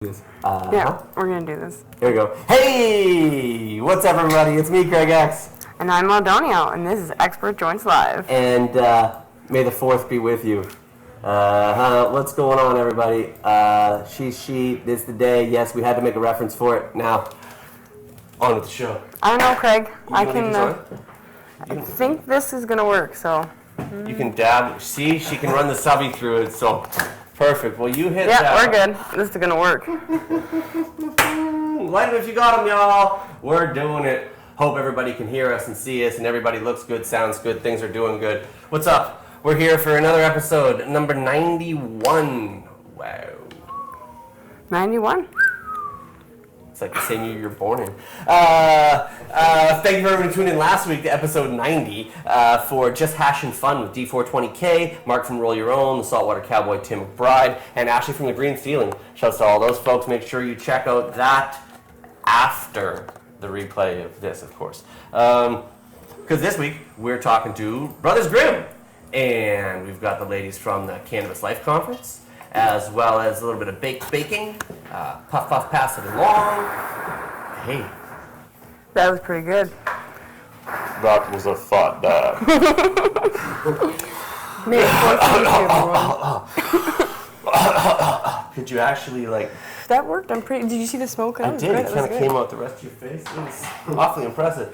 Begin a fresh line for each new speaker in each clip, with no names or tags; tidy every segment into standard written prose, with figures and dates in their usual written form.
Yeah, we're going to do this.
Here we go. Hey! What's up, everybody? It's me, Craig X.
And I'm Loudonio, and this is Expert Joints Live.
And may the 4th be with you. What's going on, everybody? She, this the day. Yes, we had to make a reference for it. Now, on with the show.
I don't know, Craig. I think this is going to work, so.
You can dab. See, she can run the subby through it, so perfect. Well, you hit that.
Yeah, we're good. This is going to work.
Light it if you got them, y'all. We're doing it. Hope everybody can hear us and see us, and everybody looks good, sounds good, things are doing good. What's up? We're here for another episode, number 91. Wow.
91?
It's like the same year you're born in. Thank you for everyone tuning in last week to episode 90 for Just Hashing Fun with D420K, Mark from Roll Your Own, the Saltwater Cowboy Tim McBride, and Ashley from The Green Feeling. Shouts to all those folks. Make sure you check out that after the replay of this, of course. Because this week we're talking to Brothers Grimm, and we've got the ladies from the Cannabis Life Conference, as well as a little bit of baking. Puff, puff, pass it along. Hey.
That was pretty good.
That was a fat dab.
Maybe
Could you actually, like...
That worked. Did you see the smoke?
I did. It kind of came out the rest of your face. It was awfully impressive.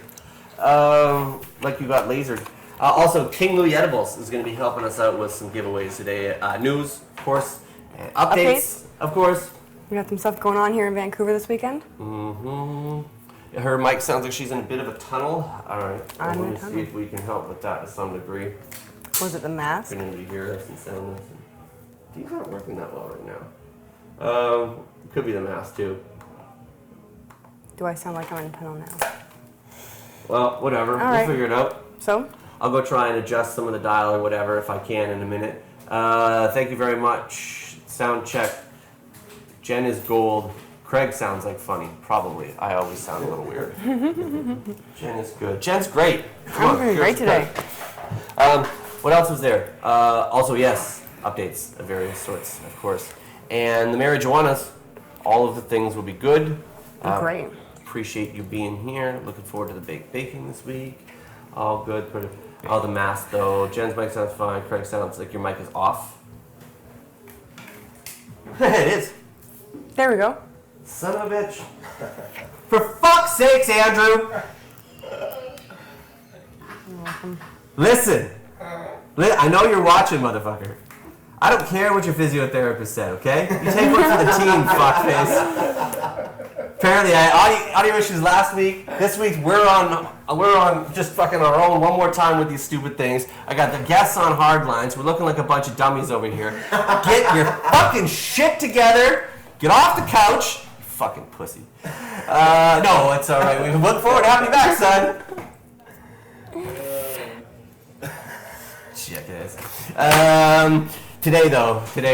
Like you got lasered. Also, King Louie Edibles is going to be helping us out with some giveaways today. News, of course. Updates, of course.
We got some stuff going on here in Vancouver this weekend.
Mm-hmm. Her mic sounds like she's in a bit of a tunnel. All right.
I'm
Let me see if we can help with that to some degree.
Was it the mask?
For anybody to hear us and sound us. These aren't working that well right now. Could be the mask too.
Do I sound like I'm in a tunnel now?
Well, whatever.
All right.
We'll figure it out.
So?
I'll go try and adjust some of the dial or whatever if I can in a minute. Thank you very much. Sound check. Jen is gold. Craig sounds like funny. Probably. I always sound a little weird. Jen is good. Jen's great.
I'm doing great today.
What else was there? Also, yes, updates of various sorts, of course. And the marijuanas. All of the things will be good.
Great.
Appreciate you being here. Looking forward to the baking this week. All good. Oh, the mask, though. Jen's mic sounds fine. Craig sounds like your mic is off. It is.
There we go.
Son of a bitch. For fuck's sakes, Andrew.
You're welcome.
Listen. I know you're watching, motherfucker. I don't care what your physiotherapist said, okay? You take one for the team, fuckface. Apparently, I had audio issues last week. This week, we're on just fucking our own one more time with these stupid things. I got the guests on hard lines. We're looking like a bunch of dummies over here. Get your fucking shit together. Get off the couch. You fucking pussy. No, it's all right. We look forward to having you back, son. Jackass. Today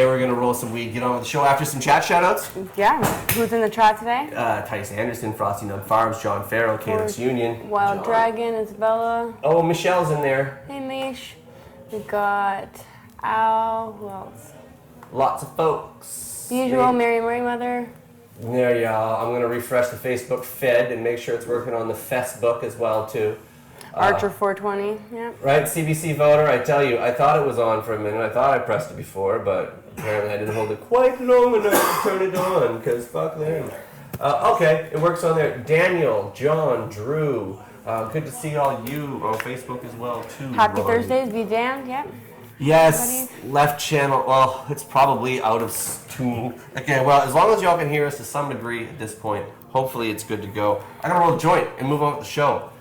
we're going to roll some weed, get on with the show after some chat shout-outs.
Yeah. Who's in the chat today?
Titus Anderson, Frosty Nug Farms, John Farrell, Cannabis Union.
Wild
John.
Dragon, Isabella.
Oh, Michelle's in there.
Hey, Mish. We got Al. Who else?
Lots of folks.
The usual Mary Mother.
There you are. I'm going to refresh the Facebook feed and make sure it's working on the Facebook as well, too.
Archer 420, yeah.
Right, CBC voter, I tell you, I thought it was on for a minute. I thought I pressed it before, but apparently I didn't hold it quite long enough to turn it on, because fuck them. Okay, it works on there. Daniel, John, Drew, good to see all you on Facebook as well, too.
Happy
Ronnie.
Thursdays, be damned, yep.
Yes, left channel, well, it's probably out of tune. Okay, well, as long as y'all can hear us to some degree at this point, hopefully it's good to go. I'm going to roll a joint and move on with the show.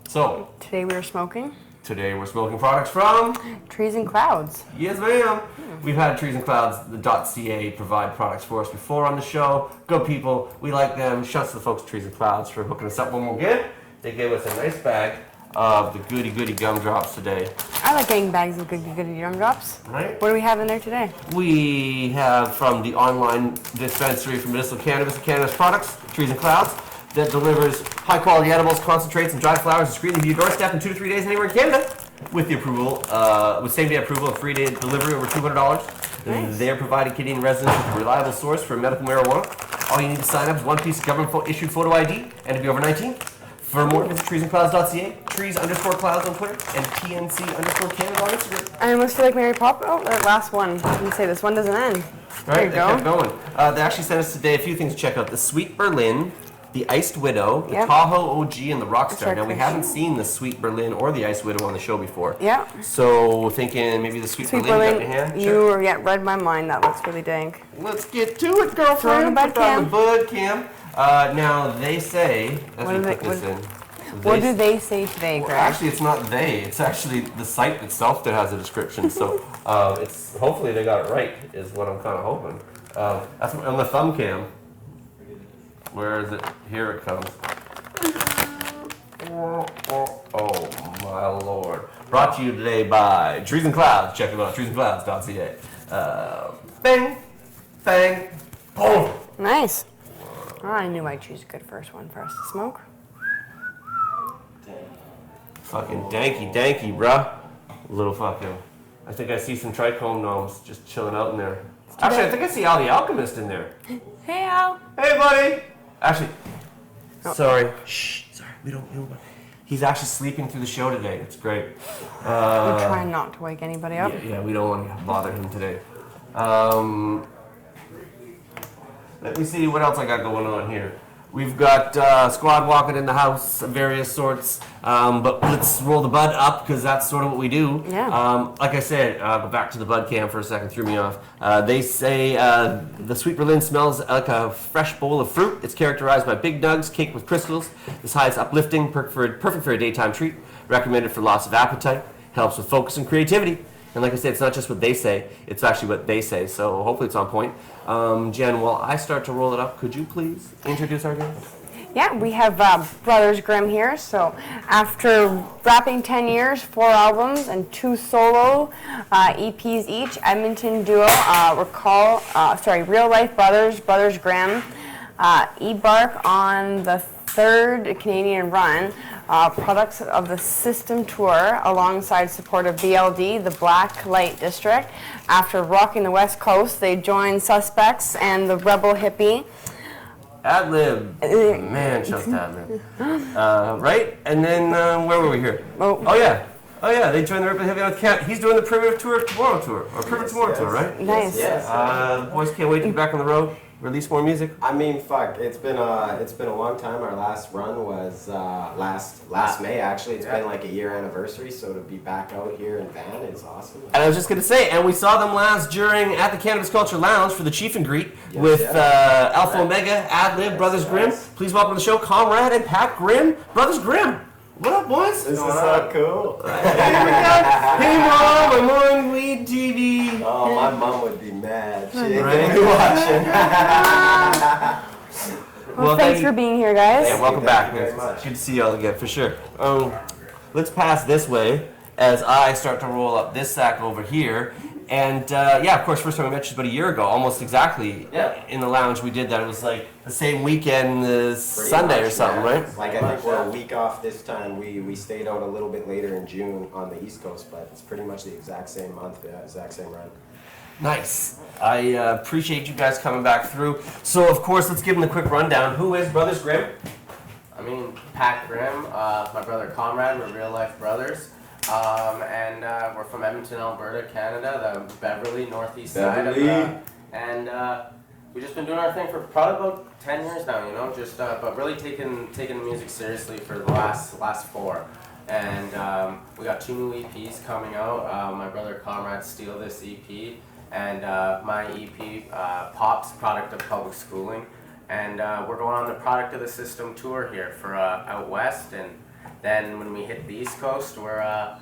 So
today we're smoking
products from
Trees and Clouds.
Yes, ma'am. We've had TreesAndClouds.ca provide products for us before on the show. Good people, we like them. Shouts to the folks at Trees and Clouds for hooking us up one more again. They gave us a nice bag of the goody gumdrops today.
I like getting bags of goody gumdrops.
Right?
What do we have in there today?
We have from the online dispensary for medicinal cannabis and cannabis products, Trees and Clouds, that delivers high-quality edibles, concentrates, and dried flowers discreetly to your doorstep in 2 to 3 days anywhere in Canada. with the approval, with same-day approval and free-day delivery over $200.
Nice.
They're providing Canadian residents with a reliable source for medical marijuana. All you need to sign up is one piece of government-issued photo ID and to be over 19. For more, visit TreesAndClouds.ca, Trees_Clouds on Twitter, and TNC_Canada on Instagram.
I almost feel like Mary Poppins. Oh, that last one. I can say this one doesn't end. There you
They
go.
kept going. They actually sent us today a few things to check out. The Sweet Berlin, the Iced Widow, the
Yep.
Tahoe OG, and the Rockstar.
That's
Now, we
right.
haven't seen the Sweet Berlin or the Iced Widow on the show before.
Yeah.
So, thinking maybe the Sweet,
Sweet
Berlin, got in
Berlin,
hand?
you read my mind. That looks really dank.
Let's get to it, girlfriend.
Throw in the bud
Put down
cam.
the bud cam. Now, they say, as
What
we
do
put
they-
this in.
What do they say today,
Well,
Greg?
actually, it's not they. It's actually the site itself that has a description. So it's hopefully they got it right. Is what I'm kind of hoping. That's on the thumb cam. Where is it? Here it comes. Oh my lord! Brought to you today by Trees and Clouds. Check them out. TreesAndClouds.ca. Bang, bang, boom.
Nice. Oh, I knew I'd choose a good first one for us to smoke.
Fucking danky, bruh. Little fucking. I think I see some trichome gnomes just chilling out in there. Actually, I think I see Al the Alchemist in there.
Hey, Al.
Hey, buddy. Actually, sorry. Shh. Sorry. We don't. He's actually sleeping through the show today. It's great.
I'm trying not to wake anybody up.
Yeah, we don't want to bother him today. Let me see what else I got going on here. We've got squad walking in the house of various sorts, but let's roll the bud up because that's sort of what we do.
Yeah.
Like I said, go back to the bud cam for a second, threw me off. They say the Sweet Berlin smells like a fresh bowl of fruit. It's characterized by big nugs caked with crystals. This high is uplifting, perfect for a daytime treat. Recommended for loss of appetite. Helps with focus and creativity. And like I said, it's not just what they say, it's actually what they say. So hopefully it's on point. Jen, while I start to roll it up, could you please introduce our guest?
Yeah, we have Brothers Grimm here. So after wrapping 10 years, 4 albums, and 2 solo EPs each, Edmonton duo, Real Life Brothers Grimm, embark on the 3rd Canadian run, products of the System Tour, alongside support of BLD, the Black Light District. After rocking the West Coast, they joined Suspects and the Rebel Hippie.
Ad-lib. Man, just ad-lib. Right? And then, where were we here? Oh yeah, they joined the Rebel Hippie on Camp. He's doing the Primitive Tour Tomorrow Tour, or Primitive Tomorrow Tour, right?
Nice.
Yes.
The boys can't wait to be back on the road, release more music.
I mean, fuck. It's been a long time. Our last run was last May. Actually, it's been like a year anniversary. So to be back out here in Van is awesome.
And I was just gonna say, and we saw them last at the Cannabis Culture Lounge for the Chief and Greet with Alpha Omega, Ad-lib, Brothers Grimm. Please welcome to the show, Comrade and Pat Grimm. Brothers Grimm. What up, boys?
This is so cool.
Hey, Mom, I'm on Weed TV.
Oh, my mom would be mad. She ain't
Right.
gonna be watching.
Well, thanks for being here, guys.
Yeah, welcome back.
Thank you very
It's
much.
good to see y'all again, for sure. Let's pass this way as I start to roll up this sack over here. And of course, first time we met just about a year ago, almost exactly in the lounge we did that. It was like the same weekend as
Pretty
Sunday or
much,
something,
yeah.
right?
Like, I think we're a week off this time. We stayed out a little bit later in June on the East Coast, but it's pretty much the exact same month, exact same run.
Nice. I appreciate you guys coming back through. So, of course, let's give them the quick rundown. Who is Brothers Grimm?
Pat Grimm, my brother Comrade, we're real life brothers. And we're from Edmonton, Alberta, Canada, the Beverly, northeast side of and we've just been doing our thing for probably about 10 years now, but really taking the music seriously for the last 4. And we got 2 new EPs coming out. My brother Comrade Steal this EP, and my EP, Pops, Product of Public Schooling. And we're going on the Product of the System tour here for out west, and then when we hit the East Coast, we're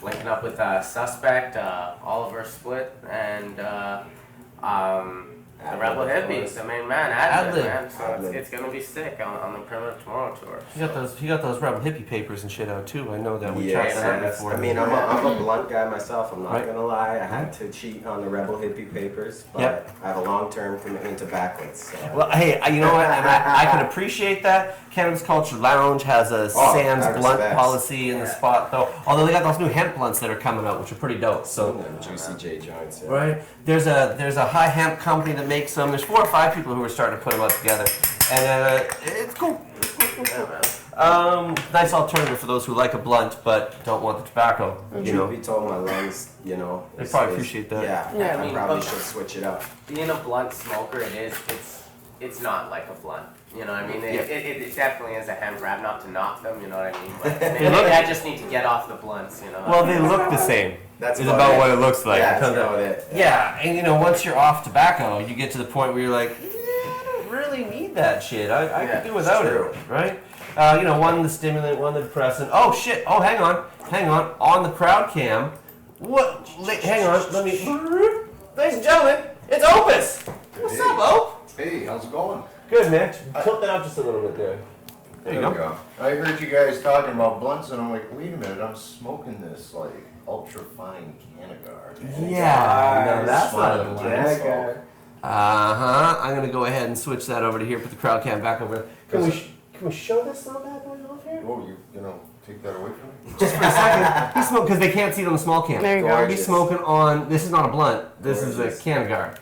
linking up with Suspect, Oliver Split, and The Rebel
of
Hippie,
course.
the main man, Adlib,
Adlib.
man. So
Adlib.
it's gonna be sick on the Primitive Tomorrow tour.
He got those Rebel Hippie papers and shit out too. I know that we
Yes,
chatted that
yes.
before.
I mean, I'm a blunt guy myself. I'm not
Right.
gonna lie. I had to cheat on the Rebel Hippie papers, but
Yep.
I have a long-term commitment to backwards. So.
Well, hey, you know what? And I can appreciate that. Cannabis Culture Lounge has a Sans
I
blunt
respect.
policy in the spot, though. Although they got those new hemp blunts that are coming out, which are pretty dope. So,
Juicy J joints. Yeah.
right? There's a high hemp company that makes them. There's 4 or 5 people who are starting to put them out together, and it's cool. Nice alternative for those who like a blunt but don't want the tobacco. You know,
Truth be told, my lungs,
they probably appreciate that.
Yeah,
I
I
mean,
probably
but-
should switch it up.
Being a blunt smoker, it's not like a blunt. You know what I mean? It definitely is a hemp wrap, not to knock them, you know what I mean? But maybe I just need to get off the blunts, you know?
Well, they look the same.
That's
It's about what it looks like.
Yeah, that's about it.
Yeah, and you know, once you're off tobacco, you get to the point where you're like, I don't really need that shit. I could do without it, right? You know, one the stimulant, one the depressant. Oh shit! Oh, hang on. On the crowd cam, what? Hang on. Let me. Ladies and gentlemen, it's Opus. What's up, Op?
Hey, how's it going?
Good, man. Tilt that up just a little bit there. There you
we
go.
I heard you guys talking about blunts, and I'm like, wait a minute, I'm smoking this like ultra fine Cannagar.
Yeah. No, that's not a
Smiling
blunt.
line smoke.
I'm gonna go ahead and switch that over to here. Put the crowd cam back over there. Can we show this little bad boy off here?
Oh, you know, take that away from me?
Just for a second. He's smoking because they can't see it on the small cam.
There you go.
He's smoking on. This is not a blunt. This is a
Gorgeous.
Cannagar,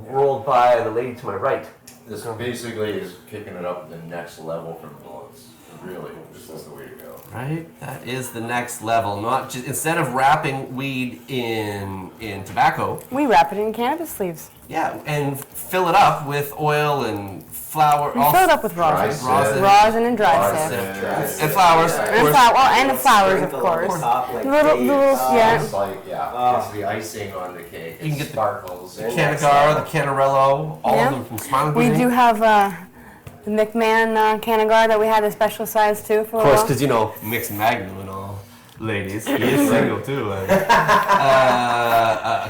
rolled by the lady to my right.
This basically is kicking it up the next level from blunts. Really, this is the way to go.
Right. That is the next level. Not just instead of wrapping weed in tobacco.
We wrap it in cannabis leaves.
Yeah, and fill it up with oil and flour.
We fill it up with rosin.
Rosin.
Rosin and dry
Rosin.
sift.
Yeah.
And flowers.
Yeah.
of
And
course.
and the flowers, of
Sprinkle on
course.
top like
Little-
dates.
yeah.
It's like, it's the icing on the cake.
You can
It
get the
sparkles.
The Cannagar, the Canarello, all
Yeah.
of them from Smiling
We
Cuisine.
do have the McMahon Cannagar that we had the special size too for a
Of course,
while.
because you know, mixed Magnum and all, ladies. He is single too. I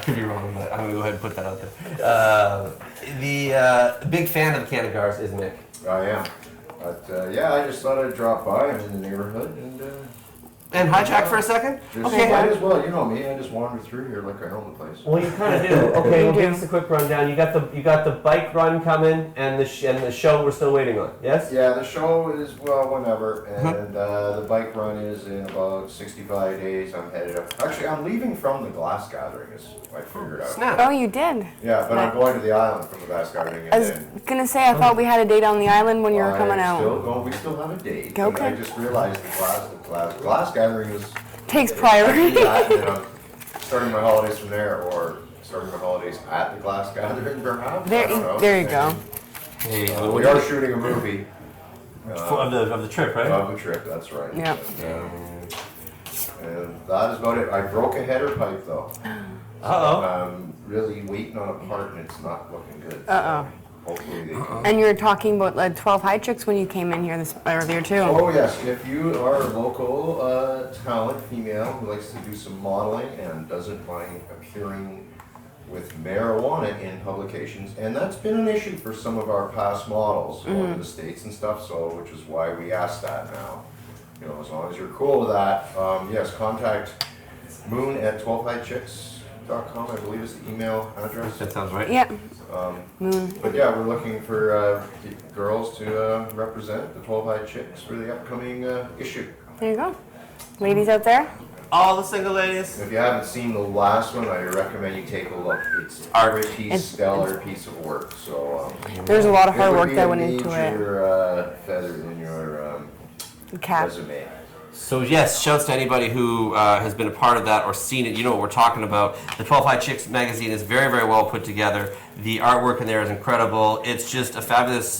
could be wrong, but I'm gonna go ahead and put that out there. The big fan of the Cannagars is Mick.
I am. But I just thought I'd drop by. I'm in the neighborhood and
And hijack for a second.
just
Okay.
might as well. You know me. I just wander through here like I own the place.
Well, you kind of do. Okay,
You
well,
do.
give us a quick rundown. You got the bike run coming, and the show we're still waiting on. Yes.
Yeah, the show is whenever, and the bike run is in about 65 days. I'm headed up. Actually, I'm leaving from the glass gathering. Is I figured out.
Snap.
Oh, you did.
Yeah, but I'm going to the island from the glass gathering,
I
and
was
then.
gonna say I thought we had a date on the island when you were coming
We still have a date.
Okay.
And I just realized the glass gathering is.
Takes
is
priority.
that, and I'm starting my holidays from there, or starting my holidays at the glass gathering, perhaps. I don't know.
There you go.
Hey,
We are shooting a movie.
of the trip, right?
Of the trip, that's right.
Yep.
And that is about it. I broke a header pipe though.
Uh-oh.
I'm really waiting on a part and it's not looking good.
Uh-oh.
Hopefully they can.
And you were talking about 12 high chicks when you came in here this earlier too.
Oh yes, if you are a local talent female who likes to do some modeling and doesn't mind appearing with marijuana in publications, and that's been an issue for some of our past models going to the States and stuff, so which is why we asked that now. You know, as long as you're cool with that, yes, contact Moon at 12highchicks.com, I believe is the email address.
That sounds right.
Yep.
Um,
Moon.
But yeah, we're looking for girls to represent the 12 High Chicks for the upcoming issue.
There you go. Ladies out there.
All the single ladies.
If you haven't seen the last one, I recommend you take a look. It's a
Art.
pretty stellar piece of work. So
There's a lot of hard
it would
work
be
that
a
went into it.
major feather in your
Cap.
resume.
So yes, shouts to anybody who has been a part of that or seen it. You know what we're talking about. The 12 High Chicks magazine is very, very well put together. The artwork in there is incredible. It's just a fabulous,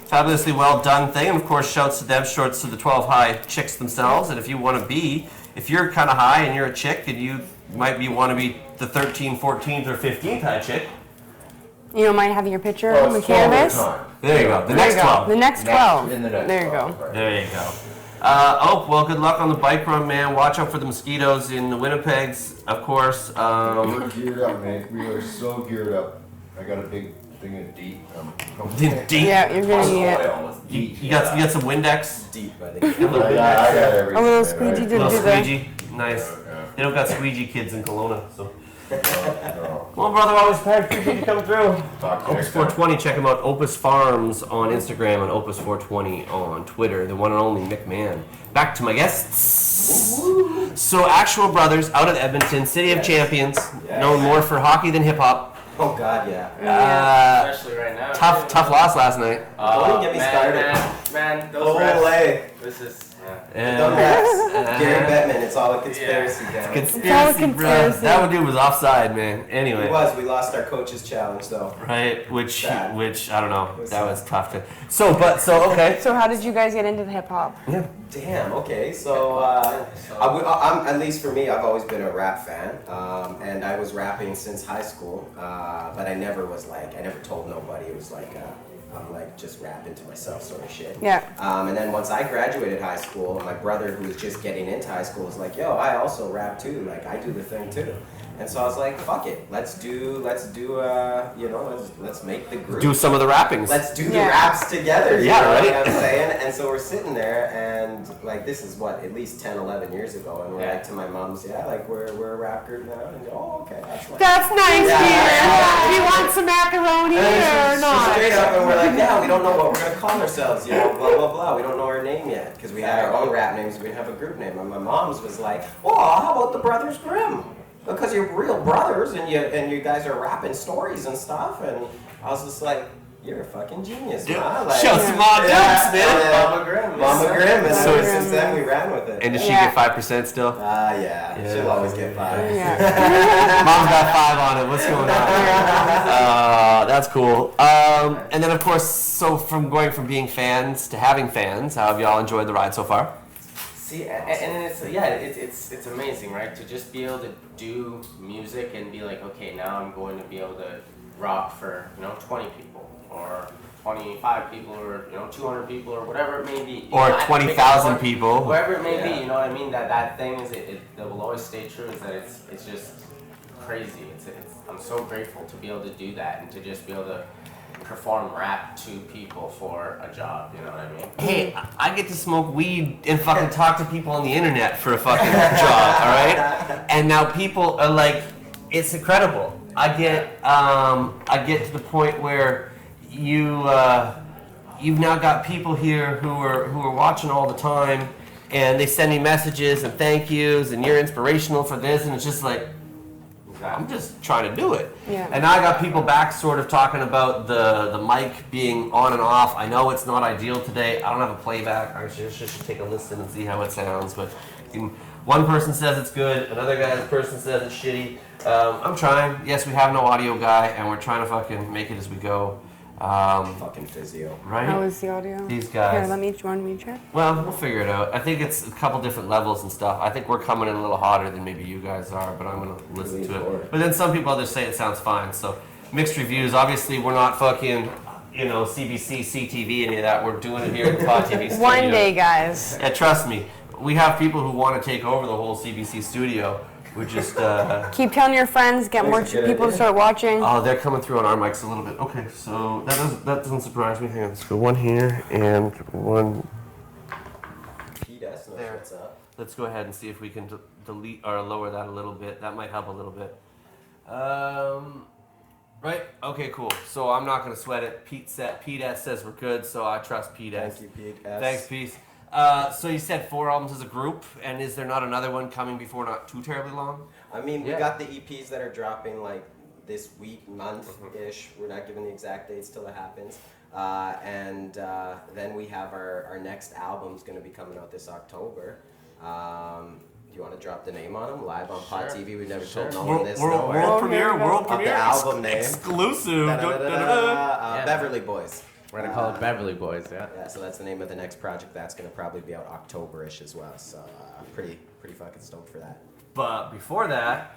fabulously well done thing. And of course, shouts to them, shouts to the 12 High Chicks themselves. And if you want to be, if you're kind of high and you're a chick and you might want to be the 13th, 14th, or 15th high chick,
You don't mind having your picture
Oh,
on the
it's 12 at a
cannabis?
time.
there you go. The
There
next
you go.
12.
The next 12.
In the next
There you
12,
go.
right.
There you go. Well, good luck on the bike run, man. Watch out for the mosquitoes in the Winnipegs, of course.
We're geared up, man. We are so geared up. I got a big Doing it deep.
Deep.
Yeah, you're gonna need it.
You got some Windex?
Deep, I think.
I got everything.
A little
man.
squeegee to
Little
do the.
squeegee. Nice.
Yeah.
They don't got squeegee kids in Kelowna, so.
No.
Well, brother, always prepared. Appreciate you coming through.
Talk to you
Opus
next time.
420, check him out. Opus Farms on Instagram and Opus 420 on Twitter. The one and only McMahon. Back to my guests. So, actual brothers out of Edmonton, City of Champions,
Yes.
known more for hockey than hip hop.
Oh God, yeah.
Especially right now.
Tough loss last night.
Don't get me started.
Man, those
Oh,
refs.
way.
This is.
Dumb refs. Gary Bettman, it's all a conspiracy, damn it.
It's all a
Conspiracy, bro.
conspiracy.
That one dude was offside, man. Anyway.
It was. We lost our coaches challenge though.
Right, which
Sad.
I don't know.
It was
That
sad.
was tough to. So okay.
So how did you guys get into the hip hop?
Yeah.
Damn. Okay. So I'm at least for me, I've always been a rap fan, and I was rapping since high school. But I never told nobody. It was like I'm like just rapping to myself sort of shit.
Yeah.
And then once I graduated high school, my brother who was just getting into high school was like, "Yo, I also rap too. Like I do the thing too." And so I was like, "Fuck it, let's make the group.
Do some of the rappings.
Let's do the
Yeah.
raps together." You
Yeah,
know
right.
what I'm saying? And so we're sitting there, and like this is what at least 10, 11 years ago, and we're
Yeah.
like to my mom's, "Yeah, like we're a rap group now." And oh, okay, that's like.
That's nice,
Yeah.
dear. Do you want some macaroni or
So
not?
straight up, and we're like, yeah, we don't know what we're gonna call ourselves, you know, blah blah blah. We don't know our name yet because we had our own rap names. We didn't have a group name. And my mom's was like, "Oh, how about the Brothers Grimm? Because you're real brothers, and you guys are rapping stories and stuff." And I was just like, "You're a fucking genius,
Dude,
man!" Like,
show some odd jokes, man.
yeah.
Mama Grimm.
Mama Grimm, and
So
then since then we ran with it.
And does she
Yeah.
get 5% still?
Yeah,
Yeah.
she'll always get 5.
Yeah.
Mom's got 5 on it. What's going on? That's cool. And then of course, so from going from being fans to having fans, how have y'all enjoyed the ride so far?
See, and it's amazing, right? To just be able to do music and be like, okay, now I'm going to be able to rock for 20 people or 25 people or 200 people or whatever it may be.
Or
I pick
20,000
one,
people.
Whoever it may
Yeah.
be, you know what I mean? That thing is that will always stay true. Is that it's just crazy. I'm so grateful to be able to do that and to just be able to perform rap to people for a job, you know what I mean?
Hey, I get to smoke weed and fucking talk to people on the internet for a fucking job, alright? And now people are like, it's incredible. I get to the point where you've now got people here who are watching all the time, and they send me messages and thank yous, and you're inspirational for this, and it's just like, I'm just trying to do it.
Yeah.
And now I got people back sort of talking about the mic being on and off. I know it's not ideal today. I don't have a playback. I should take a listen and see how it sounds. But one person says it's good, another person says it's shitty. I'm trying. Yes, we have no audio guy, and we're trying to fucking make it as we go.
Fucking physio.
Right?
How was the audio?
These guys.
Here, you want me to check?
Well, we'll figure it out. I think it's a couple different levels and stuff. I think we're coming in a little hotter than maybe you guys are, but I'm going to listen
Lean
to it.
forward.
But then some people others say it sounds fine, so mixed reviews. Obviously, we're not fucking, CBC, CTV, any of that. We're doing it here at the Pod TV studio.
One day, guys.
Yeah, trust me. We have people who want to take over the whole CBC studio. We're just...
Keep telling your friends, get more
That's a good
people to
idea.
start watching.
Oh, they're coming through on our mics a little bit. Okay, so that doesn't surprise me. Hang on, let's go one here and one...
Pete S knows
There.
what's up.
Let's go ahead and see if we can delete or lower that a little bit. That might help a little bit. Right? Okay, cool. So I'm not going to sweat it. Pete S says we're good, so I trust Pete S.
Thank you, Pete S.
Thanks, Pete. So you said 4 albums as a group, and is there not another one coming before not too terribly long?
I mean, we
Yeah.
got the EPs that are dropping like this week, month-ish. We're not giving the exact dates till it happens. And then we have our next album's going to be coming out this October. Do you want to drop the name on them live on Pod
Sure.
TV? We've never
Sure.
told no one this. nowhere.
World
Oh,
premiere,
here we go.
world
Of the
premiere.
album name.
Exclusive.
Da-da-da-da-da.
Yeah.
Beverly Boys.
We're gonna call it Beverly Boys, yeah.
Yeah, so that's the name of the next project. That's going to probably be out October-ish as well. So pretty fucking stoked for that.
But before that,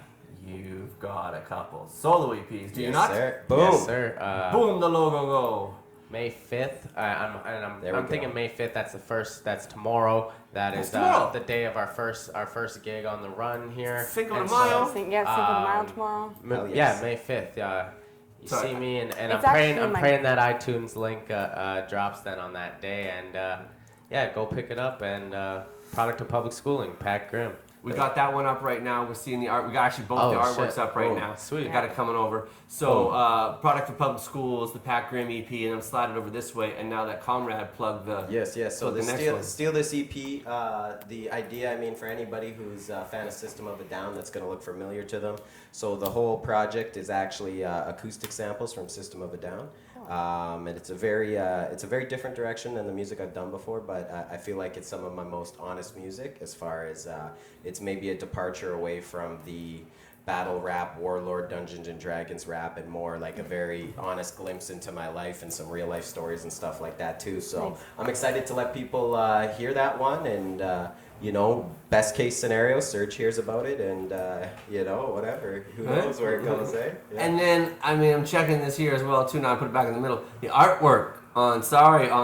you've got a couple solo EPs, do you
Yes,
not?
sir. Boom.
Yes, sir.
Boom, the logo go.
May 5th. I'm
There we
thinking
go.
May 5th. That's the first. That's tomorrow.
That's
Is
tomorrow.
the day of our first gig on the run here.
Cinco de
And
Mayo.
Cinco de Mayo
um,
tomorrow.
Hell
Yeah,
yes.
May 5th. You
Sorry.
see me, and
It's
I'm
actually
praying that iTunes link drops then on that day, and yeah, go pick it up. And Product of Public Schooling, Pat Grimm.
We got that one up right now. We're seeing the art. We got actually both
Oh,
the artworks
shit.
up right
Oh,
now.
sweet.
We got it coming over. So, Product of Public Schools, the Pat Grimm EP, and I'm sliding over this way. And now that Comrade plugged the.
Yes. So
plug the next one.
Steal This EP. The idea, I mean, for anybody who's a fan of System of a Down, that's going to look familiar to them. So the whole project is actually acoustic samples from System of a Down. And it's a very different direction than the music I've done before, but I feel like it's some of my most honest music as far as it's maybe a departure away from the battle rap, warlord, Dungeons and Dragons rap, and more like a very honest glimpse into my life and some real life stories and stuff like that too. So I'm excited to let people hear that one, and you know, best case scenario, Serge hears about it, and you know, whatever. Who knows where it goes, eh? Yeah.
And then, I mean, I'm checking this here as well, too. Now I put it back in the middle. The artwork on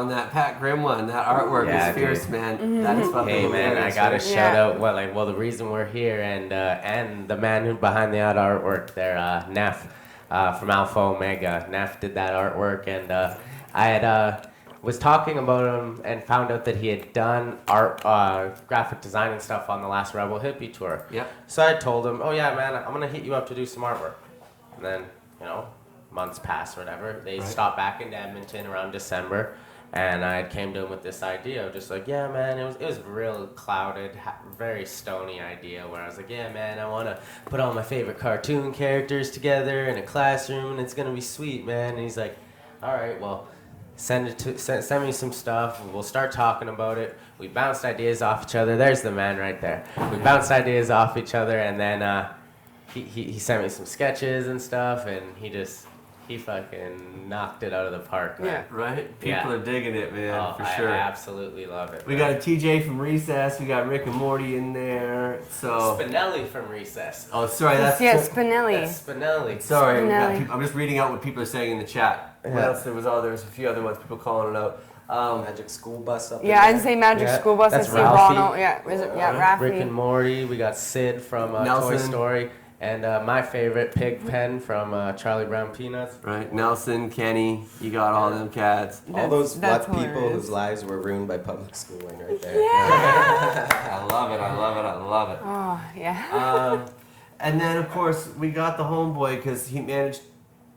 that Pat Grimm one, that artwork is fierce,
dude.
man. That is fucking
Hey man, I
hilarious,
gotta
right?
shout out. Well, the reason we're here, and the man who behind the artwork there, Neff, from Alpha Omega. Neff did that artwork, and I had was talking about him and found out that he had done art, graphic design and stuff on the last Rebel Hippie tour.
Yep.
So I told him, oh yeah, man, I'm gonna hit you up to do some artwork. And then, you know, months passed or whatever. They stopped back into Edmonton around December, and I came to him with this idea of just like, yeah, man, it was real clouded, very stony idea where I was like, yeah, man, I want to put all my favorite cartoon characters together in a classroom, and it's gonna be sweet, man. And he's like, all right, well, send me some stuff. We'll start talking about it. We bounced ideas off each other. There's the man right there. We bounced ideas off each other, and then he sent me some sketches and stuff, and he fucking knocked it out of the park, man.
Right? People are digging it, man, for sure.
I absolutely love it.
We got a TJ from Recess. We got Rick and Morty in there. So.
Spinelli from Recess.
Oh, sorry. That's
Spinelli.
That's Spinelli.
Sorry. we got
Spinelli.
I'm just reading out what people are saying in the chat. What else there was? Oh, there was a few other ones. People calling it out.
Magic School Bus up
Yeah,
in
I'd say Magic
Yeah,
School Bus. I
that's
see
Ralphie.
Ronald. Yeah, is it? Yeah, Raffy.
Rick and Morty. We got Sid from Toy
Nelson.
Story. And my favorite, Pigpen from Charlie Brown Peanuts.
Right. Nelson, Kenny. You got all them cats.
all those
That's
people
hilarious.
whose lives were ruined by public schooling right there.
I love it. I love it. I love it.
Oh, yeah.
And then, of course, we got the homeboy because he managed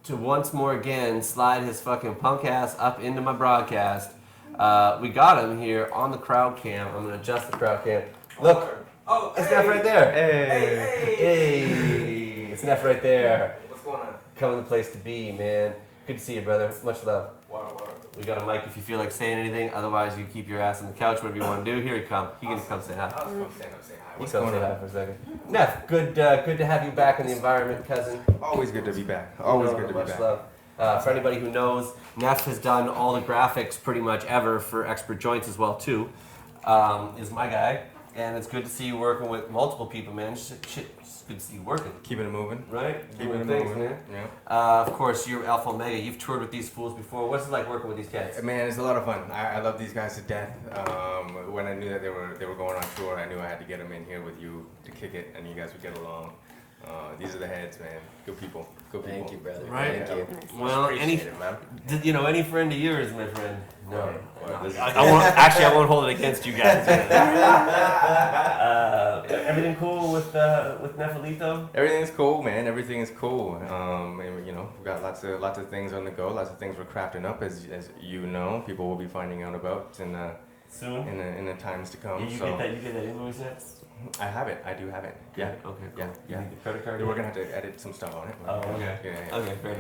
to once more again slide his fucking punk ass up into my broadcast. We got him here on the crowd cam. I'm going to adjust the crowd cam. Look. Oh, it's Neff right there. Hey. It's Neff right there.
What's going on?
Coming the place to be, man. Good to see you, brother. Much love.
Wow.
We got a mic if you feel like saying anything. Otherwise, you keep your ass on the couch, whatever you want to do. Here he comes. He can come say hi.
I was going to stand up and say hi.
He
What's
come
going
say hi
on?
for a second. Neff, good to have you back in the environment, cousin.
Always good to be back. Always good to be
Much
back.
love. For anybody who knows, Neff has done all the graphics pretty much ever for Expert Joints as well too. Is my guy, and it's good to see you working with multiple people, man. It's good to see you working.
Keeping it moving.
Right?
Keeping
Doing
it
things,
moving.
man.
Yeah.
Of course, you're Alpha Omega. You've toured with these fools before. What's it like working with these cats?
Man, it's a lot of fun. I love these guys to death. When I knew that they were going on tour, I knew I had to get them in here with you to kick it, and you guys would get along. These are the heads, man. Good people. Good people.
Thank you, brother.
Right.
Thank you.
Well, any
Appreciate it, man.
any friend of yours, my friend. No.
Well, this is-
I won't hold it against you guys. Everything cool with Nephalito?
Everything's cool, man. Everything is cool. And, you know, we've got lots of things on the go. Lots of things we're crafting up, as you know. People will be finding out about
Soon.
in the times to come.
You
so
get that invoice yet?
I have it. I do have it. Yeah.
Okay. Cool.
Yeah.
You
Yeah.
need the credit card.
We're gonna have to edit some stuff on it.
Oh, okay.
Yeah.
Okay, fair
Yeah.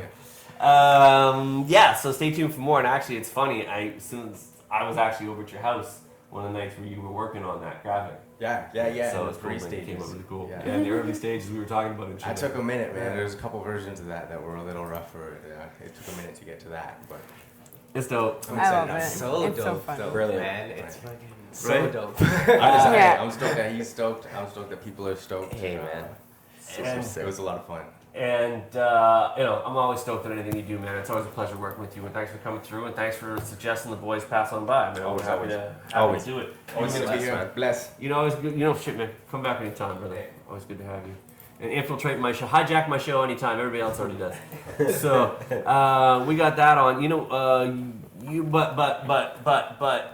enough. Yeah, so stay tuned for more. And actually, it's funny. Since I was actually over at your house one of the nights where you were working on that graphic.
Yeah.
So
in
it's
the
cool, man. It
pre-stages.
came up really cool.
Yeah.
Yeah, in the early stages we were talking about it.
I took a minute, man. There's a couple versions of that were a little rough for it. It took a minute to get to that, but
It's dope.
I'm
I love
excited.
it.
So
It's so
dope,
fun.
though,
Brilliant.
man. It's fucking so
Right?
dope.
Yeah.
I'm stoked that he's stoked. I'm stoked that people are stoked.
Hey, man.
And-
It was a lot of fun.
And, I'm always stoked at anything you do, man. It's always a pleasure working with you. And thanks for coming through. And thanks for suggesting the boys pass on by. Man,
Always,
happy
always.
to do it.
Always good to be
Bless,
here.
man.
Bless.
You know, always good. You know, shit, man. Come back anytime, brother. Always good to have you. and infiltrate my show, hijack my show anytime. Everybody else already does. So we got that on. You know,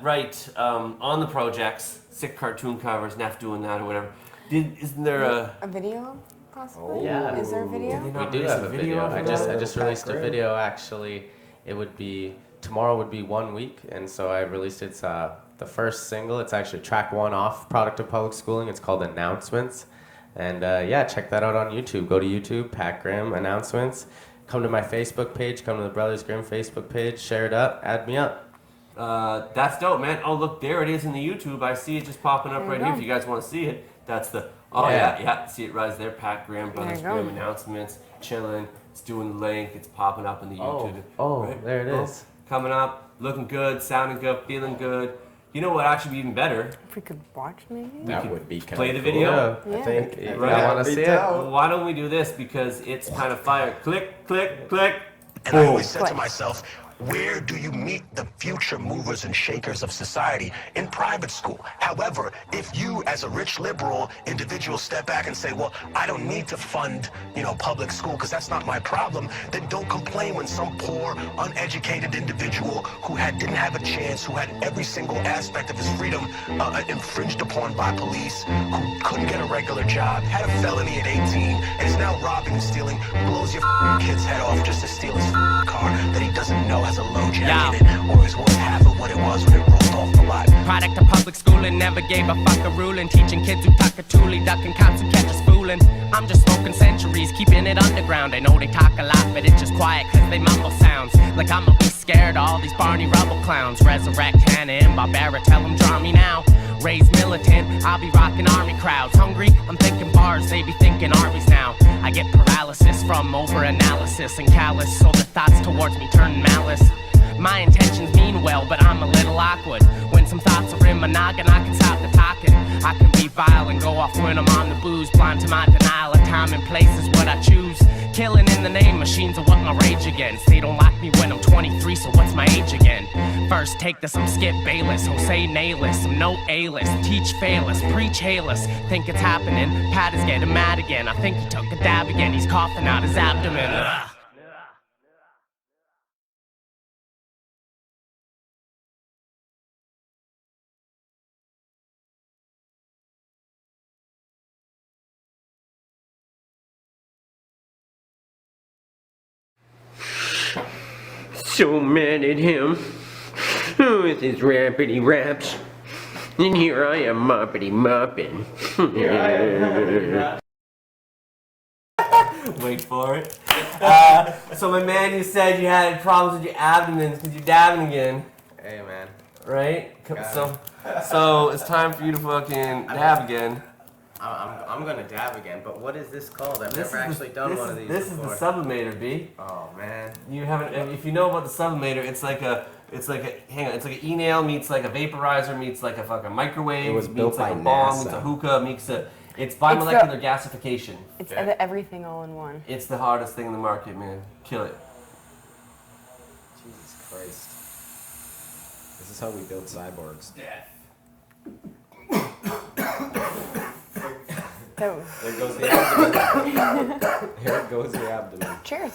right on the projects, sick cartoon covers, Neff doing that or whatever. Isn't there
a video possibly?
Oh. Yeah.
Is there a video?
We do have a video. I just released a video actually. It would be tomorrow would be 1 week, and so I released it's the first single. It's actually track 1 off Product of Public Schooling. It's called Announcements, and yeah, check that out on YouTube. Go to YouTube, Pat Grimm Announcements. Come to my Facebook page. Come to the Brothers Grimm Facebook page. Share it up. Add me up.
That's dope, man. Oh, look, there it is in the YouTube. I see it just popping up right here. If you guys want to see it, that's the. Oh yeah. See it right there. Pat Grimm, Brothers Grimm Announcements, chilling. It's doing the link. It's popping up in the YouTube.
Right? There it is.
Coming up, looking good, sounding good, feeling good. You know what? Actually, be even better.
If we could watch, maybe.
That would be kind
play
of
the video.
Yeah. I think
Right.
I want to see it.
Well, why don't we do this? Because it's kind of fire. Click, click, click.
And I always said to myself, where do you meet the future movers and shakers of society? In private school. However, if you as a rich liberal individual step back and say, well, I don't need to fund, public school because that's not my problem, then don't complain when some poor, uneducated individual who didn't have a chance, who had every single aspect of his freedom infringed upon by police, who couldn't get a regular job, had a felony at 18, and is now robbing and stealing, blows your kid's head off just to steal his car that he doesn't know has a low jack in it, or is worth half of what it was when it rolled off the lot.
Product of public schooling, never gave a fuck a ruling. Teaching kids who tuck a toolie, ducking cops who catch us fooling. I'm just smoking centuries, keeping it underground. I know they talk a lot, but it's just quiet cause they mumble sounds. Like I'ma be scared of all these Barney Rubble clowns. Resurrect Hannah and Barbara, tell them draw me now. Raised militant, I'll be rocking army crowds. Hungry, I'm thinking bars, they be thinking armies now. I get paralysis from over-analysis and callous, so the thoughts towards me turn malice. My intentions mean well, but I'm a little awkward. When some thoughts are in my noggin, I can stop the talking. I can be vile and go off when I'm on the booze. Blind to my denial of time and place is what I choose. Killing in the name machines are what my rage against. They don't like me when I'm 23, so what's my age again? First take this, I'm Skip Bayless, Jose Nayless, I'm no A-list. Teach fail us, preach hail us. Think it's happening, Pat is getting mad again. I think he took a dab again, he's coughing out his abdomen. Ugh.
So mad at him with his rapidy raps, and here I am moppity mopping.
Wait for it. So my man, you said you had problems with your abdomen because you're dabbing again,
Hey man.
right? So it's time for you to fucking dab again.
I'm gonna dab again, but what is this called? I've never actually done one of these
This
before.
is the sublimator, B.
Oh man.
You haven't. If you know about the sublimator, it's like an e-nail meets like a vaporizer meets like a fucking microwave.
It was
meets
built
like
by
a bomb
NASA.
meets a hookah meets a. It's bimolecular gasification.
It's everything all in one.
It's the hardest thing in the market, man. Kill it.
Jesus Christ. This is how we build cyborgs.
So,
There goes the abdomen. Here goes the abdomen.
cheers.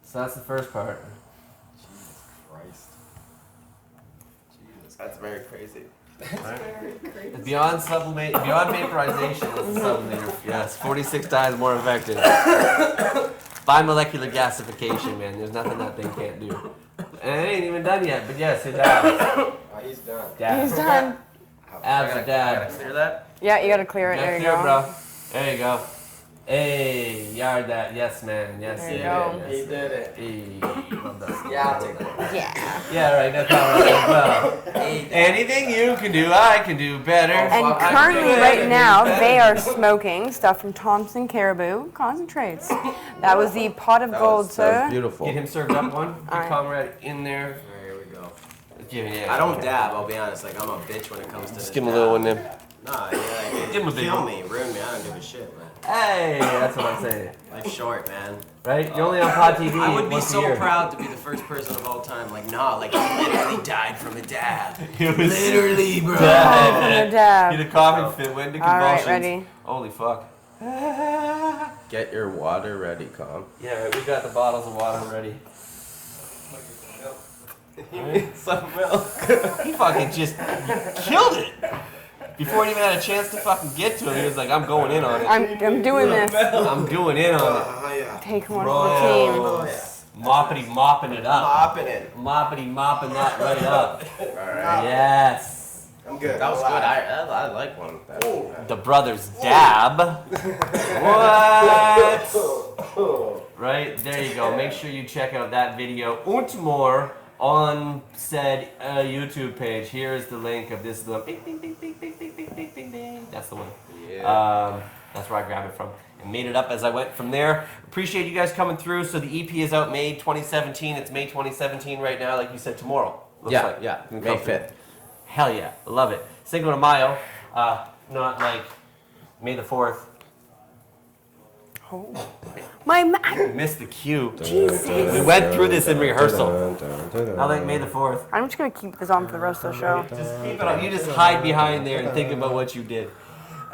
So that's the first part.
Jesus Christ. Jesus.
That's very crazy.
Beyond vaporization is the sublimator. Yes, 46 times more effective. Bimolecular gasification, man. There's nothing that thing can't do. And it ain't even done yet, but yes, it does.
He's done.
Dabs.
He's done.
Abs are dab.
Gotta clear that?
Yeah, you gotta clear it. There you go.
Bro. There you go. Hey, yard that. Yes, man. Yes,
There you
yeah.
go.
Yes.
He did it.
Hey, well done.
Yeah, I'll take that.
Yeah.
Yeah, right. That's all right as well. Anything you can do, I can do better.
And
I can
currently,
do
right
it
now,
better.
they are smoking stuff from Thompson Caribou Concentrates. That was the pot of gold, sir.
Beautiful.
Get him served up one. Good
Alright.
comrade in there.
Here we go.
Give me that.
I don't dab, I'll be honest. Like, I'm a bitch when it comes to
Just
this
give him a
dab.
little one then.
Nah, yeah,
Give him a big
kill
one.
me, ruin me. I don't give a shit, man.
Hey, that's what I'm saying.
Life's short, man.
Right? You're only on Pod TV.
I would be
once a
so
year.
proud to be the first person of all time. Like, nah, like he literally died from a dab.
He was
Literally, bro.
From a dab.
He had a coughing fit, went into
All right,
convulsions.
ready?
Holy fuck.
Get your water ready, Calm.
Yeah, right, we got the bottles of water ready.
Some milk.
He fucking just killed it. Before he even had a chance to fucking get to it, he was like, I'm going in on it.
I'm doing this.
I'm going in on it.
Oh, yeah.
Take one for the team.
Oh, yeah.
Moppity-mopping it up.
Mopping it.
Moppity-mopping that right up.
Alright.
Yes.
I'm good.
That was good. I like one.
The brothers dab. What? Right, there you go. Make sure you check out that video and more on said YouTube page. Here is the link of this. Bing, bing, bing, bing, bing, bing, bing, bing, bing, bing. That's the one.
Yeah.
That's where I grabbed it from and made it up as I went from there. Appreciate you guys coming through. So the EP is out May 2017. It's May 2017 right now, like you said, tomorrow. Looks
Yeah,
like.
yeah.
Can
May
come through.
5th.
Hell yeah, love it. Cinco de Mayo, not like May the 4th.
My
Missed the cue.
Jesus.
We went through this in rehearsal. I like May the 4th.
I'm just gonna keep this on for the rest of the show.
Just keep it on. You just hide behind there and think about what you did.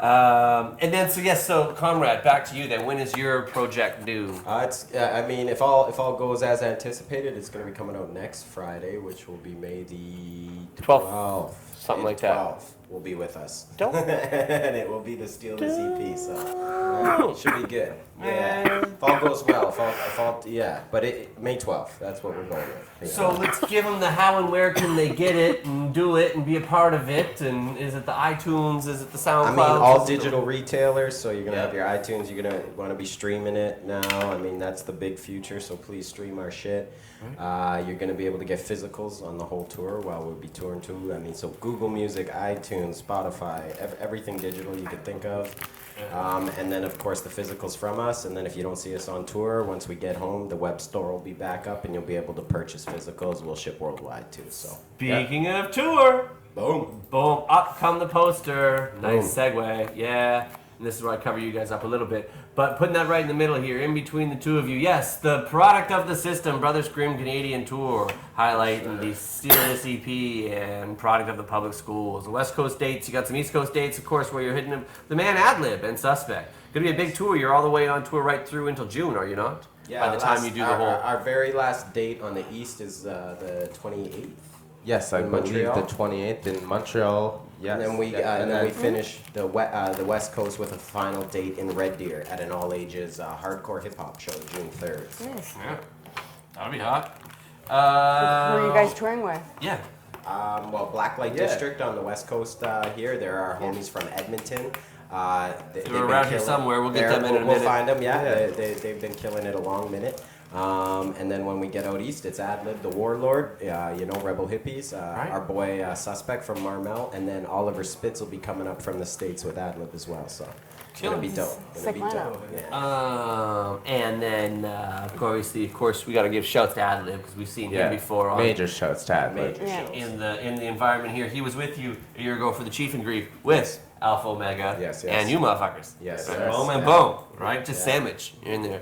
And then, so Comrade, back to you then. When is your project due?
I mean, if all goes as anticipated, it's going to be coming out next Friday, which will be May the
12th. Something like that.
12th will be with us.
Dope.
And it will be the Steal This EP, so it should be good. Yeah. If all goes well, but May 12th, that's what we're going with. Yeah.
So let's give them the how and where can they get it and do it and be a part of it. And is it the iTunes? Is it the SoundCloud?
I mean, all digital retailers, so you're going to have your iTunes, you're going to want to be streaming it now. I mean, that's the big future, so please stream our shit. You're going to be able to get physicals on the whole tour while we'll be touring too. I mean, so Google Music, iTunes, Spotify, everything digital you could think of. And then, of course, the physicals from us. And then if you don't see us on tour, once we get home, the web store will be back up and you'll be able to purchase physicals. We'll ship worldwide too. So
Speaking of tour,
boom.
up come the poster. Nice segue, yeah. And this is where I cover you guys up a little bit. But putting that right in the middle here, in between the two of you, yes, the product of the system, Brothers Grimm Canadian Tour, highlighting the Steal This EP and product of the public schools. The West Coast dates, you got some East Coast dates, of course, where you're hitting the man Adlib and Suspect. Gonna be a big tour. You're all the way on tour right through until June, are you not?
Yeah.
By the time you do the whole.
Our very last date on the East is the 28th.
Yes, I
In
believe
Montreal.
the 28th in Montreal. Yes.
And then we finish the West Coast with a final date in Red Deer at an all-ages hardcore hip-hop show, June 3rd.
Nice.
Yeah, that'll be hot.
Who are you guys touring with?
Yeah.
Well, Blacklight District on the West Coast here. There are homies from Edmonton.
They're around here somewhere. We'll get them in a minute.
We'll find them, yeah. They've been killing it a long minute. And then when we get out east, it's Adlib, the Warlord, Rebel Hippies,
Right.
our boy Suspect from Marmel, and then Oliver Spitz will be coming up from the States with Adlib as well. So it's going to be dope.
Sick lineup.
Yeah.
And then, of course, we got to give shouts to Adlib because we've seen him before on
Major shouts to Adlib.
Major
Yeah.
shows.
in the environment here. He was with you a year ago for the Chief and Grief with Alpha Omega
Yes, yes.
and you motherfuckers.
Yes,
Right?
yes,
Boom and
yeah.
boom, right? Just sandwich. You're in there.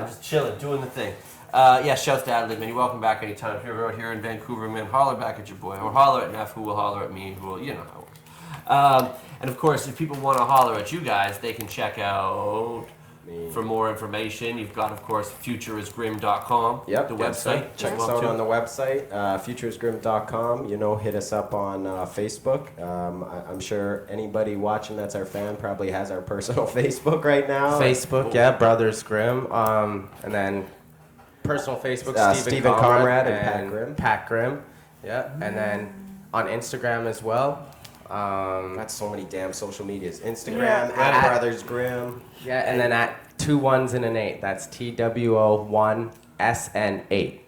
Just chilling, doing the thing. Shouts to Adlib, man. You're welcome back anytime. If you're out here in Vancouver, man, holler back at your boy. Or holler at Neff, who will holler at me, who will, you know how it works. And of course, if people want to holler at you guys, they can check out for more information. You've got, of course, futureisgrim.com,
Yep,
the
that's
website.
right. Check us out on the website, futuresgrim.com. Hit us up on Facebook. I'm sure anybody watching that's our fan probably has our personal Facebook right now.
Facebook, Brothers Grimm. And then personal Facebook,
Stephen Conrad and
Pat Grimm. Yeah, and then on Instagram as well.
Got so many damn social medias. Instagram,
Yeah.
at Brothers Grimm.
Yeah, and then at 2 1s and an 8. That's TWO1SN8.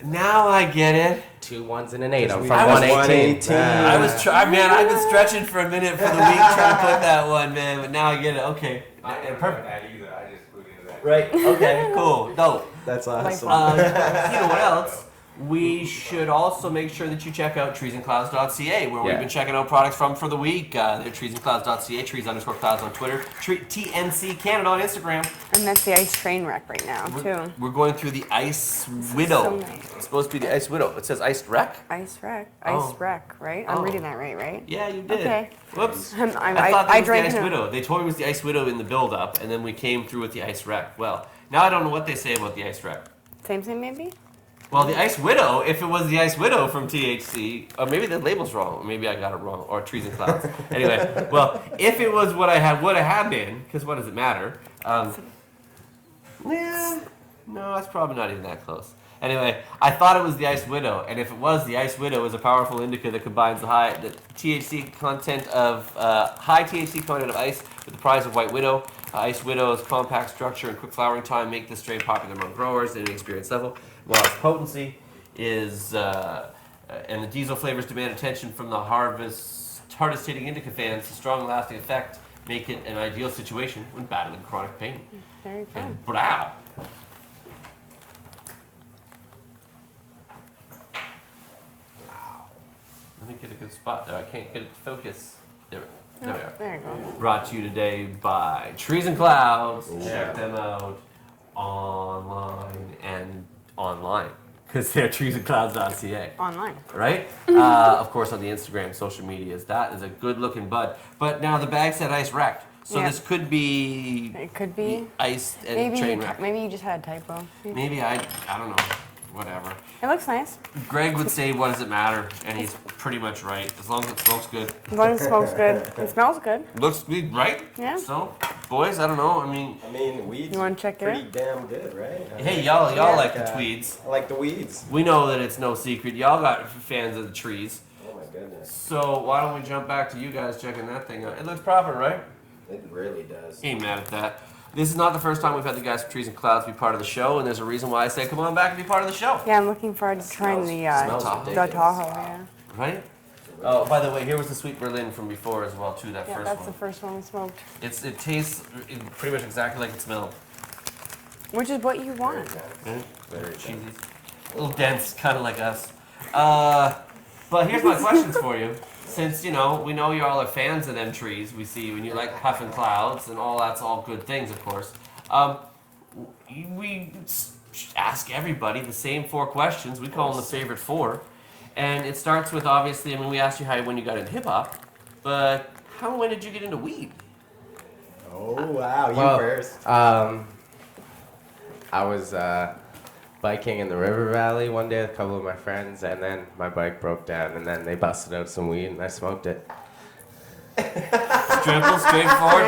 Now I get it.
2 1s and an 8. I'm
we-
from
I was
118.
118.
I've been stretching for a minute for the week trying to put that one, man, but now I get it. Okay. Perfect.
That either. I just put into that.
Right. Okay, cool. Dope.
That's awesome.
You know what else? we should also make sure that you check out TreesAndClouds.ca, where we've
Yeah.
been checking out products from for the week. They're TreesAndClouds.ca, Trees_Clouds on Twitter, TNC Canada on Instagram.
And that's the ice train wreck right now, too.
We're going through the Ice Widow.
So nice.
It's supposed to be the Ice Widow. It says Iced Wreck.
Ice wreck.
Oh.
Ice wreck, right? I'm
Oh.
reading that right?
Yeah, you did.
Okay.
Whoops.
I
I thought that
I
was the
drank
Ice
him.
Widow. They told me it was the Ice Widow in the build-up, and then we came through with the Ice Wreck. Well, now I don't know what they say about the Ice Wreck.
Same thing, maybe?
Well, the Ice Widow, if it was the Ice Widow from THC, or maybe the label's wrong, or maybe I got it wrong, or Trees and Clouds. Anyway, well, if it was what I would have been, because what does it matter? Yeah, no, that's probably not even that close. Anyway, I thought it was the Ice Widow, and if it was, the Ice Widow is a powerful indica that combines the high THC content of ice with the price of White Widow. Ice Widow's compact structure and quick flowering time make this strain popular among growers at any experience level, while its potency is and the diesel flavors demand attention from the hardest hitting indica fans. The strong lasting effect make it an ideal situation when battling chronic pain.
Very fun.
And brow. Let me get a good spot there. I can't get it to focus. There we are.
There you go.
Brought to you today by Trees and Clouds. Check them out online because they're TreesAndClouds.ca.
Online.
Right? Of course, on the Instagram, social medias. That is a good looking bud. But now the bag said ice wrecked. So
Yeah.
this could be
It could be.
iced and train wreck.
Maybe you just had a typo.
Maybe I don't know. Whatever.
It looks nice.
Greg would say, what does it matter? And he's pretty much right. As long as it smokes good.
As long as it smells good. It smells good.
Looks good, right?
Yeah.
So, boys, I don't know. I mean,
weeds
You wanna check it
pretty
out?
damn good, right?
hey, y'all like the tweeds.
I like the weeds.
We know that it's no secret. Y'all got fans of the trees.
Oh my goodness.
So why don't we jump back to you guys checking that thing out? It looks proper, right?
It really does.
Ain't mad at that. This is not the first time we've had the guys from Trees and Clouds be part of the show, and there's a reason why I say come on back and be part of the show.
Yeah, I'm looking forward to trying the
Smells
Tahoe.
ridiculous.
Yeah.
Right? Oh, by the way, here was the Sweet Berlin from before as well, too, that
Yeah,
first
that's
one.
the first one we smoked.
It tastes pretty much exactly like it smelled.
Which is what you want.
Yeah? Very cheesy. A little dense, kind of like us. But here's my questions for you. Since, we know y'all are fans of them trees, we see you, and you like puffing clouds, and that's all good things, of course. We ask everybody the same 4 questions. We call them the favorite 4. And it starts with, obviously, we asked you when you got into hip-hop, but when did you get into weed?
Oh wow, you
Well,
first.
I was biking in the river valley one day with a couple of my friends, and then my bike broke down, and then they busted out some weed, and I smoked it.
Simple, straightforward.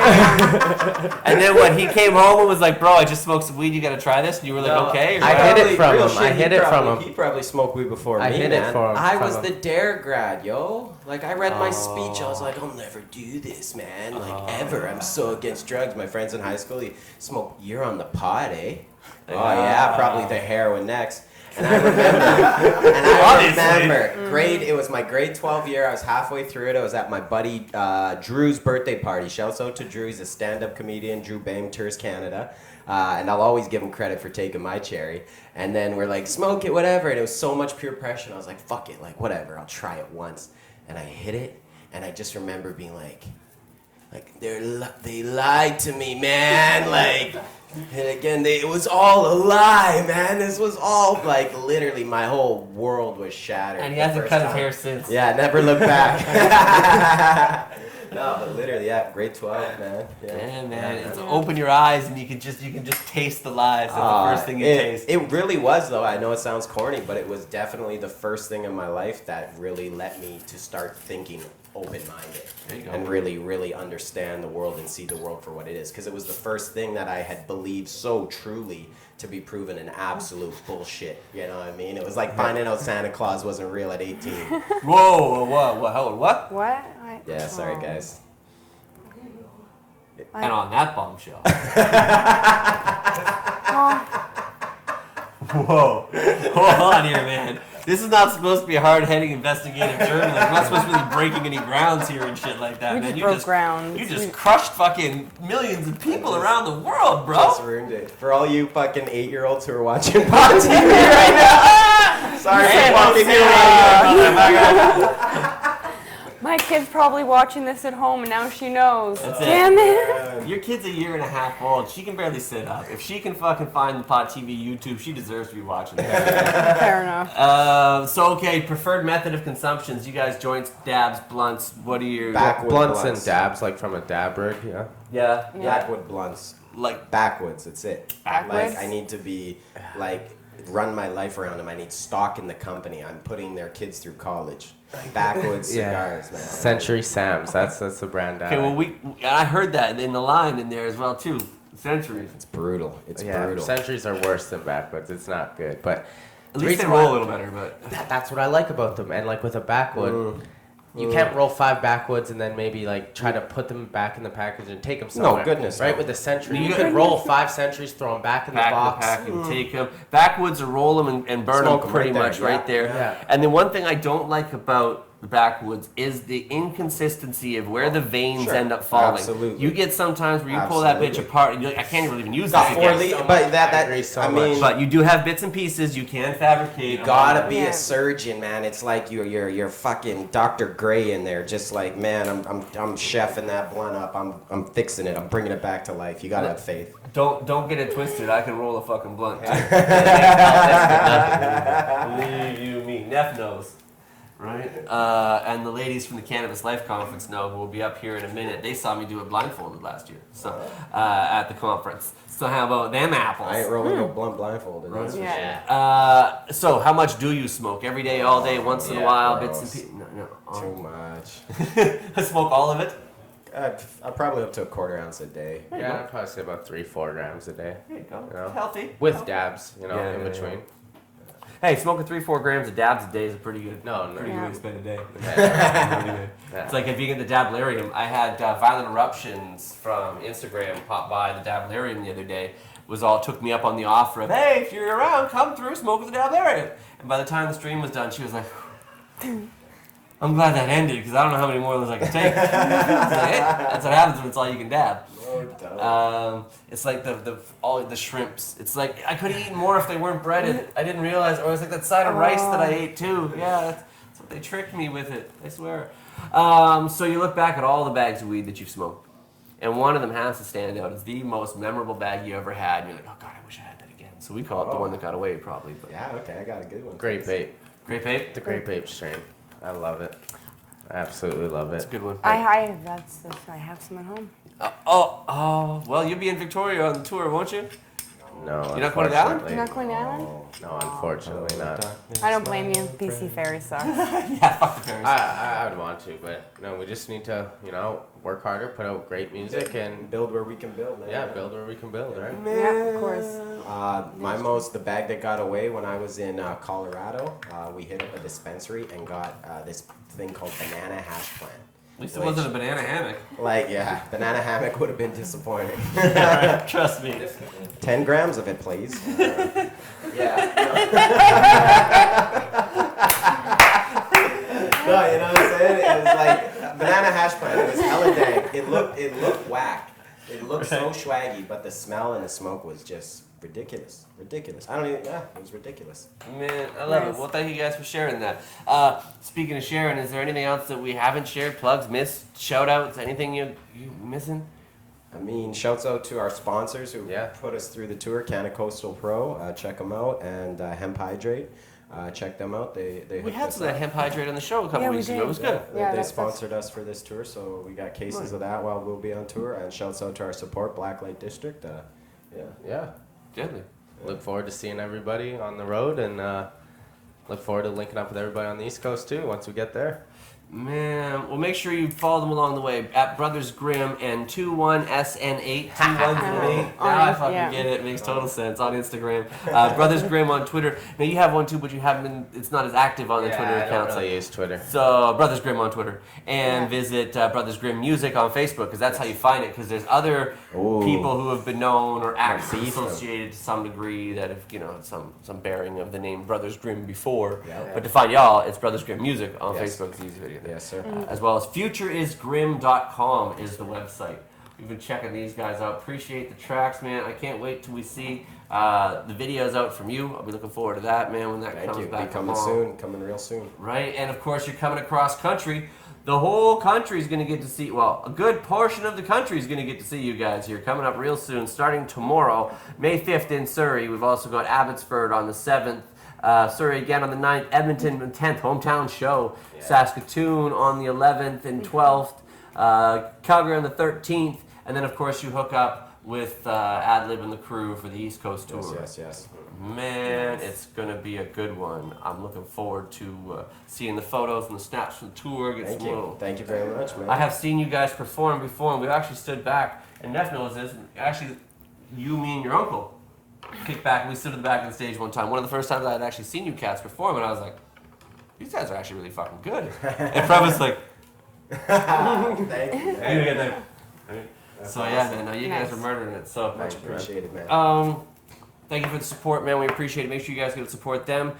And then when he came home and was like, "Bro, I just smoked some weed. You gotta try this." And you were like,
No,
"Okay."
I
right?
hid it from
real
him.
shit,
I hid it from
probably-
him.
He probably smoked weed before
I
me,
hid it
man.
from
I was
him.
the Dare grad, yo. Like, I read my speech. I was like, I'll never do this, man. Like, ever. I'm so against drugs. My friends in high school, they smoke. You're on the pot, eh? Oh, yeah, probably the heroin next. And I remember, it was my grade 12 year. I was halfway through it. I was at my buddy Drew's birthday party. Shouts out to Drew. He's a stand-up comedian. Drew Bame tours Canada. And I'll always give him credit for taking my cherry. And then we're like, smoke it, whatever. And it was so much peer pressure. And I was like, fuck it, like, whatever. I'll try it once. And I hit it. And I just remember being like they lied to me, man. Like, and again, it was all a lie, man. This was all, like, literally my whole world was shattered.
And he hasn't cut his hair since.
Yeah, never looked back. No, but literally, yeah, grade 12, man.
Yeah, man. It's open your eyes and you can just taste the lies. That's the first thing you taste.
It really was, though. I know it sounds corny, but it was definitely the first thing in my life that really led me to start thinking open-minded and really, really understand the world and see the world for what it is. Because it was the first thing that I had believed so truly to be proven an absolute bullshit. You know what I mean? It was like finding out Santa Claus wasn't real at 18.
Whoa, what?
What?
Yeah, sorry, guys.
And on that bombshell. Whoa. Hold on here, man. This is not supposed to be a hard-heading investigative journalism. We're not supposed to be breaking any grounds here and shit like that,
We
man.
just broke grounds.
You just crushed fucking millions of people around the world, bro.
Just ruined it. For all you fucking 8-year-olds who are watching Pod TV right now, Sorry for fucking you.
My kid's probably watching this at home, and now she knows.
That's
Damn it!
Your kid's a year and a half old. She can barely sit up. If she can fucking find the Pot TV YouTube, she deserves to be watching that.
Fair enough.
So, okay, preferred method of consumptions. You guys, joints, dabs, blunts. What are your...
Backwood
Blunts and dabs, like from a dab rig, yeah.
Yeah.
Backwood blunts.
Like...
Backwoods, that's it.
Backwards?
Like, I need to be, like, run my life around them. I need stock in the company. I'm putting their kids through college. Backwoods cigars, man.
Century Sam's, that's the brand.
Okay, well, I heard that in the line in there as well, too. Centuries.
It's brutal. It's
yeah,
brutal.
Centuries are worse than backwoods. It's not good, but
At least they roll a little better, but...
That's what I like about them. And like with a backwood, you can't roll 5 backwoods and then maybe like try to put them back in the package and take them somewhere.
No, goodness.
Right,
no.
with the Century, you could roll 5 Centuries, throw them back in the
Back
box.
in the pack and take them. Backwoods or roll them and burn
Smoke
them
'em
pretty
right there,
much
yeah.
right there.
Yeah.
And the one thing I don't like about the backwoods is the inconsistency of where the veins
Sure.
end up falling.
Absolutely.
You get sometimes where you pull that bitch
Absolutely.
apart and you're like, I can't really even use
Got
this
4
again.
liters,
so
but
much.
that
I agree so
I mean,
much.
But you do have bits and pieces you can fabricate.
you gotta be
Yeah.
a surgeon, man. It's like you're fucking Dr. Gray in there, just like, man, I'm chefing that blunt up. I'm fixing it. I'm bringing it back to life. You gotta have faith.
Don't get it twisted. I can roll a fucking blunt. Too. Believe you me. Neff knows. Right? And the ladies from the Cannabis Life Conference know, who will be up here in a minute. They saw me do it blindfolded last year, so at the conference. So how about them apples?
I ain't rolling no blunt blindfolded. That's for
Yeah.
So how much do you smoke? Every day, all day, once in a while, bits and pieces? No.
sure. Too much.
I smoke all of it.
I'm probably up to a quarter ounce a day.
Yeah, I'd probably say about 3-4 grams a day.
There you go.
You know?
Healthy.
With dabs,
Yeah,
in
yeah,
between.
Hey, smoking 3-4 grams of dabs a day is a pretty good.
No.
Pretty good way to spend a day.
Yeah.
It's like if you get the Dablarium. I had Violent Eruptions from Instagram pop by the Dablarium the other day. Took me up on the offer of, hey, if you're around, come through, smoke with the Dablarium. And by the time the stream was done, she was like, I'm glad that ended because I don't know how many more of those I can take. That's what happens when it's all you can dab. It's like all the shrimps. It's like I could have eaten more if they weren't breaded. I didn't realize, or it's like that side of rice that I ate too. Yeah, that's what they tricked me with it. I swear. So you look back at all the bags of weed that you've smoked, and one of them has to stand out as the most memorable bag you ever had. And you're like, oh God, I wish I had that again. So we call it the one that got away, probably. But
Yeah, okay, I got a good one.
Great vape.
Grape Ape.
The Grape Ape strain. I love it. I absolutely love
That's a
it.
good one.
I have some at home.
Well, you'll be in Victoria on the tour, won't you?
No,
You're not going to Island?
You're not going to Island?
No, unfortunately not.
I don't blame you. BC Ferry sucks.
Yeah, fuck the Paris.
I would want to, but we just need to, work harder, put out great music, and
Build where we can build, man.
build where we can build, right?
Yeah, of course.
The bag that got away when I was in Colorado, we hit up a dispensary and got this thing called banana hash plant.
At least it wasn't a banana hammock.
Banana hammock would have been disappointing.
Trust me.
10 grams of it, please. No, you know what I'm saying? It was like banana hash plant. It was hella dank. It looked whack. It looked so swaggy, but the smell and the smoke was just ridiculous. It was ridiculous.
Man, I love it.
Nice.
Well, thank you guys for sharing that. Speaking of sharing, is there anything else that we haven't shared? Plugs, missed, shout outs, anything you missing?
I mean, shouts out to our sponsors who put us through the tour, Canna Coastal Pro. Check them out. And Hemp Hydrate. Check them out. They
We
hooked
had
us
some of that
up.
hemp hydrate on the show a couple
Yeah, we
weeks ago.
did.
It was good.
Yeah,
They
that's-
sponsored us for this tour, so we got cases of that while we'll be on tour. And shouts out to our support, Blacklight District.
Yeah.
Deadly.
Look forward to seeing everybody on the road, and look forward to linking up with everybody on the East Coast too once we get there.
Man, well, make sure you follow them along the way at Brothers Grimm and 21SN8. 2108. Now I fucking
Yeah.
get it. It makes total sense on Instagram. Brothers Grimm on Twitter. Now you have one too, but you haven't been. It's not as active on the Twitter
I
account.
don't really use Twitter.
So Brothers Grimm on Twitter, and visit Brothers Grimm Music on Facebook, because that's how you find it. Because there's other people who have been known or actively associated to some degree that have some bearing of the name Brothers Grimm before.
Yeah.
But to find y'all, it's Brothers Grimm Music on
Yes.
Facebook. It's easy video.
Yes, sir.
As well as futureisgrim.com is the website. We've been checking these guys out. Appreciate the tracks, man. I can't wait till we see the videos out from you. I'll be looking forward to that, man, when that comes back.
Coming soon. Coming real soon.
Right, and of course you're coming across country. The whole country is going to get to see, well, a good portion of the country is going to get to see you guys here coming up real soon, starting tomorrow, May 5th in Surrey. We've also got Abbotsford on the 7th, Surrey again on the 9th, Edmonton on the 10th, hometown show, Saskatoon on the 11th and 12th, Calgary on the 13th, and then of course you hook up with Adlib and the crew for the East Coast tour.
Yes.
Man, it's going to be a good one. I'm looking forward to seeing the photos and the snaps from the tour.
Thank you very much, man.
I have seen you guys perform before, and we actually stood back, and Neff knows this. Actually, you, me, and your uncle kicked back, and we stood at the back of the stage one time. One of the first times I had actually seen you cats perform, and I was like, these guys are actually really fucking good. And Fred was like,
Thank you.
So yeah, man, you guys are murdering it. So
much appreciated, man.
Thank you for the support, man. We appreciate it. Make sure you guys go support them.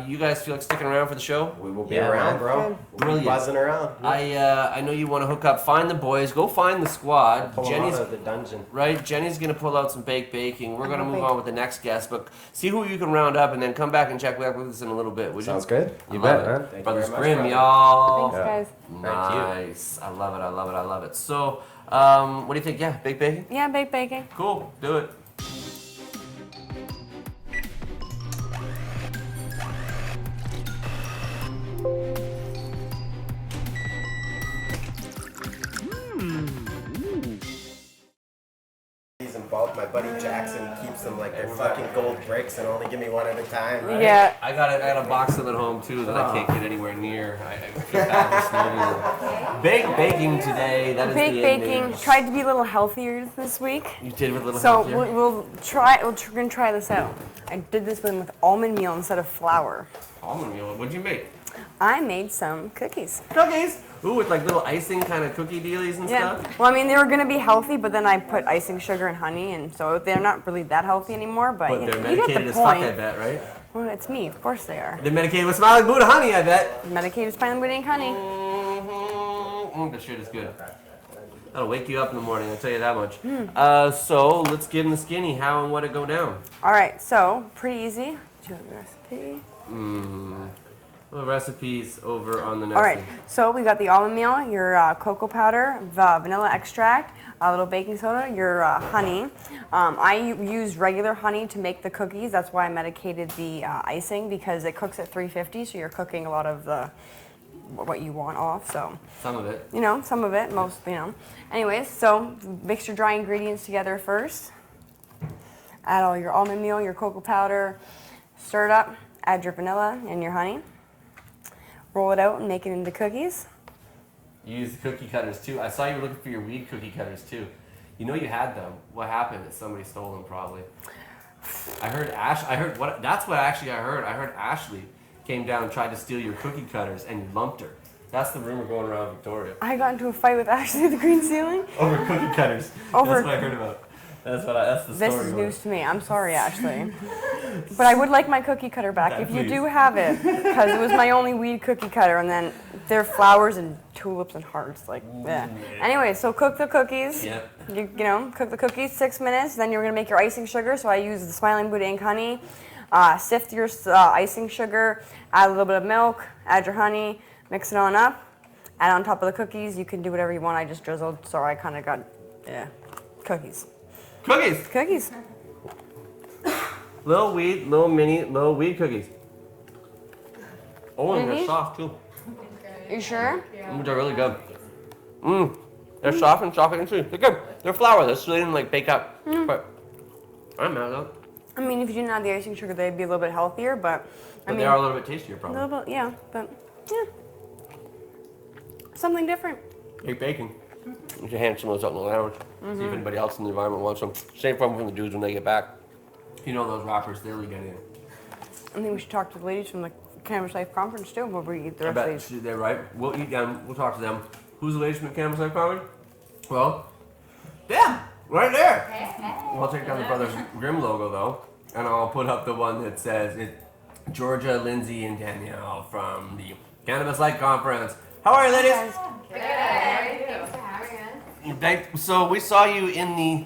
You guys feel like sticking around for the show?
We will be around, bro.
Brilliant.
Buzzing around.
I know you want to hook up. Find the boys. Go find the squad.
Pull them out of the dungeon.
Right. Jenny's gonna pull out some baked baking. We're gonna move on with the next guest, but see who you can round up, and then come back and check back with us in a little bit. Would you?
Sounds good.
You bet,
man. Thank
Brothers
you very
Grimm,
much,
y'all.
Thanks, guys.
Nice. I love it. I love it. I love it. So, what do you think? Yeah, baked baking.
Yeah, baked bacon.
Cool. Do it.
Involved. My buddy Jackson keeps them like they're fucking gold bricks and only give me one at a time. Right?
Yeah.
I got a box of them at home too that I can't get anywhere near. I feel bad for Baked baking today. That is
Baked
the
baking. Tried to be a little healthier this week.
You did with a little
So
healthier?
we'll try. We're gonna try this out. I did this one with almond meal instead of flour.
Almond meal. What'd you make?
I made some cookies.
Cookies. Ooh, with like little icing kind of cookie dealies and
Yeah.
stuff.
Well, I mean, they were gonna be healthy, but then I put icing sugar and honey, and so they're not really that healthy anymore. But
But
you
they're
know, you get
medicated
the
as fuck, I
point.
bet, right?
Well, it's me. Of course they are.
They're medicated with smiling Buddha honey, I bet.
Medicated spinal bleeding honey.
That shit is good. That'll wake you up in the morning, I'll tell you that much. So let's give them the skinny. How and what it go down?
All right. So pretty easy. Do you have the recipe?
Well, recipes over on the next
All right,
one.
so we got the almond meal, your cocoa powder, vanilla extract, a little baking soda, your honey. I use regular honey to make the cookies. That's why I medicated the icing, because it cooks at 350, so you're cooking a lot of the what you want off. So
Some of it.
you know, some of it, most, you know. Anyways, so mix your dry ingredients together first. Add all your almond meal, your cocoa powder, stir it up. Add your vanilla and your honey. Roll it out and make it into cookies.
You use the cookie cutters too. I saw you were looking for your weed cookie cutters too. You know you had them. What happened is somebody stole them probably. I heard that's what actually I heard. I heard Ashley came down and tried to steal your cookie cutters and you lumped her. That's the rumor going around Victoria.
I got into a fight with Ashley at the Green Ceiling.
Over cookie cutters. That's what I heard about. That's the story.
This is news to me. I'm sorry, Ashley. But I would like my cookie cutter back if you do have it, because it was my only weed cookie cutter, and then they're flowers and tulips and hearts. Like, yeah. Anyway, so cook the cookies.
Yep.
You know, cook the cookies 6 minutes. Then you're gonna make your icing sugar. So I use the Smiling Buddha ink honey. Sift your icing sugar. Add a little bit of milk. Add your honey. Mix it on up. Add on top of the cookies. You can do whatever you want. I just drizzled, so I kind of got cookies.
Cookies.
Cookies.
Little weed weed cookies. Oh, and they're soft too.
You sure?
They're really good. They're soft and chocolate and sweet. They're good. They're flourless, so they didn't like bake up. But I'm mad though.
I mean, if you didn't add the icing sugar, they'd be a little bit healthier, but I mean,
they are a little bit tastier,
a
probably.
little bit, yeah, but yeah, something different.
Baked baking. You should hand some of those out in the lounge. See if anybody else in the environment wants them. Same problem from the dudes when they get back. You know those rappers, they really get in.
I think we should talk to the ladies from the Cannabis Life Conference too, before we eat the
I
rest
bet
of these.
they're right. We'll eat them. We'll talk to them. Who's the ladies from the Cannabis Life Conference? Well, them, right there. I'll take down the Brothers Grimm logo though, and I'll put up the one that says Georgia, Lindsay, and Danielle from the Cannabis Life Conference. How are you, ladies?
Good. Thanks for having us.
So we saw you in the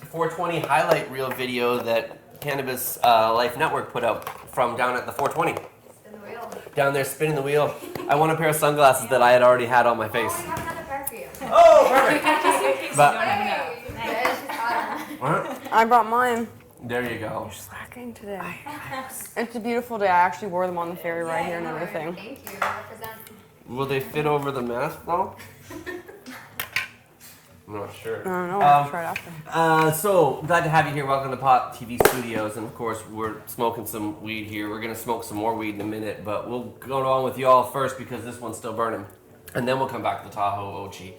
420 highlight reel video that Cannabis Life Network put out from down at the 420.
Spin the wheel.
Down there spinning the wheel. I won a pair of sunglasses that I had already had on my face.
Oh, I have another pair for you.
Oh, perfect.
Just in case
But-
you don't have enough. Nice.
Alright.
I brought mine.
There you go.
You're slacking today. It's a beautiful day. I actually wore them on the ferry right here and everything.
Thank you. Represent.
Will they fit over the mask though? I'm not sure.
I don't know. I'll try it after.
So glad to have you here. Welcome to Pop TV Studios, and of course we're smoking some weed here. We're gonna smoke some more weed in a minute, but we'll go on with you all first because this one's still burning, and then we'll come back to the Tahoe OG.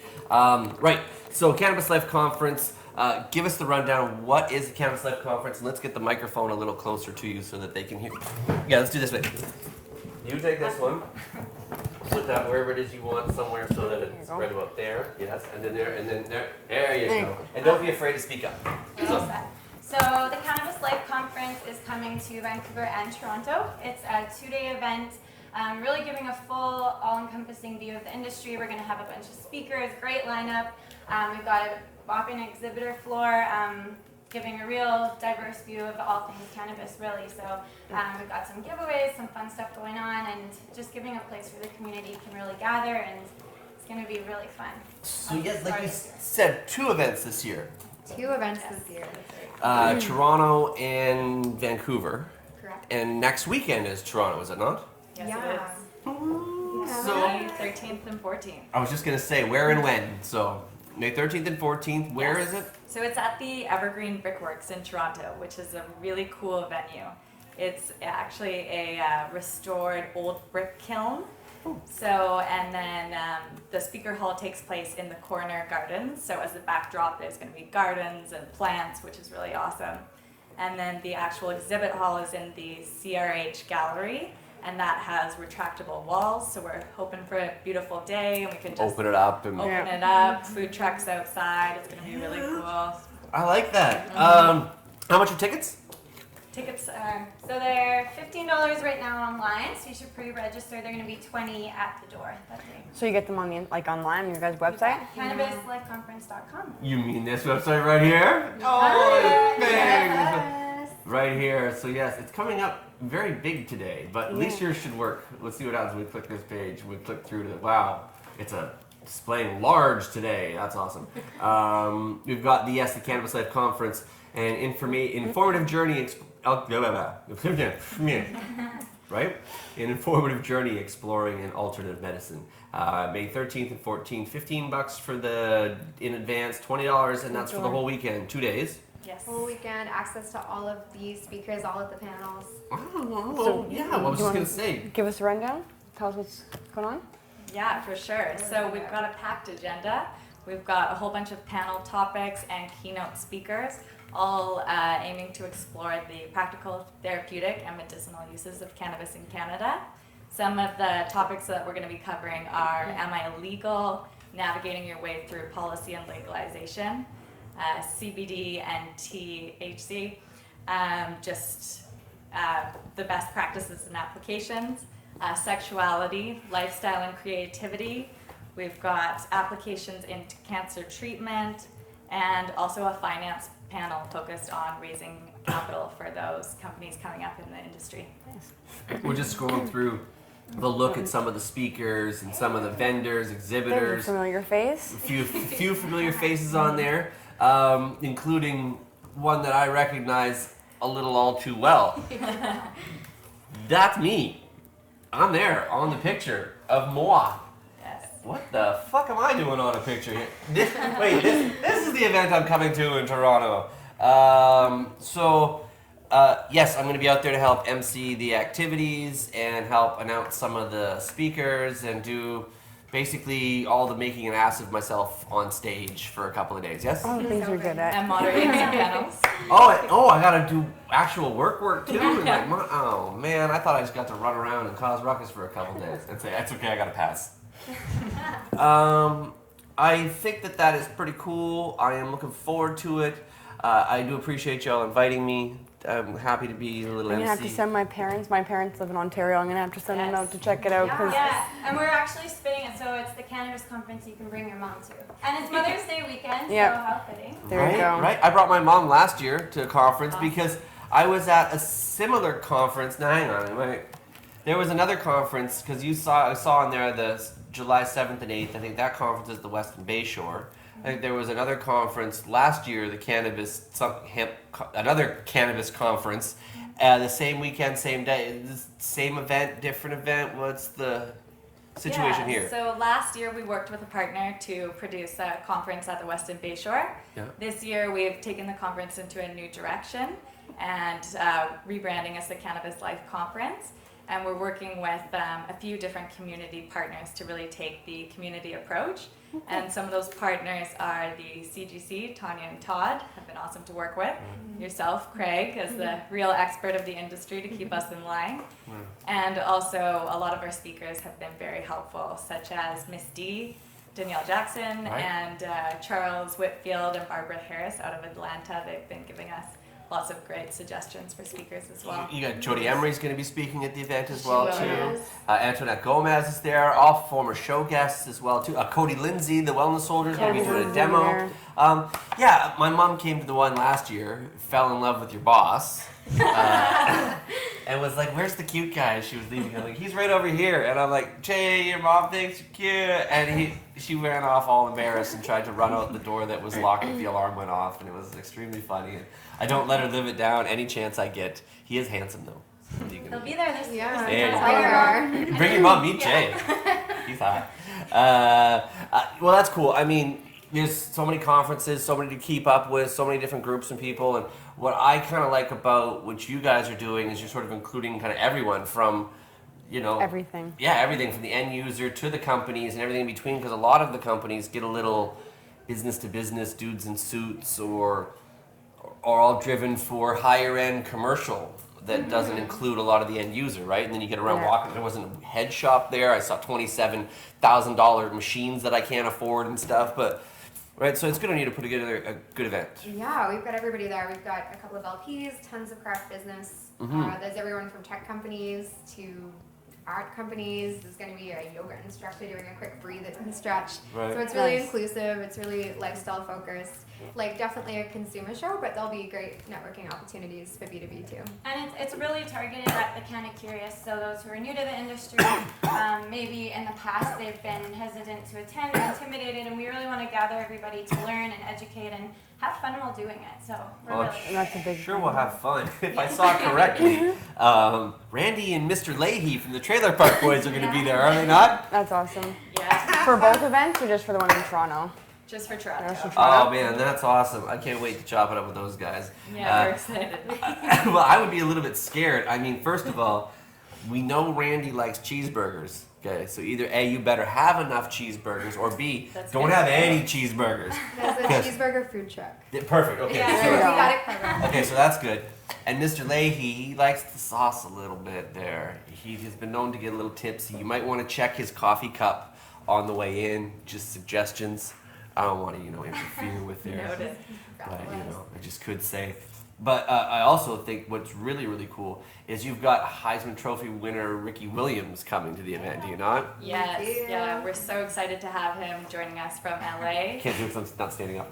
Right. So Cannabis Life Conference. Give us the rundown. What is the Cannabis Life Conference? And let's get the microphone a little closer to you so that they can hear. Yeah, let's do this way. You take this one. Put that wherever it is you want, somewhere so that it's right about there. Yes, and then there, and then there. There you go. And don't be afraid to speak up.
So the Cannabis Life Conference is coming to Vancouver and Toronto. It's a 2-day event, really giving a full, all-encompassing view of the industry. We're going to have a bunch of speakers, great lineup. We've got a whopping exhibitor floor, giving a real diverse view of all things cannabis, really. So we've got some giveaways, some fun stuff going on, and just giving a place where the community can really gather, and it's going to be really fun.
So yes, like you said, 2 events this year.
2 events this year.
Toronto and Vancouver.
Correct.
And next weekend is Toronto, is it not?
Yes,
Yeah.
it is.
So
May 13th and 14th.
I was just gonna say where and when. So May 13th and 14th. Where is it?
So it's at the Evergreen Brickworks in Toronto, which is a really cool venue. It's actually a restored old brick kiln. So, and then the speaker hall takes place in the corner gardens. So as the backdrop, there's going to be gardens and plants, which is really awesome. And then the actual exhibit hall is in the CRH gallery, and that has retractable walls. So we're hoping for a beautiful day, and we can just
Open it up and
open it up. Food trucks outside. It's going to be really cool.
I like that. How much are tickets?
Tickets are, so they're $15 right now online, so you should pre-register. They're going to be $20 at the door that day.
So you get them on the online on your guys' website?
CannabisLifeConference.com.
You mean this website right here? Oh, thanks. Right here. So yes, it's coming up very big today, but at least yours should work. Let's see what happens when we click this page. We click through to wow, it's a displaying large today. That's awesome. We've got the Cannabis Life Conference and informative journey. Right? An informative journey exploring an alternative medicine. May 13th and 14th, $15 for the in advance, $20, and that's for the whole weekend, 2 days.
Yes.
Whole weekend, access to all of these speakers, all of the panels.
Oh, yeah, I was just going to say.
Give us a rundown. Tell us what's going on.
Yeah, for sure. So we've got a packed agenda. We've got a whole bunch of panel topics and keynote speakers, all aiming to explore the practical, therapeutic, and medicinal uses of cannabis in Canada. Some of the topics that we're going to be covering are, am I illegal? Navigating your way through policy and legalization, CBD and THC, the best practices and applications, sexuality, lifestyle and creativity. We've got applications into cancer treatment, and also a finance panel focused on raising capital for those companies coming up in the industry.
We're just scrolling through the look at some of the speakers and some of the vendors,
There's a
exhibitors.
familiar face.
A few familiar faces on there, including one that I recognize a little all too well. That's me. I'm there on the picture of moi.
Yes.
What the fuck am I doing on a picture here? This is the event I'm coming to in Toronto. Yes, I'm going to be out there to help MC the activities and help announce some of the speakers and do basically all the making an ass of myself on stage for a couple of days. Yes?
All the things you're good at.
And moderating some panels.
I got to do actual work too. And oh man, I thought I just got to run around and cause ruckus for a couple of days and say that's okay, I got to pass. I think that is pretty cool. I am looking forward to it. I do appreciate y'all inviting me. I'm happy to be a little
I'm gonna
MC.
have to send my parents. My parents live in Ontario. I'm gonna have to send them out to check it out.
Yeah, and we're actually spinning it, so it's the cannabis conference you can bring your mom to. And it's Mother's Day weekend,
Yep.
so how fitting.
There you go.
Right. I brought my mom last year to a conference because I was at a similar conference. Now, hang on. There was another conference because I saw on there the July 7th and 8th. I think that conference is the Western Bayshore. I think there was another conference last year, another cannabis conference, the same weekend, same day, same event, different event. What's the situation here?
So last year we worked with a partner to produce a conference at the Western Bayshore.
Yeah.
This year we've taken the conference into a new direction and rebranding as the Cannabis Life Conference. And we're working with a few different community partners to really take the community approach. And some of those partners are the CGC, Tanya and Todd, have been awesome to work with. Yourself, Craig, as the real expert of the industry to keep us in line. And also a lot of our speakers have been very helpful, such as Miss D, Danielle Jackson, and Charles Whitfield and Barbara Harris out of Atlanta. They've been giving us lots of great suggestions for speakers as well.
You got Jody Emery's going to be speaking at the event as well
She will,
too. Antoinette Gomez is there, all former show guests as well too. Cody Lindsay, the Wellness Soldier, is going to be doing a demo. Yeah, my mom came to the one last year, fell in love with your boss, and was like, "Where's the cute guy?" As she was leaving, I'm like, "He's right over here," and I'm like, "Jay, your mom thinks you're cute," and she ran off all embarrassed and tried to run out the door that was locked if the alarm went off, and it was extremely funny. I don't let her live it down any chance I get. He is handsome though.
He'll be there this year.
Yeah.
Bring your mom, meet Jay. He's hot. Well, that's cool. I mean, there's so many conferences, so many to keep up with, so many different groups and people. And what I kind of like about what you guys are doing is you're sort of including kind of everyone from,
everything.
Yeah, everything from the end user to the companies and everything in between. Because a lot of the companies get a little business to business dudes in suits or all driven for higher end commercial that doesn't include a lot of the end user, right? And then you get around walking. There wasn't a head shop there. I saw $27,000 machines that I can't afford and stuff. But right, so it's good on you to put together a good event.
Yeah, we've got everybody there. We've got a couple of LPs, tons of craft business. There's everyone from tech companies to art companies. There's going to be a yoga instructor doing a quick breathe and stretch.
Right.
So it's really inclusive. It's really lifestyle focused. Like definitely a consumer show, but there'll be great networking opportunities for B2B too.
And it's really targeted at the kind of curious, so those who are new to the industry, maybe in the past they've been hesitant to attend or intimidated, and we really want to gather everybody to learn and educate and have fun while doing it. So we're really
That's a big
Sure, we'll have fun. If I saw correctly, Randy and Mr. Leahy from the Trailer Park Boys are going to be there, are they not?
That's awesome.
Yeah,
For both events or just for the one in Toronto?
just for Toronto.
Just for Toronto?
Oh man, that's awesome. I can't wait to chop it up with those guys.
Yeah, we're excited.
Well, I would be a little bit scared. I mean, first of all, we know Randy likes cheeseburgers. Okay, so either A, you better have enough cheeseburgers, or B, don't have any cheeseburgers.
There's a cheeseburger food truck.
Yeah, perfect, okay.
Yeah,
So-
we got it covered.
okay, so that's good. And Mr. Leahy, he likes the sauce a little bit there. He has been known to get a little tipsy. You might want to check his coffee cup on the way in, just suggestions. I don't want to, interfere with their,
Noted.
but, I just could say. But I also think what's really, really cool is you've got Heisman Trophy winner Ricky Williams coming to the event, do you not?
Yes, yeah, we're so excited to have him joining us from LA.
Can't do it because I'm not standing up.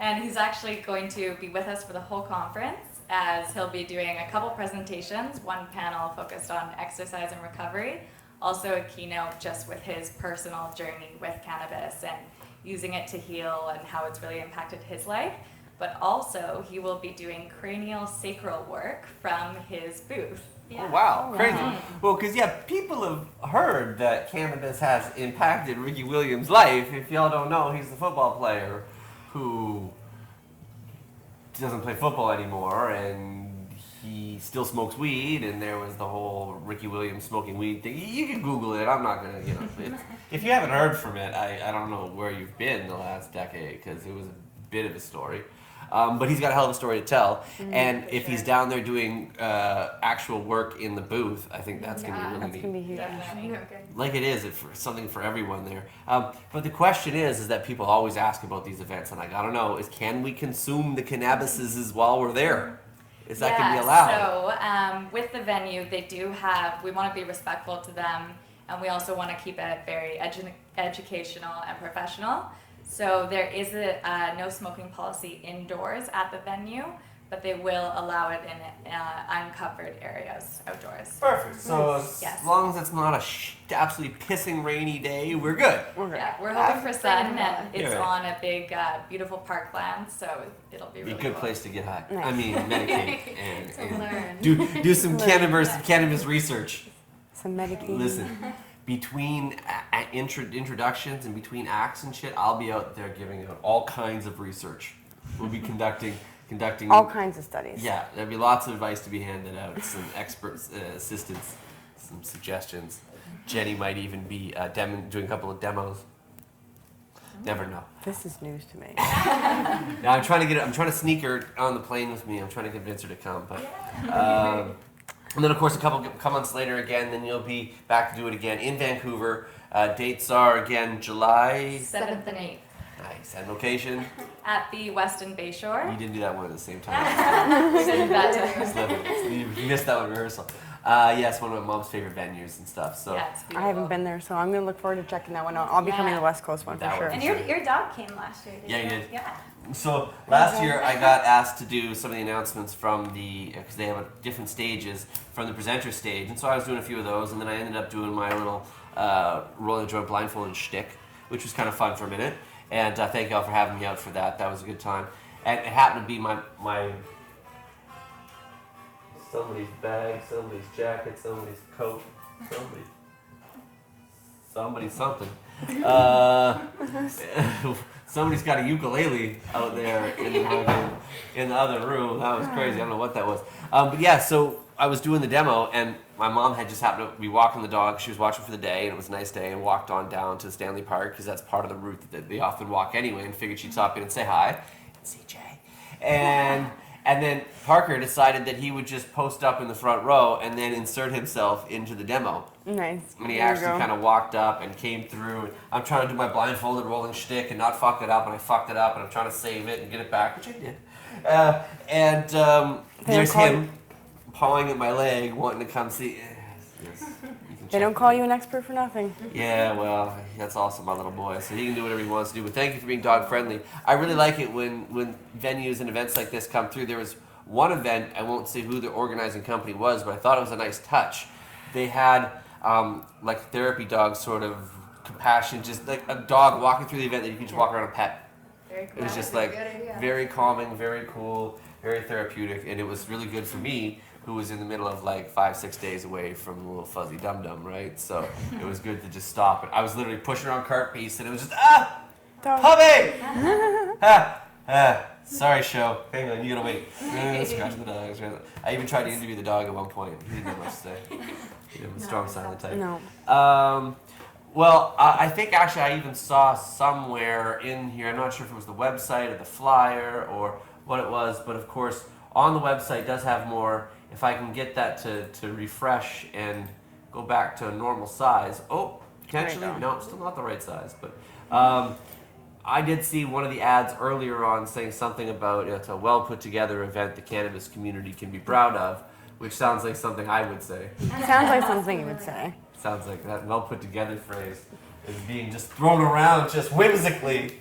And he's actually going to be with us for the whole conference, as he'll be doing a couple presentations, one panel focused on exercise and recovery, also a keynote just with his personal journey with cannabis and using it to heal and how it's really impacted his life. But also, he will be doing cranial sacral work from his booth.
Yeah. Oh, wow. Crazy. Well, because, people have heard that cannabis has impacted Ricky Williams' life. If y'all don't know, he's the football player who doesn't play football anymore, and he still smokes weed, and there was the whole Ricky Williams smoking weed thing. You can Google it. I'm not going to, if you haven't heard from it, I don't know where you've been the last decade, because it was a bit of a story. But he's got a hell of a story to tell. And if he's down there doing actual work in the booth, I think that's going to be really
That's
neat.
gonna be huge.
Like it is, it's something for everyone there. But the question is that people always ask about these events, and I gotta know, is can we consume the cannabises while we're there? Is that going to be allowed?
So with the venue, they do have, we want to be respectful to them, and we also want to keep it very educational and professional. So there is a no smoking policy indoors at the venue, but they will allow it in uncovered areas outdoors.
Perfect. So as
Yes.
long as it's not a absolutely pissing rainy day, we're good.
Yeah, we're hoping for sun, and it's
Yeah.
on a big, beautiful parkland, so it'll be
Be
really
a good
cool.
place to get high.
Nice.
I mean, medicate and
learn.
do some cannabis research.
Some medication.
Listen, between introductions and between acts and shit, I'll be out there giving out all kinds of research. We'll be conducting
All kinds of studies.
Yeah, there'll be lots of advice to be handed out, some expert assistance, some suggestions. Jenny might even be doing a couple of demos. Never know.
This is news to me.
Now I'm trying to sneak her on the plane with me. I'm trying to convince her to come, but. And then of course a couple months later again, then you'll be back to do it again in Vancouver. Dates are again July
7th and 8th.
Nice. And location?
At the Weston Bayshore.
You didn't do that one at the same time.
We did that too.
You missed that one rehearsal. Yeah, it's one of my mom's favorite venues and stuff. So
Yeah, it's
I
beautiful.
haven't been there, so I'm gonna look forward to checking that one out. I'll be coming to the West Coast one for
That
sure.
one.
And your dog came last year, didn't
Yeah, you did.
Yeah.
So last year I got asked to do some of the announcements from because they have different stages from the presenter stage, and so I was doing a few of those, and then I ended up doing my little rolling the joint blindfolded shtick, which was kind of fun for a minute. And thank y'all for having me out for that. That was a good time. And it happened to be my somebody's bag, somebody's jacket, somebody's coat, somebody's something. Somebody's got a ukulele out there in the other room. That was crazy. I don't know what that was. But yeah, so I was doing the demo, and my mom had just happened to be walking the dog. She was watching for the day, and it was a nice day, and walked on down to Stanley Park, because that's part of the route that they often walk anyway, and figured she'd stop in and say hi and see Jay. And then Parker decided that he would just post up in the front row and then insert himself into the demo.
Nice.
And he
There you
actually
go.
kind of walked up and came through. And I'm trying to do my blindfolded rolling shtick and not fuck it up, and I fucked it up, and I'm trying to save it and get it back, which I did. There's him pawing at my leg, wanting to come see. Yes.
They don't call you an expert for nothing.
Yeah, well, that's also my little boy, so he can do whatever he wants to do. But thank you for being dog friendly. I really like it when venues and events like this come through. There was one event, I won't say who the organizing company was, but I thought it was a nice touch. They had like therapy dog sort of compassion, just like a dog walking through the event that you can just walk around and pet.
Very cool.
It was just
That's a
like
good idea.
very calming, very cool, very therapeutic, and it was really good for me, who was in the middle of like 5-6 days away from the little fuzzy dum-dum, right? So it was good to just stop it. I was literally pushing around cart piece, and it was just, puppy! Sorry, show. Hang on, you gotta wait. Scratching the dog. I even tried to interview the dog at one point. He didn't have much to say. He was a strong silent type.
No.
Well, I think actually I even saw somewhere in here, I'm not sure if it was the website or the flyer or what it was, but of course on the website does have more. If I can get that to refresh and go back to a normal size. Oh, potentially,
There you
no, still not the right size, but I did see one of the ads earlier on saying something about it's a well put together event the cannabis community can be proud of, which sounds like something I would say.
Sounds like something you would say.
Sounds like that well put together phrase is being just thrown around just whimsically.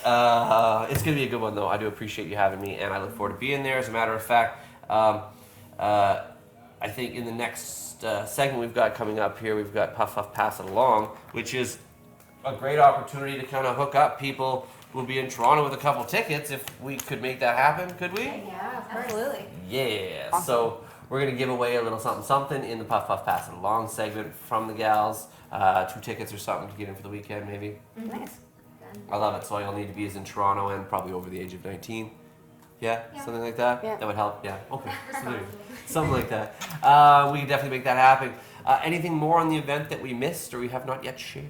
It's going to be a good one though. I do appreciate you having me, and I look forward to being there. As a matter of fact, I think in the next segment we've got coming up here, we've got Puff Puff Pass It Along, which is a great opportunity to kind of hook up people who will be in Toronto with a couple tickets if we could make that happen. Could we?
Yeah, of course.
Absolutely.
Yeah.
Awesome.
So we're going to give away a little something in the Puff Puff Pass It Along segment from the gals. 2 tickets or something to get in for the weekend maybe.
Nice.
I love it. So all you'll need to be is in Toronto and probably over the age of 19. Yeah? Something like that?
Yeah.
That would help? Yeah. Okay. Something like that. We can definitely make that happen. Anything more on the event that we missed or we have not yet shared?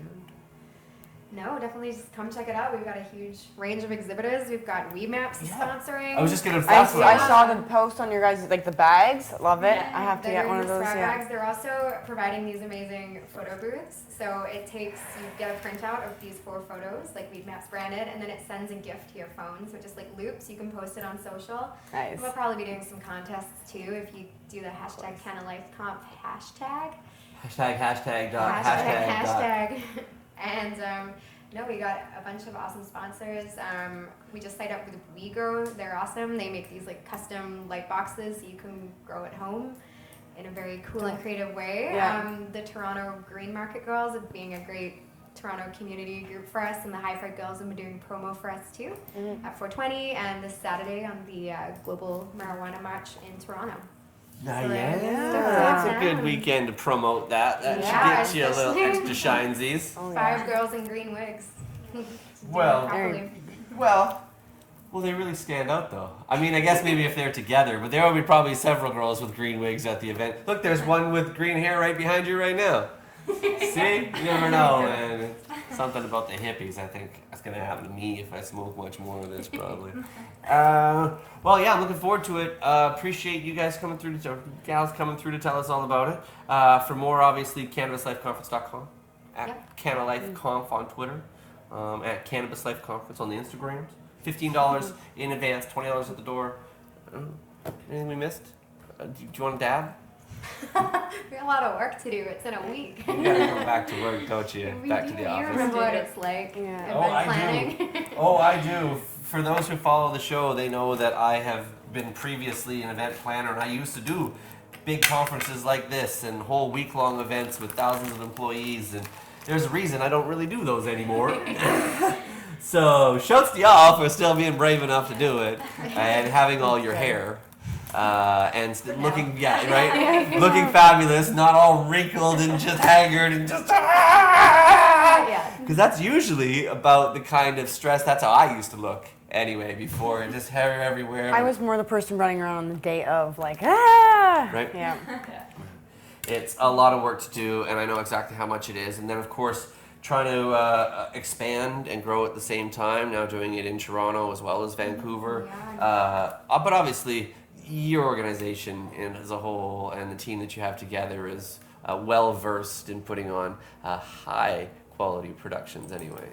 No, definitely just come check it out. We've got a huge range of exhibitors. We've got Weed Maps sponsoring.
I was just gonna.
I saw the post on your guys, like the bags. Love it. I have to get one of those. Yeah.
Bags. They're also providing these amazing photo booths. So you get a printout of these 4 photos, like Weed Maps branded, and then it sends a gift to your phone. So it just like loops. You can post it on social.
Nice.
We'll probably be doing some contests too if you do the hashtag #CannaLifeConf hashtag.
Hashtag.
And no, we got a bunch of awesome sponsors. We just signed up with WeGrow. They're awesome. They make these like custom light boxes so you can grow at home in a very cool and creative way.
Yeah.
The Toronto Green Market Girls being a great Toronto community group for us, and the High Fried Girls have been doing promo for us too at 420 and this Saturday on the Global Marijuana March in Toronto.
That's a good weekend to promote that. That should get you a little extra shinesies.
5 girls in green wigs.
Well, they really stand out though. I mean, I guess maybe if they're together, but there will be probably several girls with green wigs at the event. Look, there's one with green hair right behind you right now. See? You never know, man. Something about the hippies. I think that's going to happen to me if I smoke much more of this, probably. Well, yeah, I'm looking forward to it. Appreciate you guys coming through, gals coming through to tell us all about it. For more, obviously, CannabisLifeConference.com, at CannabisLifeConf on Twitter, at Cannabis Life Conference on the Instagrams. $15 in advance, $20 at the door. Anything we missed? Do you want to dab?
We got a lot of work to do. It's in a week.
You gotta go back to work, don't you? Back to the office.
You remember what it's like.
I do. For those who follow the show, they know that I have been previously an event planner, and I used to do big conferences like this and whole week-long events with thousands of employees. And there's a reason I don't really do those anymore. So, shouts to y'all for still being brave enough to do it and having all your hair. And looking, looking fabulous, not all wrinkled and just haggard and just. Because that's usually about the kind of stress. That's how I used to look anyway before, just hair everywhere.
I was more the person running around on the day of, like, ah.
Right.
Yeah.
It's a lot of work to do, and I know exactly how much it is. And then, of course, trying to expand and grow at the same time. Now doing it in Toronto as well as Vancouver. But obviously, your organization as a whole and the team that you have together is well versed in putting on high quality productions anyway.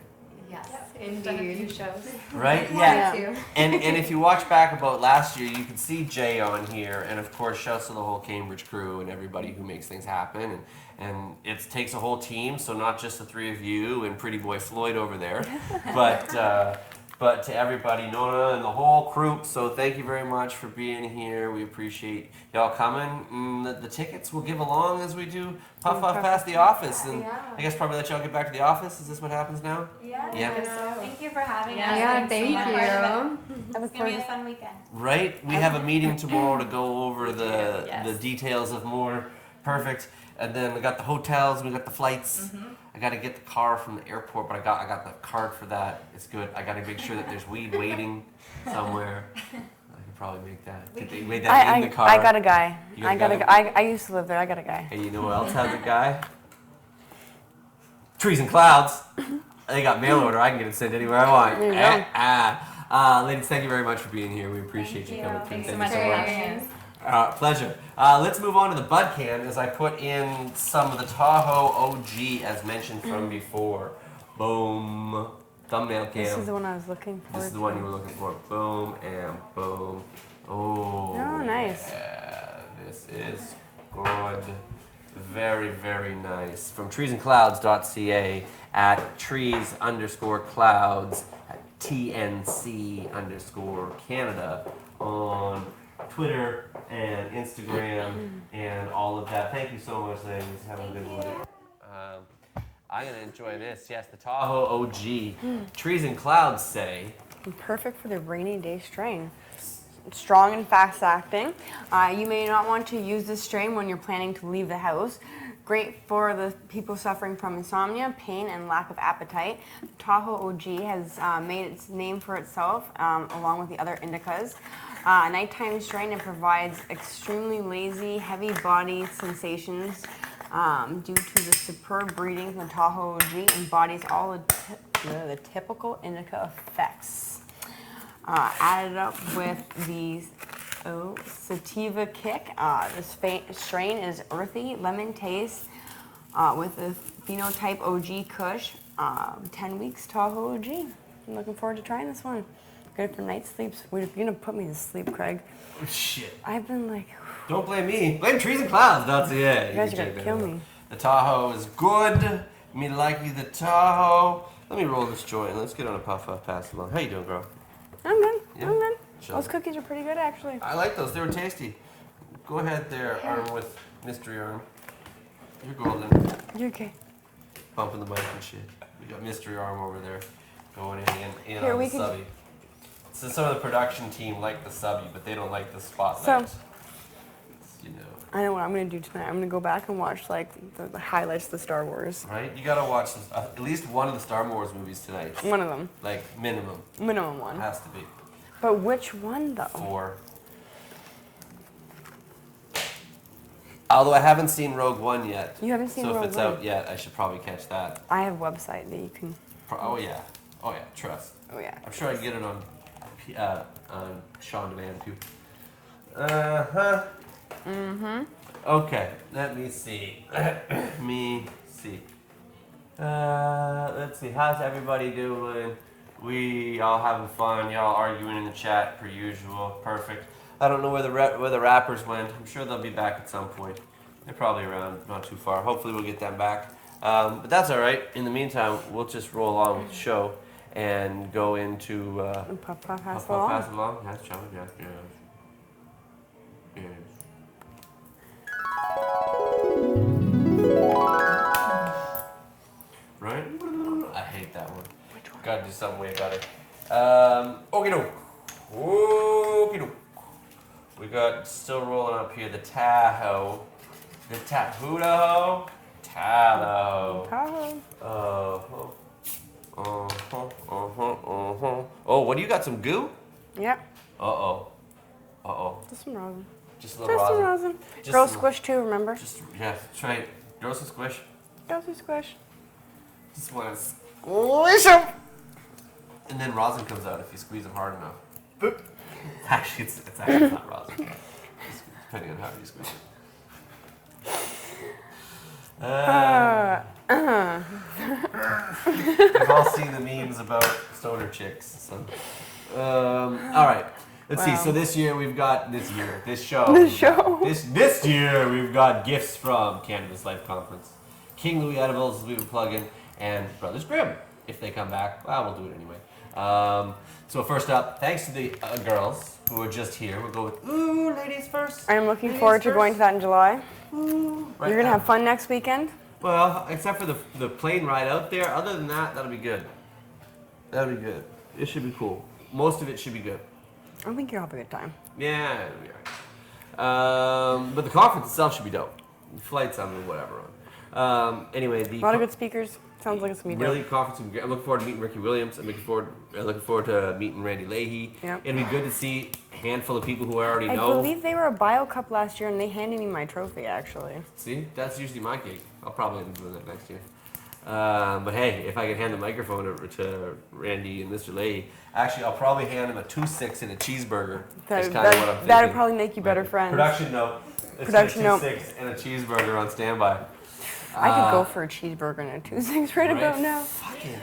Yes,
We've done a few shows.
Right? Yeah. And if you watch back about last year, you can see Jay on here, and of course shouts to the whole Cambridge crew and everybody who makes things happen. And it takes a whole team, so not just the 3 of you and Pretty Boy Floyd over there, but to everybody, Nona and the whole crew. So thank you very much for being here. We appreciate y'all coming. The tickets we'll give along as we do puff past the office. And I guess probably let y'all get back to the office. Is this what happens now?
Yeah. Thank you for having us.
Yeah, thank you.
It's going to be a fun weekend.
Right? We have a meeting tomorrow to go over the details of more. Perfect. And then we got the hotels, we got the flights. I got to get the car from the airport, but I got the card for that. It's good. I got to make sure that there's weed waiting somewhere. I could probably make that. Did they make that in the car?
I got a guy.
I
used to live there. I got a guy.
Hey, you know who else has a guy? Trees and Clouds. They got mail order. I can get it sent anywhere I want.
There you go.
Ladies, thank you very much for being here. We appreciate you coming through.
Thanks so much for having us.
Pleasure. Let's move on to the bud can as I put in some of the Tahoe OG as mentioned from before. Boom. Thumbnail cam.
This is the one I was looking for.
This is the one you were looking for. Boom and boom. Oh.
Oh, nice.
Yeah, this is good. Very, very nice. From TreesAndClouds.ca at trees_clouds at TNC_Canada on Twitter and Instagram and all of that. Thank you so much, ladies. Have a good one. I'm going to enjoy this. Yes, the Tahoe OG. Trees and Clouds say.
Perfect for the rainy day strain. Strong and fast acting. You may not want to use this strain when you're planning to leave the house. Great for the people suffering from insomnia, pain, and lack of appetite. Tahoe OG has made its name for itself along with the other indicas. Nighttime strain, it provides extremely lazy, heavy body sensations due to the superb breeding. The Tahoe OG embodies all the the typical indica effects. Added up with the sativa kick. This strain is earthy, lemon taste with the phenotype OG Kush. 10 weeks Tahoe OG. I'm looking forward to trying this one. Good for night sleeps. You're gonna put me to sleep, Craig.
Oh, shit.
I've been like...
Don't blame me. Blame TreesAndClouds.ca.
You guys are gonna kill me.
The Tahoe is good. Me likely the Tahoe. Let me roll this joint. Let's get on a puff pass along. How you doing, girl?
I'm good.
Yeah?
I'm good.
Chill.
Those cookies are pretty good, actually.
I like those. They were tasty. Go ahead there, arm with mystery arm. You're golden.
You're okay.
Bumping the mic and shit. We got mystery arm over there going in
Here,
on
we
the
could-
subby. So some of the production team like the subby, but they don't like the spotlight.
So-
It's, you know.
I know what I'm gonna do tonight. I'm gonna go back and watch like the highlights of the Star Wars.
Right? You gotta watch at least one of the Star Wars movies tonight.
One of them.
Like minimum.
Minimum one.
Has to be.
But which one though?
4. Although I haven't seen Rogue One yet.
You haven't seen
so
Rogue
if it's
One?
out yet, I should probably catch that.
I have a website that you can.
Oh yeah. Oh yeah. Trust.
Oh yeah.
I'm sure I can get it on Shaw Demand too. Uh-huh.
Mm-hmm.
Okay, let me see. Let's see. How's everybody doing? We all having fun. Y'all arguing in the chat per usual. Perfect. I don't know where the rappers went. I'm sure they'll be back at some point. They're probably around, not too far. Hopefully we'll get them back. But that's all right. In the meantime, we'll just roll along with the show and go into
Pass
pass along. Yes, John. Yes. Right? I hate that one. Which one? Gotta do something way better. Okie doke. Okie doke. We got still rolling up here the Tahoe. The Tahoe. Oh, what do you got? Some goo?
Yep.
Just
some rosin.
Just a little rosin.
Some rosin.
Just
Girl
some-
squish too, remember?
Yeah, that's right. Grow some squish.
Girl squish.
Just want to
Squish 'em.
and then rosin comes out if you squeeze them hard enough. Boop. Actually, it's actually not rosin. Just depending on how you squeeze it. We've all seen the memes about stoner chicks. So, all right. Let's see. So this show. This year we've got gifts from Cannabis Life Conference, King Louis Edibles we've been plugging, and Brothers Grimm. If they come back, well, we'll do it anyway. So first up, thanks to the girls who are just here. We'll go with ladies first.
I'm looking forward to going to that in July.
Right
You're gonna
now.
have fun next weekend.
Well, except for the plane ride out there. Other than that, that'll be good. That'll be good. It should be cool. Most of it should be good.
I think you'll have a good time.
Yeah, it'll be alright. But the conference itself should be dope. Flights, whatever. Anyway,
A lot of good speakers. Sounds like it's gonna be dope.
really conference. I'm looking forward to meeting Ricky Williams. I'm looking forward to meeting Randy Leahy.
Yep.
It'll be good to see a handful of people who I already
I
know.
believe they were a Bio Cup last year, and they handed me my trophy actually.
See, that's usually my gig. I'll probably end up doing that next year. But hey, if I can hand the microphone to Randy and Mr. Leahy, actually, I'll probably hand him a 2-6 and a cheeseburger. That's kind of what I'm thinking.
That'd probably make you better friends.
Production note. Let's
Production
get a
note.
2-6 and a cheeseburger on standby.
I could go for a cheeseburger and a 2-6 right about now.
Fucking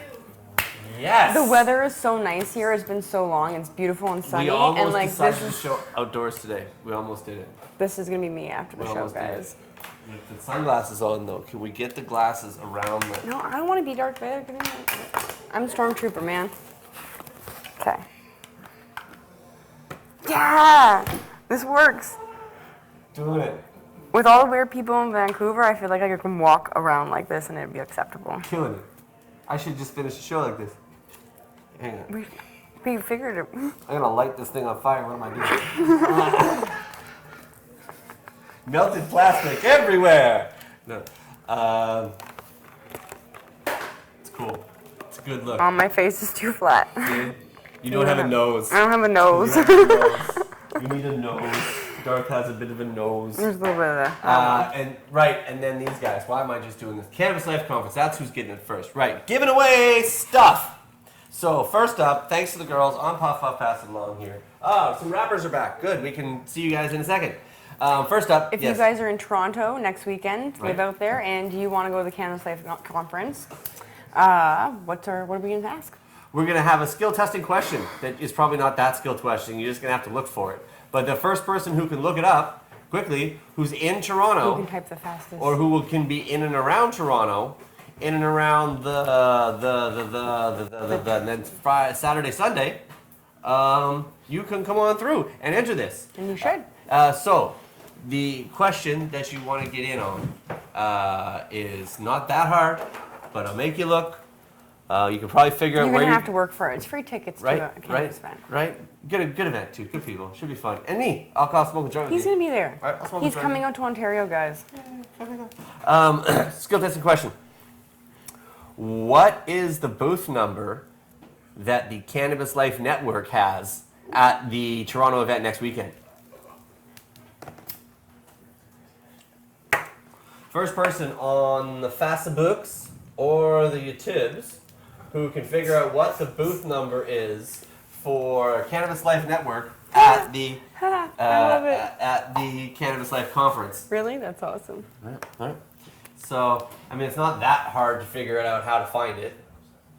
yes.
The weather is so nice here. It's been so long. It's beautiful and sunny.
We almost
and like
decided
this
to show outdoors today. We almost did it.
This is gonna be me after the
We
show,
almost did
guys.
it. With the sunglasses on though, can we get the glasses around the...
No, I don't want to be Darth Vader. I'm a stormtrooper, man. Okay. Yeah, this works.
Doing it.
With all the weird people in Vancouver, I feel like I can walk around like this and it'd be acceptable.
Killing it. I should just finish the show like this. Hang on.
We figured it.
I'm gonna light this thing on fire. What am I doing? Melted plastic everywhere. No. It's cool. It's a good look.
Oh, my face is too flat.
See? You don't have a nose.
I don't have a nose.
You need a nose. Dark has a bit of a nose.
There's a little bit of that.
And then these guys. Why am I just doing this? Cannabis Life Conference. That's who's getting it first. Right, giving away stuff. So first up, thanks to the girls on Puff Puff Pass It Along here. Oh, some rappers are back. Good. We can see you guys in a second. First up,
If
yes.
you guys are in Toronto next weekend,
Right.
live out there, and you want to go to the Cannabis Life Conference, what are we going to ask?
We're going to have a skill testing question that is probably not that skill question. You're just going to have to look for it. But the first person who can look it up quickly, who's in Toronto,
Who can type the fastest?
or who can be in and around Toronto, in and around and then Friday, Saturday, Sunday, you can come on through and enter this.
And you should.
So, the question that you want to get in on is not that hard, but I'll make you look. You can probably figure out
You're
where
going to
you
have to work for it. It's free tickets to a cannabis event.
Right. Good event too. Good people. Should be fun. And me, I'll smoke a joint with
He's
you.
going to be there.
All right, I'll smoke a
He's
joint
coming
with
out to Ontario, guys.
you. Skill testing question. What is the booth number that the Cannabis Life Network has at the Toronto event next weekend? First person on the Facebook or the YouTubes who can figure out what the booth number is for Cannabis Life Network at the
I love it.
at the Cannabis Life Conference.
Really? That's awesome.
Right. So, I mean, it's not that hard to figure out how to find it,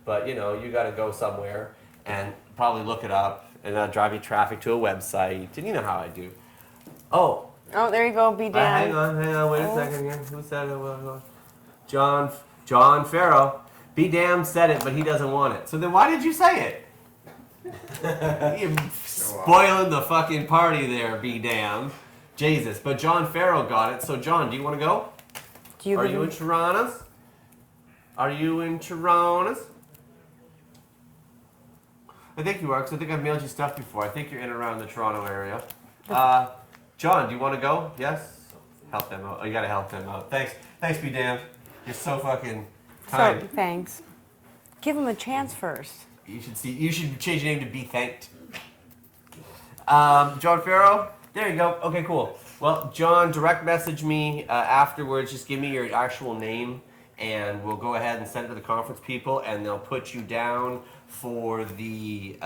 but you know, you got to go somewhere and probably look it up, and that'll drive you traffic to a website, and you know how I do. Oh,
there you go, be damned.
hang on, wait a second here. Who said it? John Farrow. Be damned said it, but he doesn't want it. So then why did you say it? You're spoiling the fucking party there, be damned. Jesus, but John Farrow got it. So John, do you want to go? Are you in Toronto? Are you in Toronto? I think you are, because I think I've mailed you stuff before. I think you're in and around the Toronto area. John, do you want to go? Yes? Help them out. Oh, you got to help them out. Thanks, be damned. You're so fucking kind.
So, thanks. Give him a chance first.
You should change your name to Be Thanked. John Farrow? There you go. Okay, cool. Well, John, direct message me afterwards. Just give me your actual name, and we'll go ahead and send it to the conference people, and they'll put you down for the...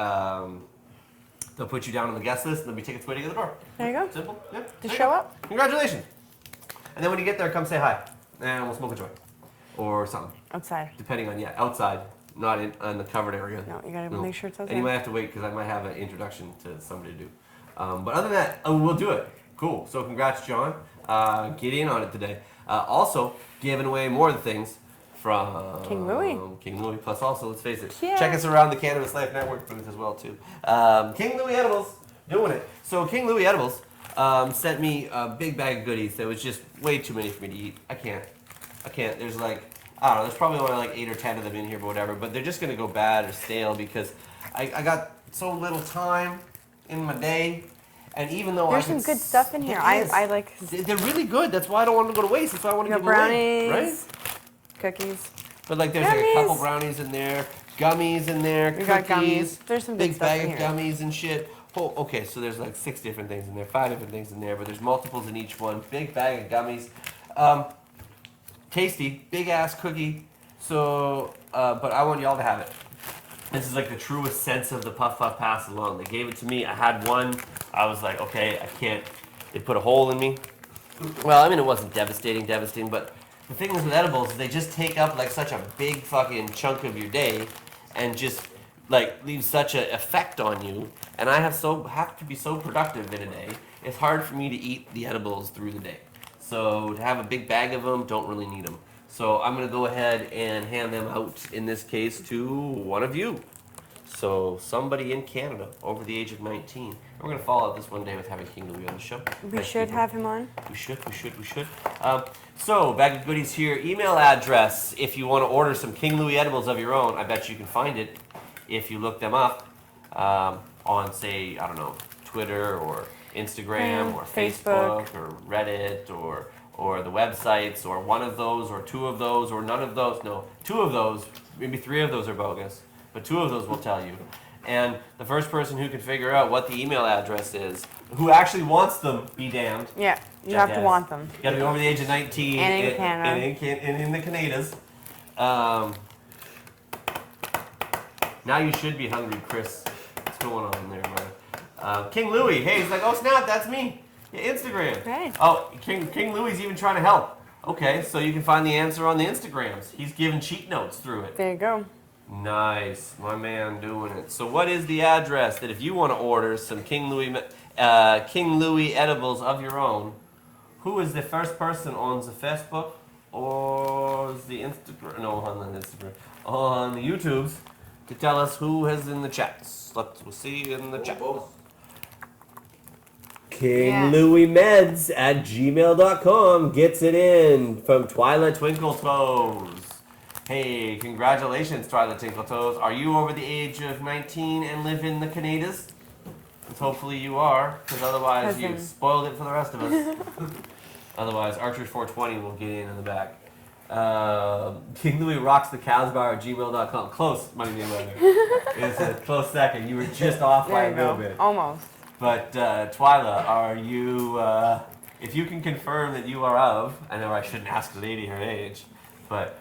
they'll put you down on the guest list, and there'll be tickets waiting at the door.
There you go.
Simple. Yep.
Just show up.
Congratulations. And then when you get there, come say hi, and we'll smoke a joint. Or something.
Outside.
Depending on, outside. Not in the covered area.
No, you gotta make sure it's outside.
And you might have to wait, because I might have an introduction to somebody to do. But other than that, we'll do it. Cool. So congrats, John. Get in on it today. Also, giving away more of the things from
King Louie.
King Louie. Plus, also, let's face it,
Yeah.
check us around the Cannabis Life Network booth as well too. King Louie Edibles, doing it. So King Louie Edibles sent me a big bag of goodies that was just way too many for me to eat. I can't. There's I don't know. There's probably only 8 or 10 of them in here, but whatever. But they're just gonna go bad or stale because I got so little time in my day. And even though
There's some good stuff in here. I like.
They're really good. That's why I don't want them to go to waste. That's why I want to
You
give
got
them away,
brownies,
right?
cookies.
But there's a
Gummies.
couple brownies in there, gummies in there,
We
cookies.
got gummies. There's some good
big
stuff
bag
in
of
here.
gummies and shit. Oh, okay, so there's 6 different things in there, 5 different things in there, but there's multiples in each one. Big bag of gummies. Tasty, big ass cookie. So, but I want y'all to have it. This is the truest sense of the Puff Puff Pass Along. They gave it to me. I had one. I was like, okay, I can't. They put a hole in me. Well, I mean, it wasn't devastating, but the thing is with edibles is they just take up such a big fucking chunk of your day and just leave such an effect on you. And I have to be so productive in a day. It's hard for me to eat the edibles through the day. So to have a big bag of them, don't really need them. So I'm going to go ahead and hand them out, in this case, to one of you. So somebody in Canada over the age of 19. We're going to follow up this one day with having King Louie on the show.
We should have him on.
We should. So, bag of goodies here. Email address, if you want to order some King Louie edibles of your own. I bet you can find it if you look them up on, say, I don't know, Twitter or Instagram or Facebook or Reddit or the websites or one of those or 2 of those or none of those. No, 2 of those, maybe 3 of those are bogus, but 2 of those will tell you. And the first person who can figure out what the email address is who actually wants them, be damned.
Yeah, you have to
Jackass.
want them.
You gotta be over the age of 19
And in Canada.
and in the Canadas. Now you should be hungry, Chris. What's going on there, man? King Louie, hey, he's like, oh snap, that's me. Yeah, Instagram.
Hey.
Oh, King Louie's even trying to help. Okay, so you can find the answer on the Instagrams. He's giving cheat notes through it.
There you go.
Nice, my man doing it. So what is the address that if you want to order some King Louie edibles of your own, who is the first person on the Facebook or the Instagram? No, on the Instagram, on the YouTubes to tell us who is in the chats. We'll see in the chat. King Louie Meds at gmail.com gets it in from Twyla Twinkle Toes. Hey, congratulations, Twyla Twinkle Toes. Are you over the age of 19 and live in the Canadas? Hopefully you are, because otherwise you spoiled it for the rest of us. Otherwise, Archers 420 will get in the back. King Louie rocks the cows bar at gmail.com. Close, Money Mayweather. It's a close second. You were just off by a little bit.
Almost.
But Twyla, are you? If you can confirm that you are of, I know I shouldn't ask a lady her age, but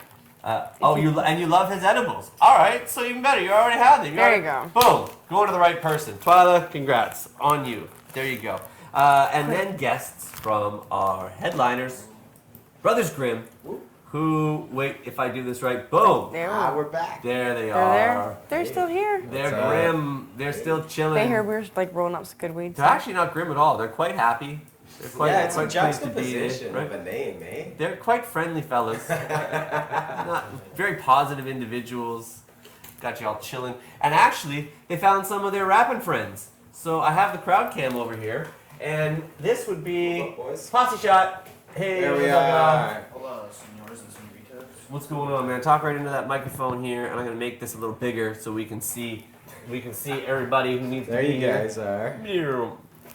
you love his edibles. All right, so even better. You already have them.
There you go.
Boom, going to the right person. Twyla, congrats on you. There you go. And then guests from our headliners, Brothers Grimm. Who, wait, if I do this right, boom.
We're back.
There they
They're
are.
there. They're still here.
They're grim. They're still chilling.
They hear we're like rolling up some good weed.
They're actually not grim at all. They're quite happy. They're quite,
it's
quite
a
pleased to be there,
juxtaposition
right?
of a name, eh?
They're quite friendly fellas. Not very positive individuals. Got you all chilling. And actually, they found some of their rapping friends. So I have the crowd cam over here. And this would be Posse Shot. Hey,
there we
what's up,
are.
Hola, senores and senoritas.
What's going on, man? Talk right into that microphone here, and I'm gonna make this a little bigger so we can see everybody who needs to be here.
There you guys are.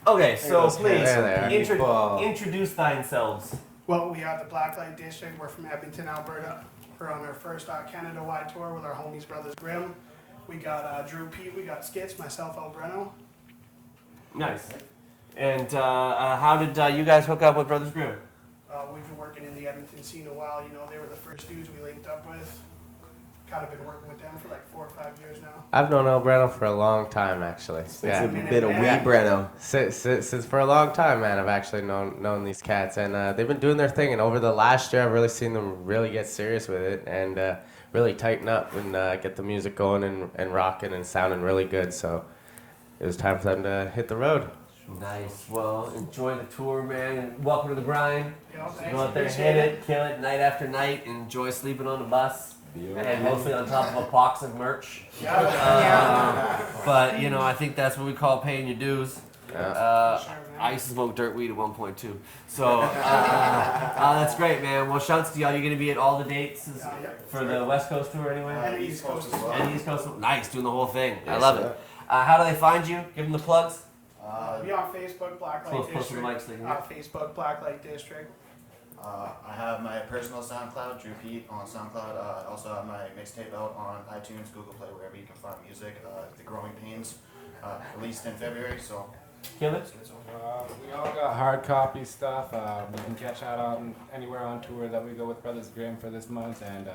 Okay, so please
Wow.
introduce themselves.
Well, we are the Blacklight District. We're from Edmonton, Alberta. We're on our first Canada-wide tour with our homies Brothers Grimm. We got Drew Pete, we got Skits, myself, El Breno.
Nice. And how did you guys hook up with Brothers Grimm?
We've been working in the Edmonton scene a while. You know, they were the first dudes we linked up with. Kind of been working with them for like 4 or 5 years now.
I've known El Breno for a long time, actually.
It's a bit of weed, Breno.
Since for a long time, man, I've actually known these cats, and they've been doing their thing. And over the last year, I've really seen them really get serious with it and really tighten up and get the music going and rocking and sounding really good. So it was time for them to hit the road.
Nice. Well, enjoy the tour, man. Welcome to the grind.
Yeah, thanks.
Go out there, hit it, kill it night after night. Enjoy sleeping on the bus. And mostly on top of a box of merch. But, you know, I think that's what we call paying your dues. I used to smoke dirt weed at one point, too. So, that's great, man. Well, shouts to y'all. You're going to be at all the dates for the West Coast tour anyway?
And the East Coast as well.
And the East Coast. Nice, doing the whole thing. I love it. How do they find you? Give them the plugs.
We on Facebook, Blacklight
Close to the mics,
District.
Lee.
Facebook, Blacklight District.
I have my personal SoundCloud, Drew Pete on SoundCloud. I also have my mixtape out on iTunes, Google Play, wherever you can find music. The Growing Pains, released in February. So,
Kill it.
We all got hard copy stuff. You can catch that on anywhere on tour that we go with Brothers Grimm for this month, and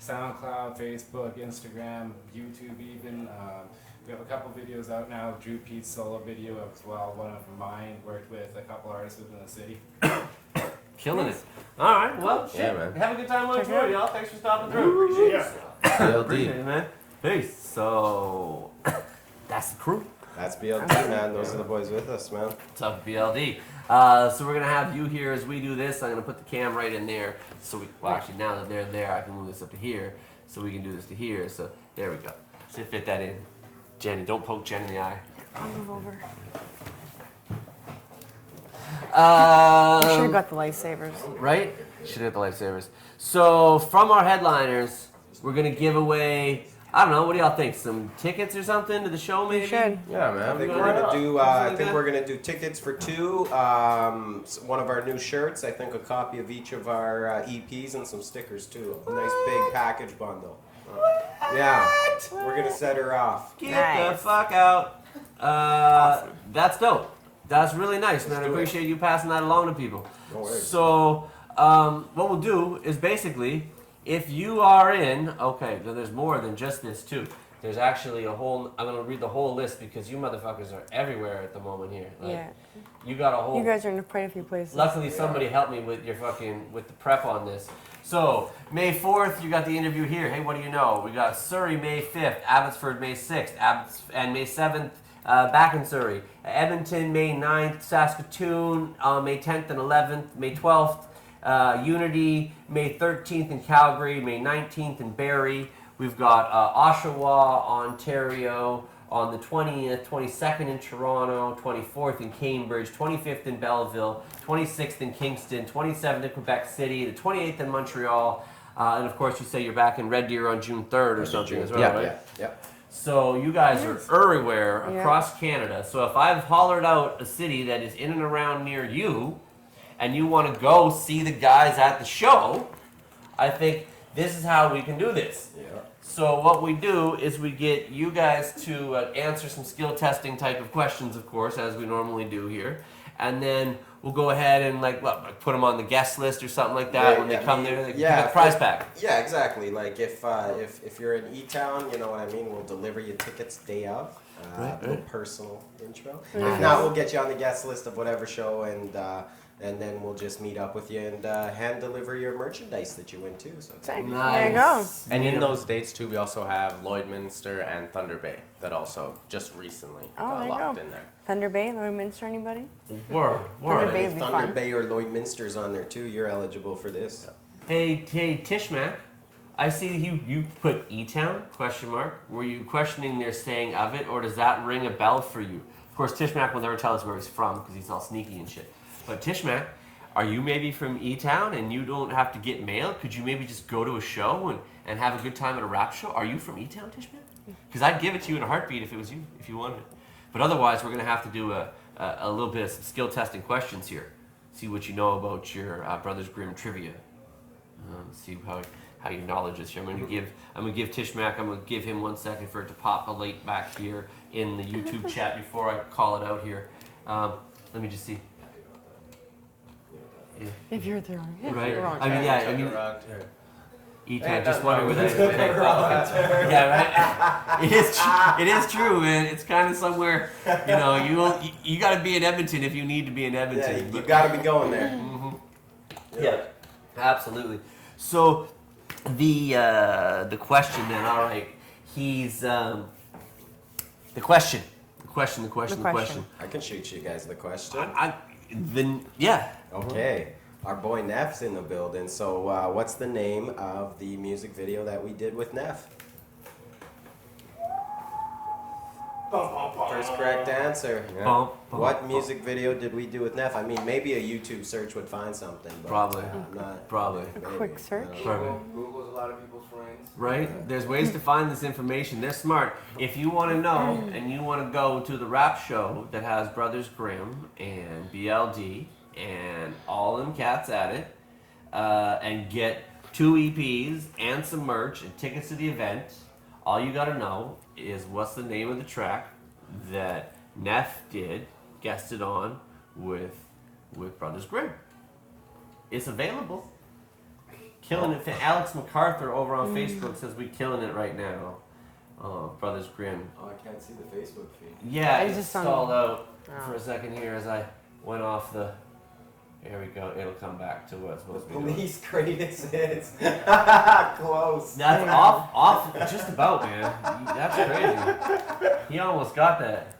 SoundCloud, Facebook, Instagram, YouTube even. We have a couple videos out now. Drew Pete's solo video as well. One of mine worked with a couple artists within the city.
Killing it. All right. Well, shit.
Yeah, man.
Have a good time on tour, y'all. Thanks for stopping through. Appreciate it. Appreciate it, man. Peace. So, that's the crew.
That's BLD, man. Those are the boys with us, man.
What's up, BLD? So we're going to have you here as we do this. I'm going to put the cam right in there. Well, actually, now that they're there, I can move this up to here. So we can do this to here. So there we go. So fit that in. Jenny, don't poke Jen in the eye.
I'll move over.
I
should have got the lifesavers.
Right? Should have got the lifesavers. So from our headliners, we're going to give away, I don't know, what do y'all think? Some tickets or something to the show maybe?
You should.
Yeah, man.
I think we're gonna do. I think we're gonna do tickets for 2. One of our new shirts. I think a copy of each of our EPs and some stickers too. A nice big package bundle. Yeah, we're gonna set her off.
Get the fuck out. Awesome. That's dope. That's really nice, man. I appreciate you passing that along to people.
No worries.
So, what we'll do is basically, if you are in, okay, so there's more than just this too. There's actually a whole, I'm going to read the whole list because you motherfuckers are everywhere at the moment here. Like,
Yeah.
You got a whole...
You guys are in quite a few places.
Luckily, somebody helped me with with the prep on this. So, May 4th, you got the interview here. Hey, what do you know? We got Surrey, May 5th, Abbotsford, May 6th, and May 7th, back in Surrey. Edmonton, May 9th, Saskatoon, May 10th and 11th, May 12th, Unity, May 13th in Calgary, May 19th in Barrie. We've got Oshawa, Ontario, on the 20th, 22nd in Toronto, 24th in Cambridge, 25th in Belleville, 26th in Kingston, 27th in Quebec City, the 28th in Montreal, and of course you say you're back in Red Deer on June 3rd or something as well, right?
Yeah.
So you guys are everywhere across Canada. So if I've hollered out a city that is in and around near you, and you want to go see the guys at the show, I think this is how we can do this.
Yeah.
So what we do is we get you guys to answer some skill testing type of questions, of course, as we normally do here. And then we'll go ahead and like put them on the guest list or something like that when they come there. They get a prize pack.
Yeah, exactly. Like if you're in E-Town, you know what I mean. We'll deliver you tickets day of. A little personal intro.
Nice.
If not, we'll get you on the guest list of whatever show, and then we'll just meet up with you and hand deliver your merchandise that you win too. So it's
There you go.
And in those dates too, we also have Lloydminster and Thunder Bay that also just recently got locked in there.
Thunder Bay, Lloydminster, anybody?
Thunder
Bay
If Thunder Bay or Lloydminster's on there too, you're eligible for this.
Hey, Tishmac, I see you put E-Town, question mark. Were you questioning their saying of it, or does that ring a bell for you? Of course, Tishmac will never tell us where he's from because he's all sneaky and shit. But Tishmac, are you maybe from E-Town and you don't have to get mail? Could you maybe just go to a show and have a good time at a rap show? Are you from E-Town, Tishmac? Because I'd give it to you in a heartbeat if it was you, if you wanted it. But otherwise, we're going to have to do a little bit of some skill testing questions here. See what you know about your Brothers Grimm trivia. See how your knowledge is here. I'm gonna give Tishmac, I'm gonna give him 1 second for it to populate back here in the YouTube chat before I call it out here. Let me just see.
If you're there,
Right?
you're wrong.
E-Town, just wondering where that is. Yeah, right. It is true, man. It's kind of somewhere. You know, you got to be in Edmonton if you need to be in Edmonton.
Yeah, you got to be going there.
Mm-hmm. Yeah, absolutely. So the question then. All right, he's the question.
I can shoot you guys the question.
Yeah.
Okay. Our boy Neff's in the building. So what's the name of the music video that we did with Neff? First correct answer. Yeah. What music video did we do with Neff? I mean, maybe a YouTube search would find something. But,
Probably.
Probably.
A quick search.
Google's a lot of people's friends.
Right? There's ways to find this information. They're smart. If you want to know and you want to go to the rap show that has Brothers Grimm and BLD and all them cats at it, and get 2 EPs and some merch and tickets to the event, all you got to know is what's the name of the track that Neff guested on with Brothers Grimm. It's available. Killing it. Alex MacArthur over on Facebook says we killing it right now. Brothers Grimm.
Oh, I can't see the Facebook feed.
Yeah, it just stalled out for a second here as I went off the... Here we go. It'll come back to what it's supposed to be doing.
Police greatest hits. Close.
That's off. Just about, man. That's crazy. He almost got that.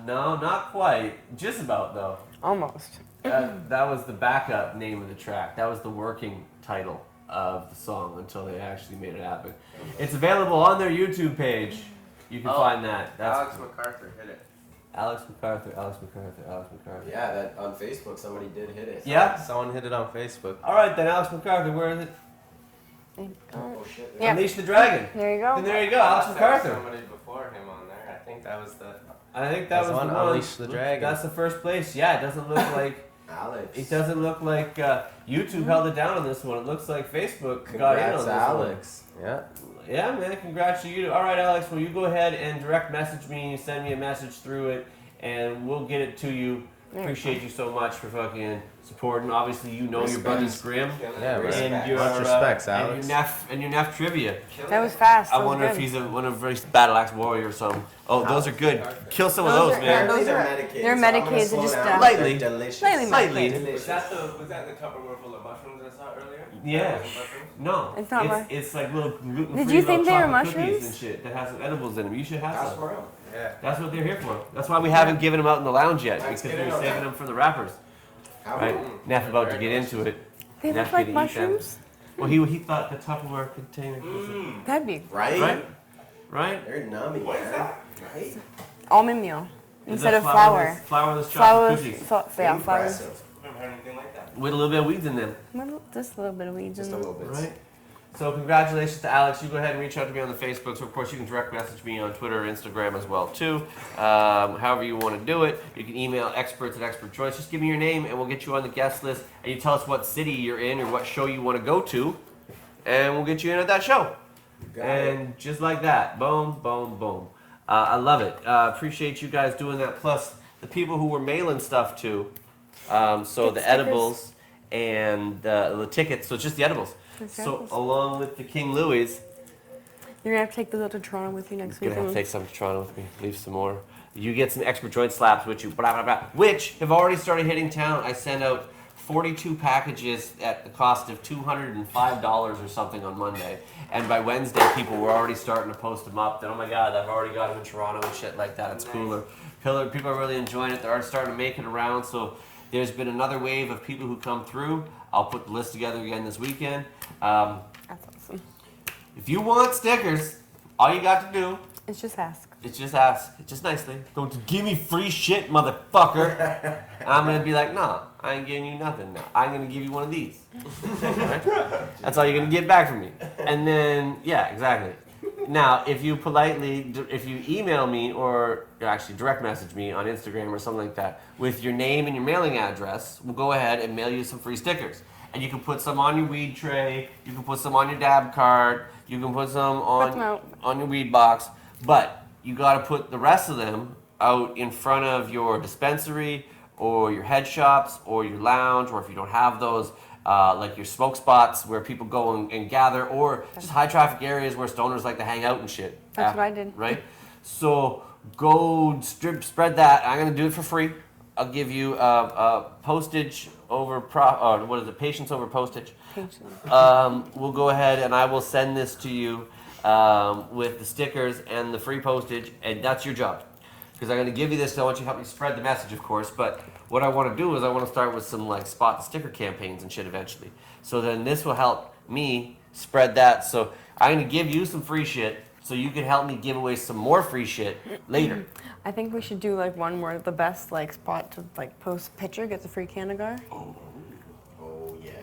No, not quite. Just about, though.
Almost.
That was the backup name of the track. That was the working title of the song until they actually made it happen. It's available on their YouTube page. You can find that. That's
Alex MacArthur hit it.
Alex MacArthur.
Yeah, that on Facebook somebody did hit it.
Yeah?
Someone hit it on Facebook.
All right, then, Alex MacArthur, where is it?
Oh, shit.
Yeah.
Unleash the Dragon.
There you go.
Then there you go, Alex MacArthur.
Somebody before him on there. I think that was the
the one.
Unleash the Dragon.
That's the first place. Yeah, it doesn't look like...
Alex.
It doesn't look like YouTube held it down on this one. It looks like Facebook got in on this
Alex.
one. Yeah. Yeah, man. Congrats to you. All right, Alex. Will you go ahead and direct message me, send me a message through it, and we'll get it to you. Appreciate you so much for fucking supporting. Obviously, you know your brother's Grim.
Yeah,
and your
much respects, Alex.
and your Neff trivia.
That was fast.
I
That was
wonder if
good.
he's one of a battle axe warrior or something. Oh, those are good. Kill some of
Those
those,
are-
man.
those
They're
are-
medicated.
they're
so I'm gonna
medicated,
slow
just,
down.
Lightly.
They're delicious.
Slightly
Slightly.
Delicious.
Was that the Tupperware full of mushrooms I saw earlier?
Yeah. No.
It's not
It's like little gluten-free
Did you think
little
they were
chocolate cookies
mushrooms?
and shit that has some edibles in them. You should have
That's
some.
for real.
Yeah.
That's what they're here for. That's why we haven't given them out in the lounge yet,
Let's
because
get
we
it
were
out
saving
there.
them for the rappers. Right? Neff about to get into it.
They
Neff
look like
gonna eat them.
mushrooms.
Well, he thought the Tupperware container was
That'd be
Right?
right. Right?
They're nummy, man. Right?
almond meal
Is
instead
that
of flour.
Flourless chocolate cookies.
Yeah, flourless.
Impressive.
I've never heard anything like that.
With a little bit of weeds in them.
Just a little bit of weeds.
Just
in
a
them.
little bit.
Right. So congratulations to Alex. You go ahead and reach out to me on the Facebook. So of course you can direct message me on Twitter or Instagram as well too. However you want to do it. You can email experts at Expert Choice. Just give me your name and we'll get you on the guest list. And you tell us what city you're in or what show you want to go to, and we'll get you in at that show. And just like that, boom, boom, boom. I love it. Appreciate you guys doing that. Plus the people who were mailing stuff to. So
Get
the
stickers.
edibles and the tickets. So it's just the edibles.
Exactly.
So along with the King Louis,
You're gonna have to take those out to Toronto with you next
I'm gonna have to
weekend.
take some to Toronto with me. Leave some more. You get some expert joint slaps with you, blah blah blah, which have already started hitting town. I sent out 42 packages at the cost of $205 or something on Monday, and by Wednesday people were already starting to post them up. Then oh my god, I've already got them in Toronto and shit like that. It's cooler. People are really enjoying it. They're already starting to make it around. So there's been another wave of people who come through. I'll put the list together again this weekend.
That's awesome.
If you want stickers, all you got to do
It's just ask.
is just ask. Just nicely. Don't give me free shit, motherfucker. And I'm going to be like, nah, I ain't giving you nothing now. I'm going to give you one of these. Right? That's all you're going to get back from me. And then, yeah, exactly. Now, if you email me or actually direct message me on Instagram or something like that with your name and your mailing address, we'll go ahead and mail you some free stickers. And you can put some on your weed tray, you can put some on your dab card, you can put some on your weed box, but you got to put the rest of them out in front of your dispensary or your head shops or your lounge, or if you don't have those, like your smoke spots where people go and gather, or just high traffic areas where stoners like to hang out and shit.
That's what I did.
Right? So go spread that. I'm going to do it for free. I'll give you postage over patience over postage. We'll go ahead and I will send this to you with the stickers and the free postage, and that's your job. Because I'm going to give you this, I want you to help me spread the message, of course, but what I want to do is I want to start with some like spot and sticker campaigns and shit eventually. So then this will help me spread that. So I'm going to give you some free shit so you can help me give away some more free shit later.
I think we should do like one where the best like spot to like post a picture gets a free Cannagar.
Oh yes.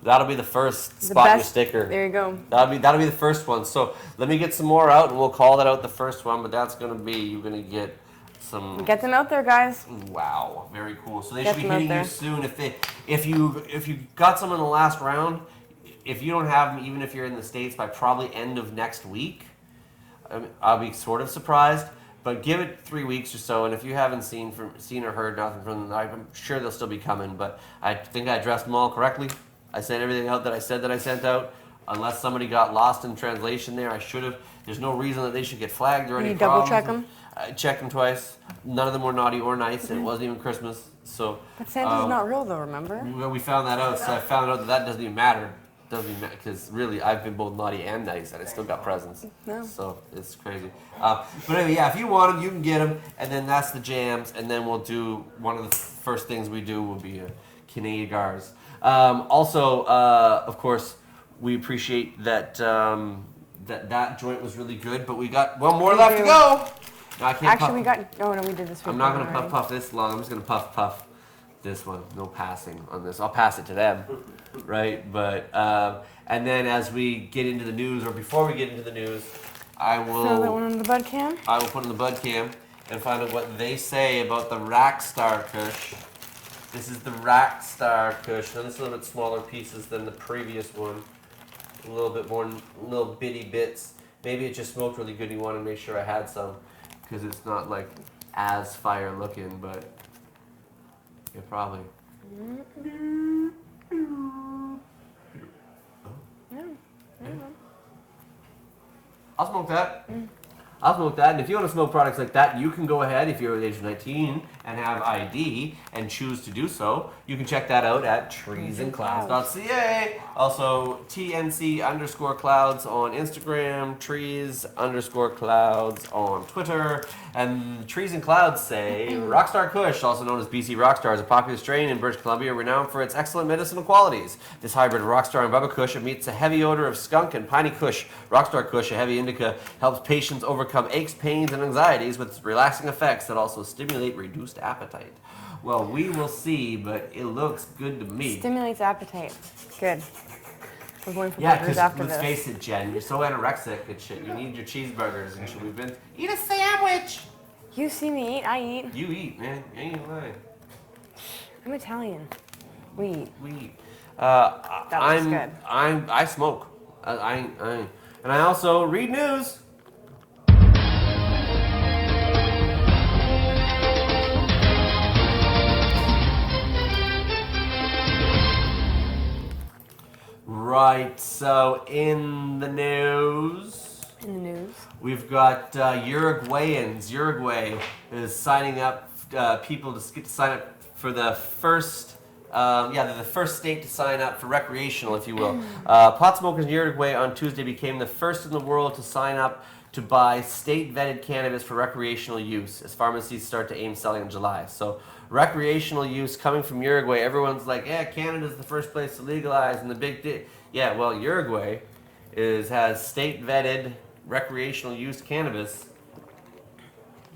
That'll be the first
The
spot your
best-
sticker.
There you go.
That'll be the first one. So let me get some more out, and we'll call that out the first one. But that's gonna be you're gonna get some.
Get them out there, guys.
Wow, very cool. So they
Get
should be
them out
hitting you
there.
soon. If you got some in the last round, if you don't have them, even if you're in the States, by probably end of next week, I'll be sort of surprised. But give it 3 weeks or so, and if you haven't seen or heard nothing from them, I'm sure they'll still be coming. But I think I addressed them all correctly. I sent everything out that I said that I sent out. Unless somebody got lost in translation there, I should have. There's no reason that they should get flagged or any
You double
problems.
check them.
I checked them twice. None of them were naughty or nice, and it wasn't even Christmas. So.
But Santa's not real though, remember?
Well, we found that out, so I found out that doesn't even matter. Doesn't even matter, because really, I've been both naughty and nice, and I still got presents.
No.
So it's crazy. But anyway, yeah, if you want them, you can get them, and then that's the jams, and then we'll do one of the first things we do will be Canadian Gars. Also, of course, we appreciate that that joint was really good, but we got one more left to go. No, I can't
Actually,
puff.
we got. Oh no, we did this.
I'm not gonna puff this long. I'm just gonna puff this one. No passing on this. I'll pass it to them, right? But and then as we get into the news, or before we get into the news, I will
Throw that one on the bud cam.
I will put in the bud cam and find out what they say about the Rackstar Kush. This is the Rackstar Kush. Now this is a little bit smaller pieces than the previous one. A little bit more, little bitty bits. Maybe it just smoked really good. You want to make sure I had some, because it's not like as fire looking, but yeah, probably. I'll smoke that. I'll smoke that. And if you want to smoke products like that, you can go ahead if you're the age of 19 and have ID and choose to do so. You can check that out at TreesAndClouds.ca. Also, TNC_clouds on Instagram, Trees_clouds on Twitter. And Trees and Clouds say Rockstar Kush, also known as BC Rockstar, is a popular strain in British Columbia renowned for its excellent medicinal qualities. This hybrid of Rockstar and Bubba Kush emits a heavy odor of skunk and piney Kush. Rockstar Kush, a heavy indica, helps patients overcome aches, pains, and anxieties with relaxing effects that also stimulate reduced appetite. Well, we will see, but it looks good to me.
Stimulates appetite. Good. We're going for
Yeah,
burgers
because
after
let's
this.
face it, Jen, you're so anorexic and shit. You need your cheeseburgers and shit. We've been eat a sandwich.
You see me eat, I eat.
You eat, man. You ain't lying.
I'm Italian. We eat.
We eat.
That looks good.
I smoke. And I also read news. Right, so in the news, we've got Uruguayans. Uruguay is signing up people to get to sign up for the first, they're the first state to sign up for recreational, if you will. Pot smokers in Uruguay on Tuesday became the first in the world to sign up to buy state-vetted cannabis for recreational use as pharmacies start to aim selling in July. So recreational use coming from Uruguay, everyone's like, yeah, Canada's the first place to legalize and the big yeah, well, Uruguay has state-vetted recreational use cannabis.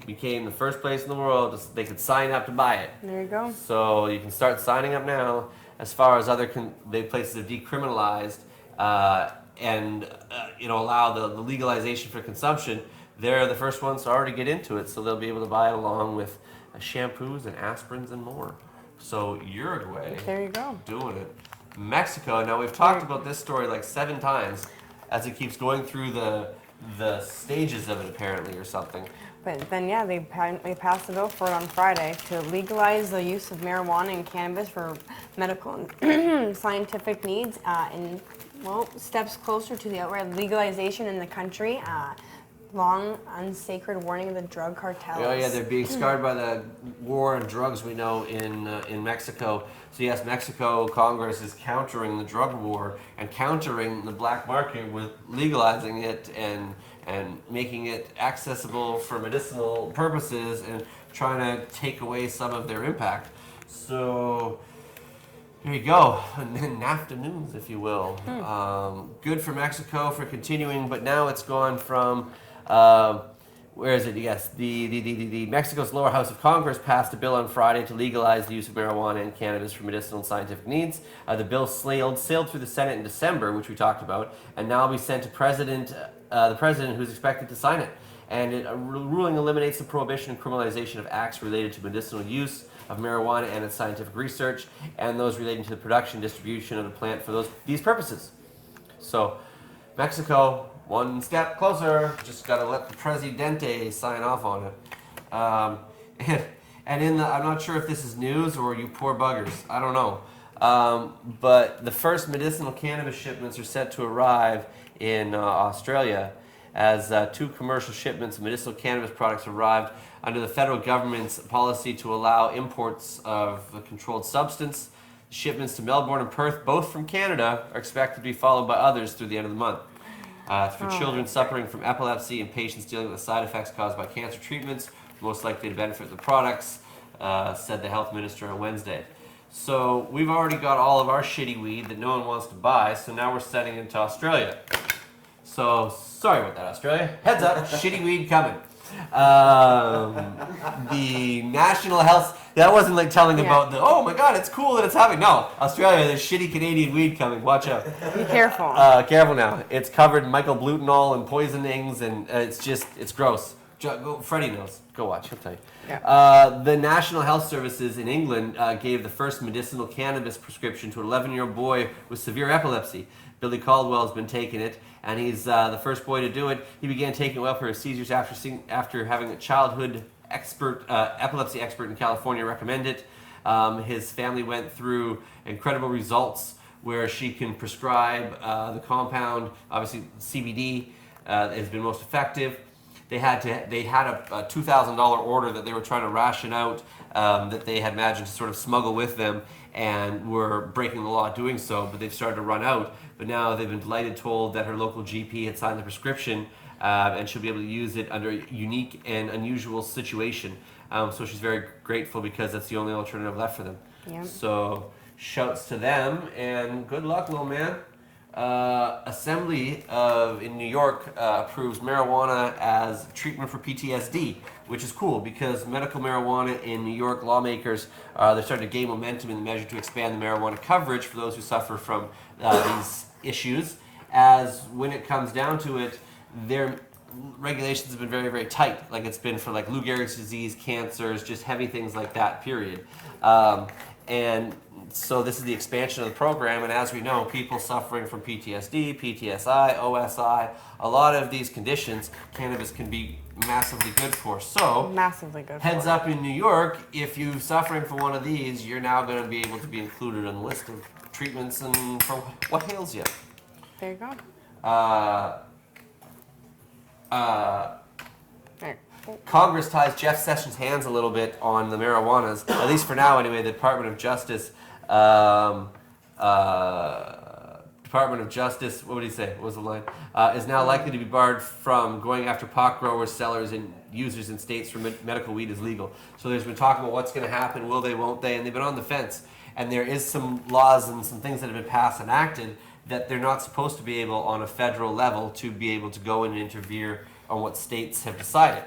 Became the first place in the world they could sign up to buy it.
There you go.
So you can start signing up now. As far as other places have decriminalized and allow the legalization for consumption, they're the first ones to already get into it. So they'll be able to buy it along with shampoos and aspirins and more. So Uruguay,
there you go,
doing it. Mexico. Now we've talked about this story like 7 times as it keeps going through the stages of it apparently or something.
But then, yeah, they passed the bill for it on Friday to legalize the use of marijuana and cannabis for medical and scientific needs, and steps closer to the outright legalization in the country. Long unsacred warning of the drug cartels.
Oh yeah, they're being scarred by the war on drugs we know in Mexico. So yes, Mexico Congress is countering the drug war and countering the black market with legalizing it and making it accessible for medicinal purposes and trying to take away some of their impact. So here you go, NAFTA news, if you will. Good for Mexico for continuing, but now it's gone from where is it? Yes, the Mexico's lower house of Congress passed a bill on Friday to legalize the use of marijuana and cannabis for medicinal and scientific needs. The bill sailed through the Senate in December, which we talked about, and now will be sent to the president, who's expected to sign it. And the ruling eliminates the prohibition and criminalization of acts related to medicinal use of marijuana and its scientific research, and those relating to the production and distribution of the plant for these purposes. So, Mexico, one step closer. Just got to let the Presidente sign off on it. And I'm not sure if this is news or you poor buggers. I don't know. But the first medicinal cannabis shipments are set to arrive in Australia as 2 commercial shipments of medicinal cannabis products arrived under the federal government's policy to allow imports of the controlled substance. Shipments to Melbourne and Perth, both from Canada, are expected to be followed by others through the end of the month. It's for children suffering from epilepsy and patients dealing with the side effects caused by cancer treatments, most likely to benefit the products, said the health minister on Wednesday. So we've already got all of our shitty weed that no one wants to buy, so now we're sending it to Australia. So, sorry about that, Australia. Heads up, shitty weed coming. The National Health, that wasn't like telling about oh my god, it's cool that it's happening. No, Australia, there's shitty Canadian weed coming, watch out.
Be careful.
Careful now. It's covered in mycoblutanol and poisonings and it's gross. Freddie knows. Go watch, he'll tell you. Yeah. The National Health Services in England gave the first medicinal cannabis prescription to an 11-year-old boy with severe epilepsy. Billy Caldwell has been taking it, and he's the first boy to do it. He began taking it well for his seizures after having a childhood epilepsy expert in California recommend it. His family went through incredible results where she can prescribe the compound. Obviously, CBD has been most effective. They had a $2,000 order that they were trying to ration out that they had managed to sort of smuggle with them, and were breaking the law doing so, but they've started to run out. But now they've been delighted told that her local GP had signed the prescription and she'll be able to use it under a unique and unusual situation. So she's very grateful because that's the only alternative left for them.
Yep.
So shouts to them and good luck, little man. Assembly in New York approves marijuana as treatment for PTSD, which is cool because medical marijuana in New York lawmakers, they're starting to gain momentum in the measure to expand the marijuana coverage for those who suffer from these issues. As when it comes down to it, their regulations have been very, very tight. Like it's been for like Lou Gehrig's disease, cancers, just heavy things like that, period. And so this is the expansion of the program, and as we know, people suffering from PTSD, PTSI, OSI, a lot of these conditions, cannabis can be massively good for. So,
massively good.
Heads up in New York, if you're suffering from one of these, you're now going to be able to be included on the list of treatments and for what ails you.
There you go.
Congress ties Jeff Sessions' hands a little bit on the marijuanas, at least for now anyway. The Department of Justice, what would he say? What was the line? Is now likely to be barred from going after pot growers, sellers, and users in states where medical weed is legal. So there's been talk about what's going to happen, will they, won't they, and they've been on the fence. And there is some laws and some things that have been passed and acted that they're not supposed to be able on a federal level to be able to go in and interfere on what states have decided.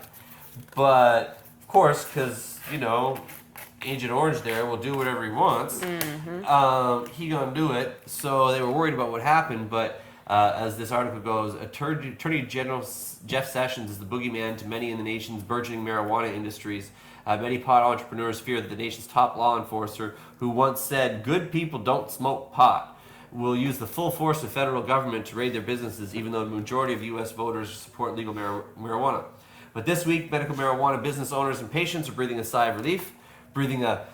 But, of course, because, you know, Agent Orange there will do whatever he wants, he gonna do it. So they were worried about what happened, but as this article goes, Attorney General Jeff Sessions is the boogeyman to many in the nation's burgeoning marijuana industries. Many pot entrepreneurs fear that the nation's top law enforcer, who once said, "Good people don't smoke pot," will use the full force of federal government to raid their businesses, even though the majority of U.S. voters support legal marijuana. But this week, medical marijuana business owners and patients are breathing a sigh of relief, breathing a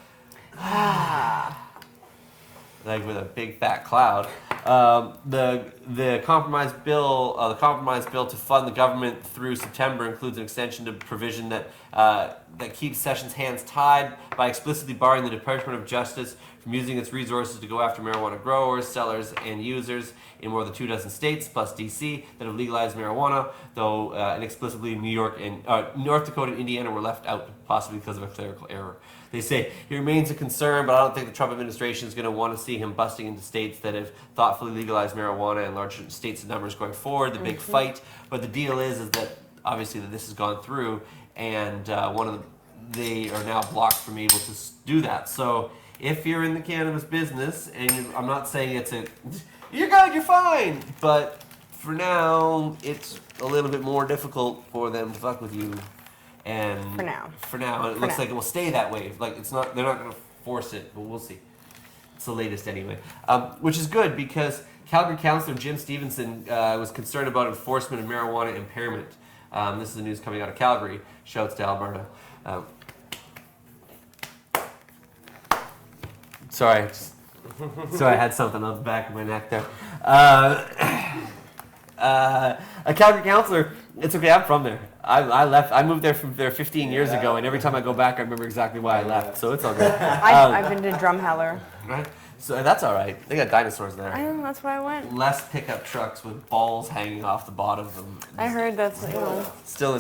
like with a big fat cloud. The compromise bill to fund the government through September includes an extension to provision that keeps Sessions' hands tied by explicitly barring the Department of Justice from using its resources to go after marijuana growers, sellers, and users in more than 24 states, plus D.C., that have legalized marijuana, though inexplicably New York and North Dakota and Indiana were left out, possibly because of a clerical error. They say he remains a concern, but I don't think the Trump administration is going to want to see him busting into states that have thoughtfully legalized marijuana and large states and numbers going forward. The big fight, but the deal is that obviously that this has gone through, and they are now blocked from able to do that. So if you're in the cannabis business, and I'm not saying you're good, you're fine, but for now it's a little bit more difficult for them to fuck with you. And for now, it looks like it will stay that way. Like they're not going to force it, but we'll see. It's the latest anyway, which is good because Calgary Councillor Jim Stevenson was concerned about enforcement of marijuana impairment. This is the news coming out of Calgary. Shouts to Alberta. Sorry, so I had something on the back of my neck there. A Calgary councillor. It's okay. I'm from there. I left. I moved there from there 15 years ago, and every time I go back, I remember exactly why I left. So it's all good.
I've been to Drumheller.
Right. So that's all right. They got dinosaurs there.
I know. That's why I went.
Less pickup trucks with balls hanging off the bottom of them.
I heard that's
still enough. Still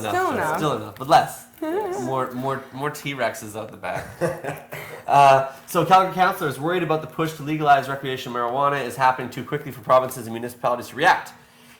enough, but less. More T-Rexes out the back. So Calgary councillor is worried about the push to legalize recreational marijuana is happening too quickly for provinces and municipalities to react.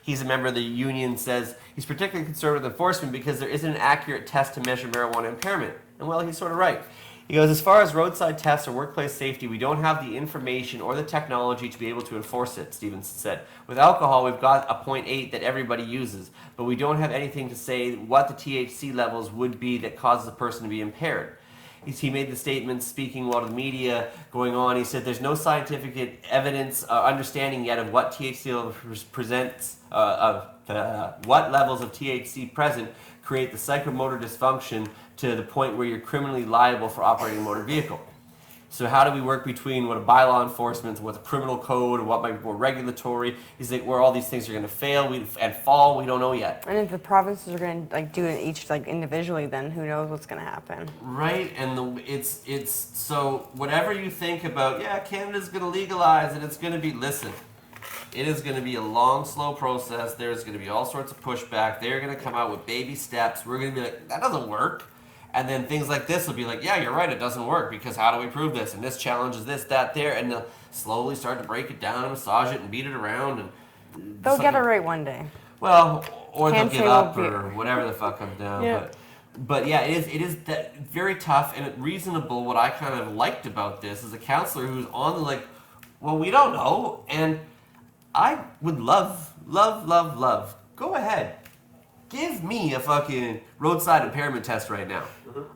He's a member of the union, says he's particularly concerned with enforcement because there isn't an accurate test to measure marijuana impairment. And well, he's sort of right. He goes, as far as roadside tests or workplace safety, we don't have the information or the technology to be able to enforce it, Stevenson said. With alcohol, we've got a 0.8 that everybody uses, but we don't have anything to say what the THC levels would be that causes a person to be impaired. He made the statement speaking while the media going on. He said there's no scientific evidence, understanding yet of what THC levels presents, what levels of THC present create the psychomotor dysfunction to the point where you're criminally liable for operating a motor vehicle. So how do we work between what a bylaw enforcement, what's a criminal code, and what might be more regulatory? He's like, where all these things are going to fail and fall, we don't know yet.
And if the provinces are going to like do it each like individually, then who knows what's going to happen?
Right, and it's so whatever you think about, yeah, Canada's going to legalize and it's going to be, listen, it is going to be a long, slow process. There's going to be all sorts of pushback. They're going to come out with baby steps. We're going to be like, that doesn't work. And then things like this will be like, yeah, you're right, it doesn't work because how do we prove this? And this challenges this, that, there, and they'll slowly start to break it down and massage it and beat it around. And
they'll get it right one day.
Well, or
Can't
they'll
say
give up
we'll be-
or whatever the fuck comes down.
Yeah.
But yeah, it is that very tough and reasonable. What I kind of liked about this is a counselor who's on the like, well, we don't know, and I would love. Go ahead. Give me a fucking roadside impairment test right now.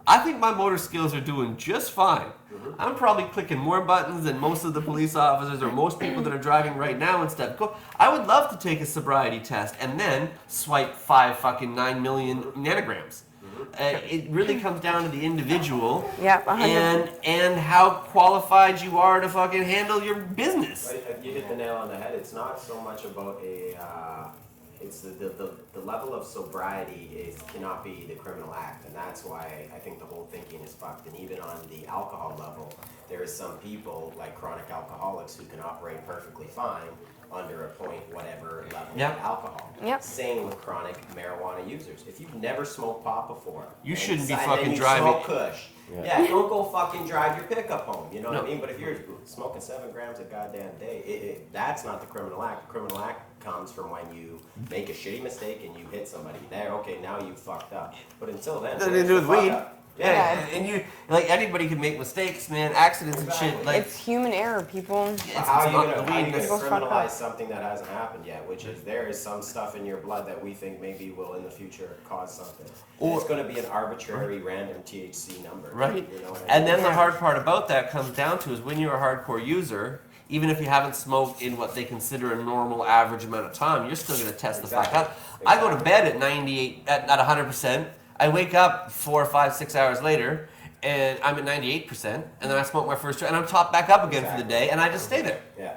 I think my motor skills are doing just fine. I'm probably clicking more buttons than most of the police officers or most people that are driving right now and stuff. I would love to take a sobriety test and then swipe 9 million nanograms. It really comes down to the individual and how qualified you are to fucking handle your business.
You hit the nail on the head. It's not so much about it's the level of sobriety cannot be the criminal act, and that's why I think the whole thinking is fucked. And even on the alcohol level, there is some people like chronic alcoholics who can operate perfectly fine under a point whatever level of alcohol. Same with chronic marijuana users. If you've never smoked pot before,
you shouldn't be
and
fucking
you
driving.
Smoke Kush. Yeah, don't go fucking drive your pickup home. You know what I mean? But if you're smoking 7 grams a goddamn day, that's not the criminal act. The criminal act comes from when you make a shitty mistake and you hit somebody. There, okay, now you fucked up. But until then,
Nothing to do with weed. Yeah, and you like anybody can make mistakes, man. Accidents and shit. Like
it's human error, people.
How are you going to criminalize something that hasn't happened yet? Which is there is some stuff in your blood that we think maybe will in the future cause something. Or it's going to be an arbitrary random THC number.
Right.
You know,
and then the hard part about that comes down to is when you're a hardcore user, even if you haven't smoked in what they consider a normal average amount of time, you're still going to test the fuck out. I go to bed at 98, at 100%. I wake up 4, 5, 6 hours later, and I'm at 98%, and then I smoke my first joint, and I'm topped back up again for the day, and I just stay there.
Yeah.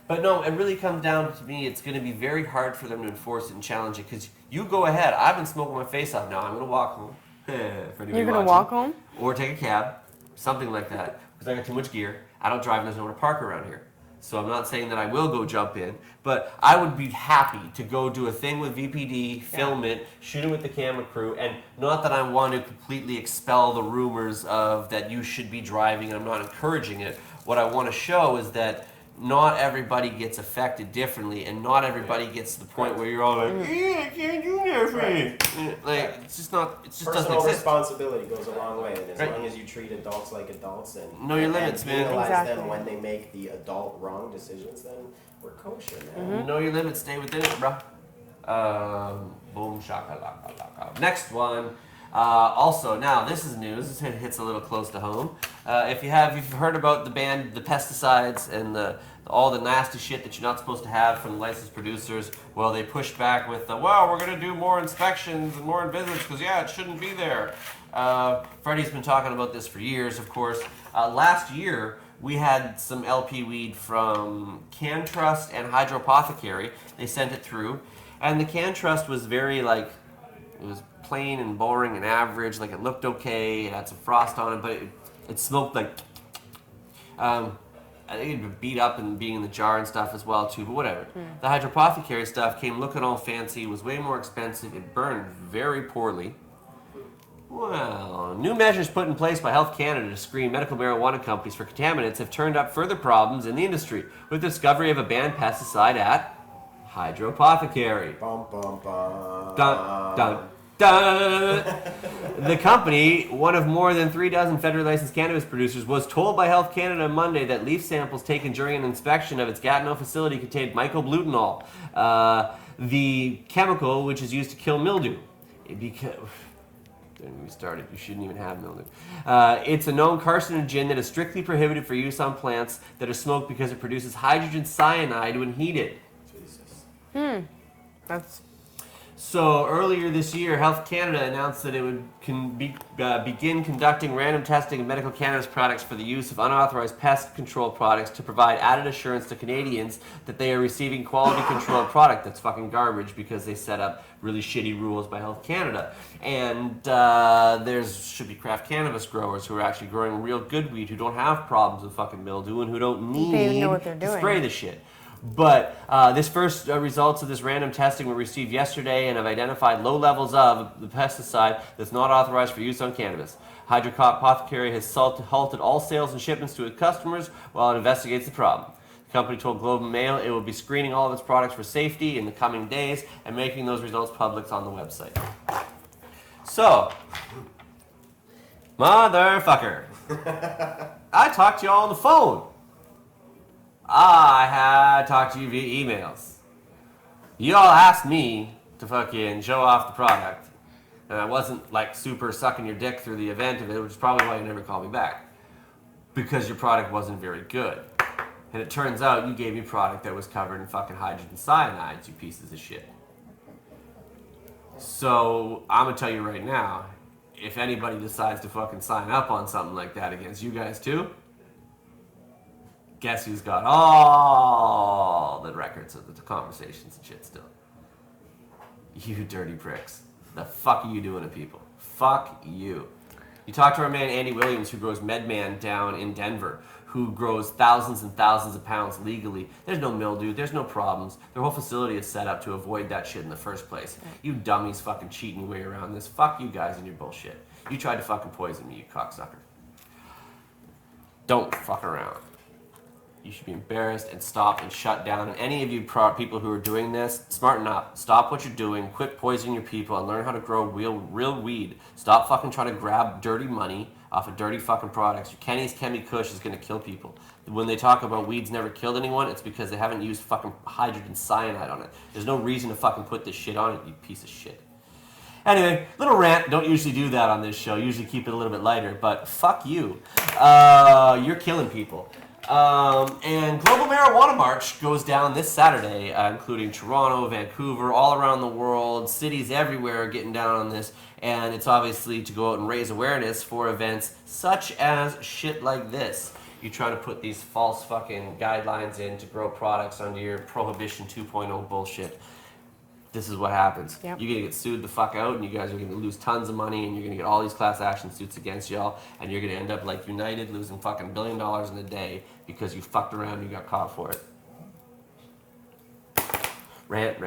But no, it really comes down to me, it's going to be very hard for them to enforce it and challenge it, because you go ahead, I've been smoking my face off now, I'm going to walk home. You're
going to walk home?
Or take a cab, something like that, because I got too much gear. I don't drive, and there's nowhere to park around here. So I'm not saying that I will go jump in, but I would be happy to go do a thing with VPD, film it, shoot it with the camera crew, and not that I want to completely expel the rumors of that you should be driving, and I'm not encouraging it. What I want to show is that not everybody gets affected differently, and not everybody gets to the point where you're all like, I can't do that. Like, it's just not, it just doesn't
personal
exist.
responsibility goes a long way, and as long as you treat adults like adults and
know your limits, man.
penalize them when they make the adult wrong decisions, then we're kosher, man.
Know your limits, stay within it, bro. Boom, shakalaka. Next one. Also, now this is news. This hits a little close to home. If you've heard about the ban, the pesticides and all the nasty shit that you're not supposed to have from the licensed producers, well, they pushed back with we're going to do more inspections and more visits because it shouldn't be there. Freddie's been talking about this for years, of course. Last year, we had some LP weed from CannTrust and Hydropothecary. They sent it through, and the CannTrust was very it was plain and boring and average. Like it looked okay, it had some frost on it, but it smoked like I think it'd been beat up and being in the jar and stuff as well too, but whatever. The Hydropothecary stuff came looking all fancy, was way more expensive, it burned very poorly. Well, new measures put in place by Health Canada to screen medical marijuana companies for contaminants have turned up further problems in the industry, with the discovery of a banned pesticide at Hydropothecary.
Bum, bum, bum.
Dun, dun, dun. The company, one of more than 36 federally licensed cannabis producers, was told by Health Canada on Monday that leaf samples taken during an inspection of its Gatineau facility contained mycoblutenol, the chemical which is used to kill mildew. We started. You shouldn't even have mildew. It's a known carcinogen that is strictly prohibited for use on plants that are smoked because it produces hydrogen cyanide when heated.
That's.
So earlier this year, Health Canada announced that it would begin conducting random testing of medical cannabis products for the use of unauthorized pest control products to provide added assurance to Canadians that they are receiving quality controlled product. That's fucking garbage because they set up really shitty rules by Health Canada. And should be craft cannabis growers who are actually growing real good weed, who don't have problems with fucking mildew and who don't need
know what they're
to
doing.
spray the shit. But this first results of this random testing were received yesterday and have identified low levels of the pesticide that's not authorized for use on cannabis. Hydrocop Apothecary has halted all sales and shipments to its customers while it investigates the problem. The company told Globe and Mail it will be screening all of its products for safety in the coming days and making those results public on the website. So, motherfucker, I talked to y'all on the phone. I had talked to you via emails. You all asked me to fucking show off the product. And I wasn't like super sucking your dick through the event of it, which is probably why you never called me back. Because your product wasn't very good. And it turns out you gave me product that was covered in fucking hydrogen cyanides, you pieces of shit. So I'm gonna tell you right now, if anybody decides to fucking sign up on something like that against you guys too, guess who's got all the records of the conversations and shit still? You dirty pricks. The fuck are you doing to people? Fuck you. You talk to our man Andy Williams, who grows MedMan down in Denver, who grows thousands and thousands of pounds legally. There's no mildew, there's no problems. Their whole facility is set up to avoid that shit in the first place. You dummies fucking cheating your way around this. Fuck you guys and your bullshit. You tried to fucking poison me, you cocksucker. Don't fuck around. You should be embarrassed and stop and shut down. And any of you people who are doing this, smarten up. Stop what you're doing. Quit poisoning your people and learn how to grow real weed. Stop fucking trying to grab dirty money off of dirty fucking products. Your Kenny's Chemi Kush is going to kill people. When they talk about weed's never killed anyone, it's because they haven't used fucking hydrogen cyanide on it. There's no reason to fucking put this shit on it, you piece of shit. Anyway, little rant. Don't usually do that on this show. Usually keep it a little bit lighter, but fuck you. You're killing people. And Global Marijuana March goes down this Saturday, including Toronto, Vancouver, all around the world. Cities everywhere are getting down on this. And it's obviously to go out and raise awareness for events such as shit like this. You try to put these false fucking guidelines in to grow products under your Prohibition 2.0 bullshit. This is what happens. Yep. You're going to get sued the fuck out, and you guys are going to lose tons of money, and you're going to get all these class action suits against y'all, and you're going to end up like United losing fucking $1 billion in a day because you fucked around and you got caught for it. Rant.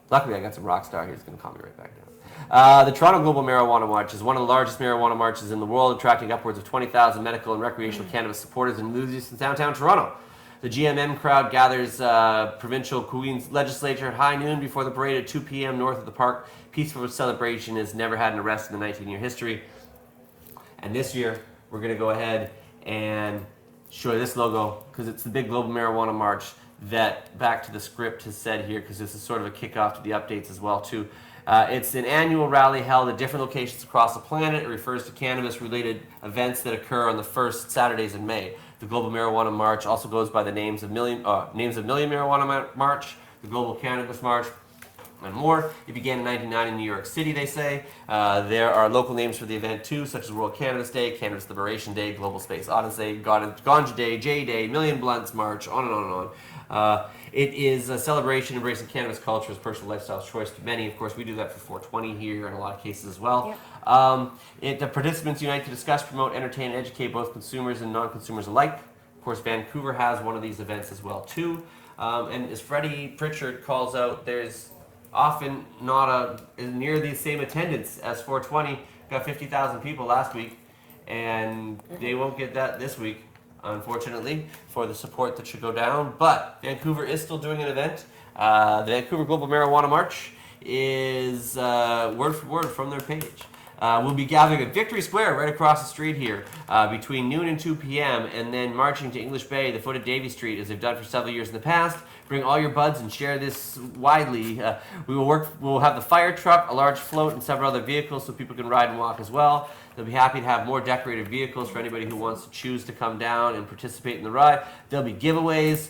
Luckily, I got some rock star here who's going to calm me right back down. The Toronto Global Marijuana March is one of the largest marijuana marches in the world, attracting upwards of 20,000 medical and recreational cannabis supporters and enthusiasts in downtown Toronto. The GMM crowd gathers provincial Queen's legislature at high noon before the parade at 2 p.m. north of the park. Peaceful celebration has never had an arrest in the 19-year history. And this year, we're going to go ahead and show this logo because it's the big Global Marijuana March that Back to the Script has said here, because this is sort of a kickoff to the updates as well too. It's an annual rally held at different locations across the planet. It refers to cannabis-related events that occur on the first Saturdays in May. The Global Marijuana March also goes by the names of Million Marijuana March, the Global Cannabis March, and more. It began in 1990 in New York City, they say. There are local names for the event too, such as World Cannabis Day, Cannabis Liberation Day, Global Space Odyssey, Ganja Day, J Day, Million Blunts March, on and on and on. It is a celebration embracing cannabis culture as personal lifestyle choice to many. Of course, we do that for 420 here in a lot of cases as well. Yep. The participants unite to discuss, promote, entertain, and educate both consumers and non-consumers alike. Of course, Vancouver has one of these events as well too. And as Freddie Pritchard calls out, there's often not near the same attendance as 420. Got 50,000 people last week, and they won't get that this week, unfortunately, for the support that should go down. But Vancouver is still doing an event. The Vancouver Global Marijuana March is word for word from their page. We'll be gathering at Victory Square right across the street here between noon and 2 p.m. and then marching to English Bay, the foot of Davie Street, as they've done for several years in the past. Bring all your buds and share this widely. We'll have the fire truck, a large float, and several other vehicles so people can ride and walk as well. They'll be happy to have more decorated vehicles for anybody who wants to choose to come down and participate in the ride. There'll be giveaways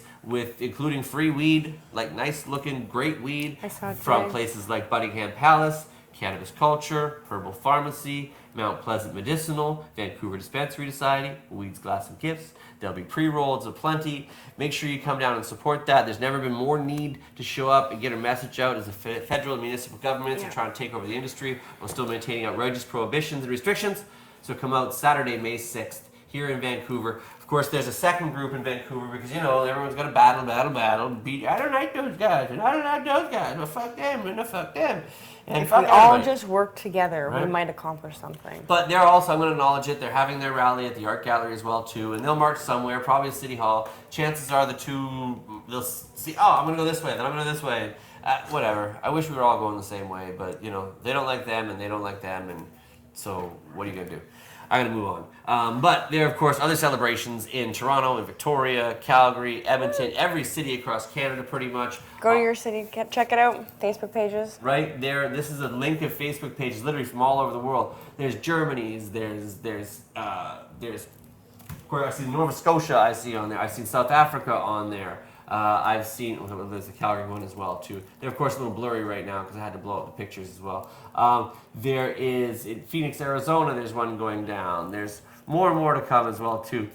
including free weed, like nice looking, great weed from places like Buckingham Palace, Cannabis Culture, Herbal Pharmacy, Mount Pleasant Medicinal, Vancouver Dispensary Society, Weeds, Glass, and Gifts. There'll be pre-rolls aplenty. Make sure you come down and support that. There's never been more need to show up and get a message out as the federal and municipal governments are trying to take over the industry while still maintaining outrageous prohibitions and restrictions. So come out Saturday, May 6th, here in Vancouver. Of course, there's a second group in Vancouver because, everyone's got to battle. Beat, I don't like those guys, and I don't like those guys. No, fuck them, and no, fuck them. And
if
fuck
we all
everybody.
just work together,
Right?
we might accomplish something.
But they're also, I'm going to acknowledge it, they're having their rally at the Art Gallery as well, too. And they'll march somewhere, probably City Hall. Chances are the two, they'll see, I'm going to go this way, then I'm going to go this way. Whatever. I wish we were all going the same way, but, they don't like them, and they don't like them, and so what are you going to do? I'm going to move on. But there are, of course, other celebrations in Toronto, in Victoria, Calgary, Edmonton, every city across Canada pretty much.
Go to your city, check it out, Facebook pages.
Right there, this is a link of Facebook pages literally from all over the world. There's Germany's, there's of course, I see Nova Scotia, I see on there. I've seen South Africa on there. I've seen, there's a Calgary one as well too. They're of course a little blurry right now because I had to blow up the pictures as well. There is, in Phoenix, Arizona, there's one going down. There's more and more to come as well too.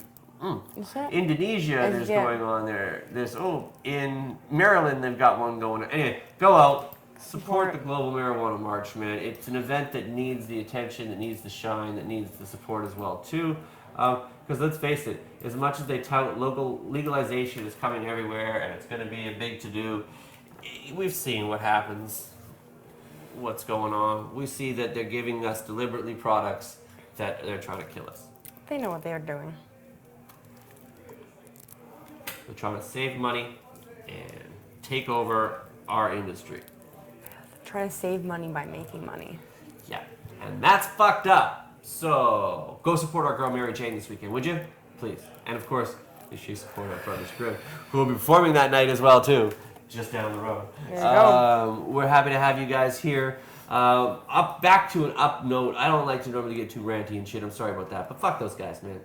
Indonesia, there's going on there. There's, in Maryland, they've got one going on. Anyway, go out, support the Global Marijuana March, man. It's an event that needs the attention, that needs the shine, that needs the support as well too. Because let's face it, as much as they tout local legalization is coming everywhere and it's going to be a big to-do, we've seen what happens, what's going on. We see that they're giving us deliberately products that they're trying to kill us.
They know what they're doing.
They're trying to save money and take over our industry.
Trying to save money by making money.
Yeah, and that's fucked up. So, go support our girl Mary Jane this weekend, would you? Please. And of course, you should support our Brothers Grimm, who will be performing that night as well, too, just down the road.
There you go.
We're happy to have you guys here. Back to an up note. I don't like to normally get too ranty and shit. I'm sorry about that. But fuck those guys, man.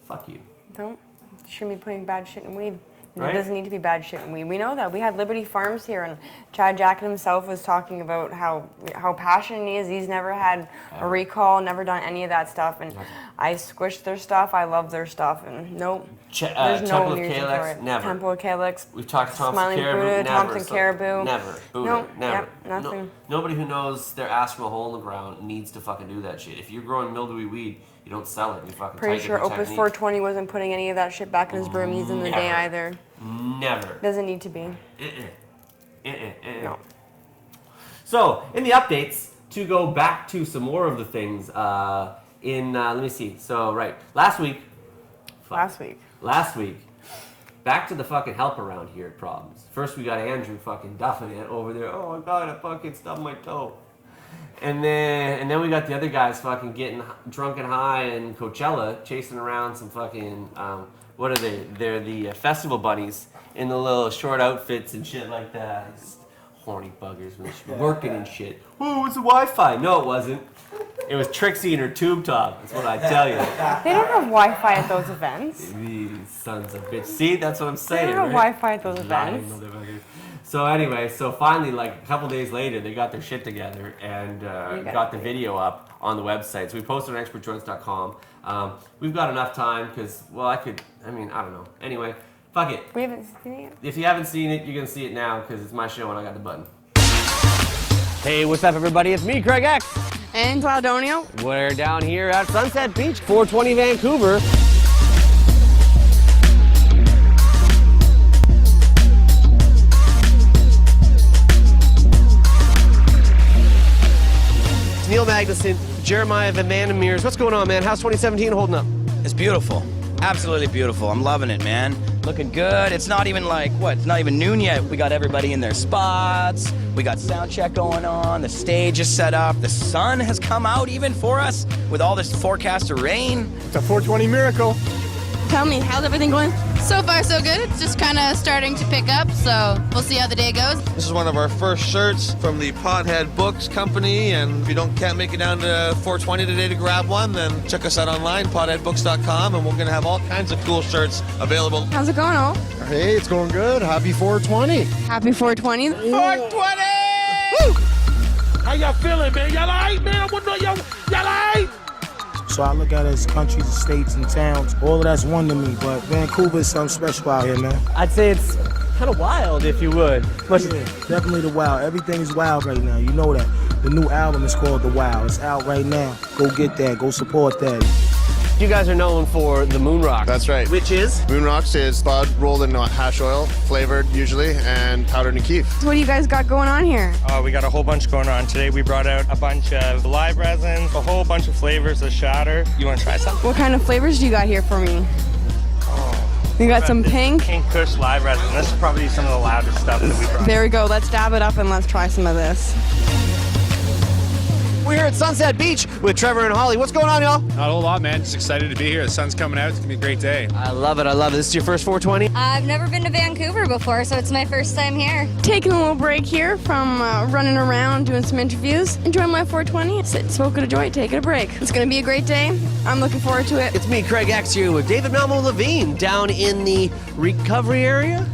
Fuck you.
Don't. You shouldn't be putting bad shit in weed.
Right?
It doesn't need to be bad shit in weed. We know that. We had Liberty Farms here, and Chad Jacket himself was talking about how passionate he is. He's never had a recall, never done any of that stuff. And I squished their stuff. I love their stuff. And nope. There's no reason for it.
Never.
Temple of Calyx.
We've talked to Thompson
Smiling
Caribou.
Buddha,
Never.
Thompson Caribou.
Never. Buddha.
Nope.
Never.
Yep, nothing.
Nobody who knows their ass from a hole in the ground needs to fucking do that shit. If you're growing mildewy weed, you don't sell it. You fucking
Pretty
take
sure
it.
Opus 420 wasn't putting any of that shit back in his broomies in the day either.
Never.
Doesn't need to be.
No. So, in the updates, to go back to some more of the things, let me see. So, right, last week, back to the fucking help around here problems. First, we got Andrew fucking duffing it over there. Oh my god, I fucking stubbed my toe. And then we got the other guys fucking getting drunk and high in Coachella, chasing around some fucking, what are they? They're the festival bunnies in the little short outfits and shit like that. Just horny buggers when they should be working and shit. Whoa, it's the Wi-Fi. No, it wasn't. It was Trixie and her tube top. That's what I tell you.
They don't have Wi-Fi at those events.
These sons of bitch. See, that's what I'm saying.
They don't have
right?
Wi-Fi at those events.
So anyway, finally, like a couple days later, they got their shit together and got the video up on the website. So we posted on expertjoints.com. We've got enough time because, I don't know. Anyway, fuck it.
We haven't seen it yet.
If you haven't seen it, you're going to see it now because it's my show and I got the button.
Hey, what's up, everybody? It's me, Craig X.
And Loudonio.
We're down here at Sunset Beach, 420 Vancouver. Neil Magnuson, Jeremiah Van Meers. What's going on, man? How's 2017 holding up?
It's beautiful. Absolutely beautiful. I'm loving it, man. Looking good. It's not even like, it's not even noon yet. We got everybody in their spots. We got sound check going on. The stage is set up. The sun has come out even for us with all this forecast of rain.
It's a 420 miracle.
Tell me, how's everything going? So far, so good. It's just kind of starting to pick up, so we'll see how the day goes.
This is one of our first shirts from the Pothead Books Company, and if you can't make it down to 420 today to grab one, then check us out online, potheadbooks.com, and we're going to have all kinds of cool shirts available.
How's it going, all?
Hey, it's going good. Happy 420.
Happy 420.
420!
Woo!
How y'all feeling, man? Y'all all right, man? I want to know y'all all right?
So I look at it as countries, states, and towns. All of that's one to me, but Vancouver is something special out here, man.
I'd say it's kind of wild, if you would.
Yeah, definitely the wild. Everything is wild right now. You know that. The new album is called The Wild. It's out right now. Go get that. Go support that.
You guys are known for the Moon Rock.
That's right.
Which is?
Moon Rocks is bud rolled in hash oil, flavored usually, and powdered in keef.
What do you guys got going on here?
We got a whole bunch going on. Today we brought out a bunch of live resins, a whole bunch of flavors of shatter. You want to try some?
What kind of flavors do you got here for me? You got some pink?
Pink Kush live resin. This is probably some of the loudest stuff that we brought.
There we go. Let's dab it up and let's try some of this.
We're here at Sunset Beach with Trevor and Holly. What's going on, y'all?
Not a whole lot, man. Just excited to be here. The sun's coming out. It's going to be a great day.
I love it. I love it. This is your first 420?
I've never been to Vancouver before, so it's my first time here.
Taking a little break here from running around, doing some interviews. Enjoying my 420. Sit, smoking a joint, taking a break. It's going to be a great day. I'm looking forward to it.
It's me, Craig X, here with David Malmo Levine down in the recovery area.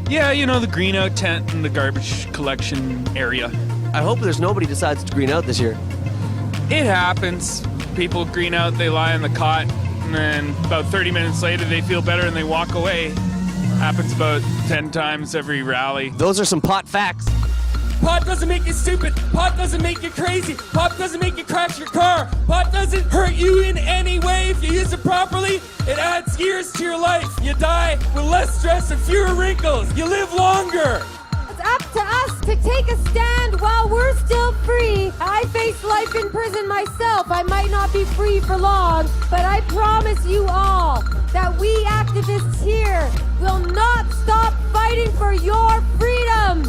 Yeah, you know, the green out tent and the garbage collection area.
I hope there's nobody decides to green out this year.
It happens. People green out, they lie on the cot, and then about 30 minutes later they feel better and they walk away. Happens about 10 times every rally.
Those are some pot facts.
Pot doesn't make you stupid. Pot doesn't make you crazy. Pot doesn't make you crash your car. Pot doesn't hurt you in any way. If you use it properly, it adds years to your life. You die with less stress and fewer wrinkles. You live longer.
It's up to us to take a stand while we're still free. I face life in prison myself. I might not be free for long, but I promise you all that we activists here will not stop fighting for your freedom.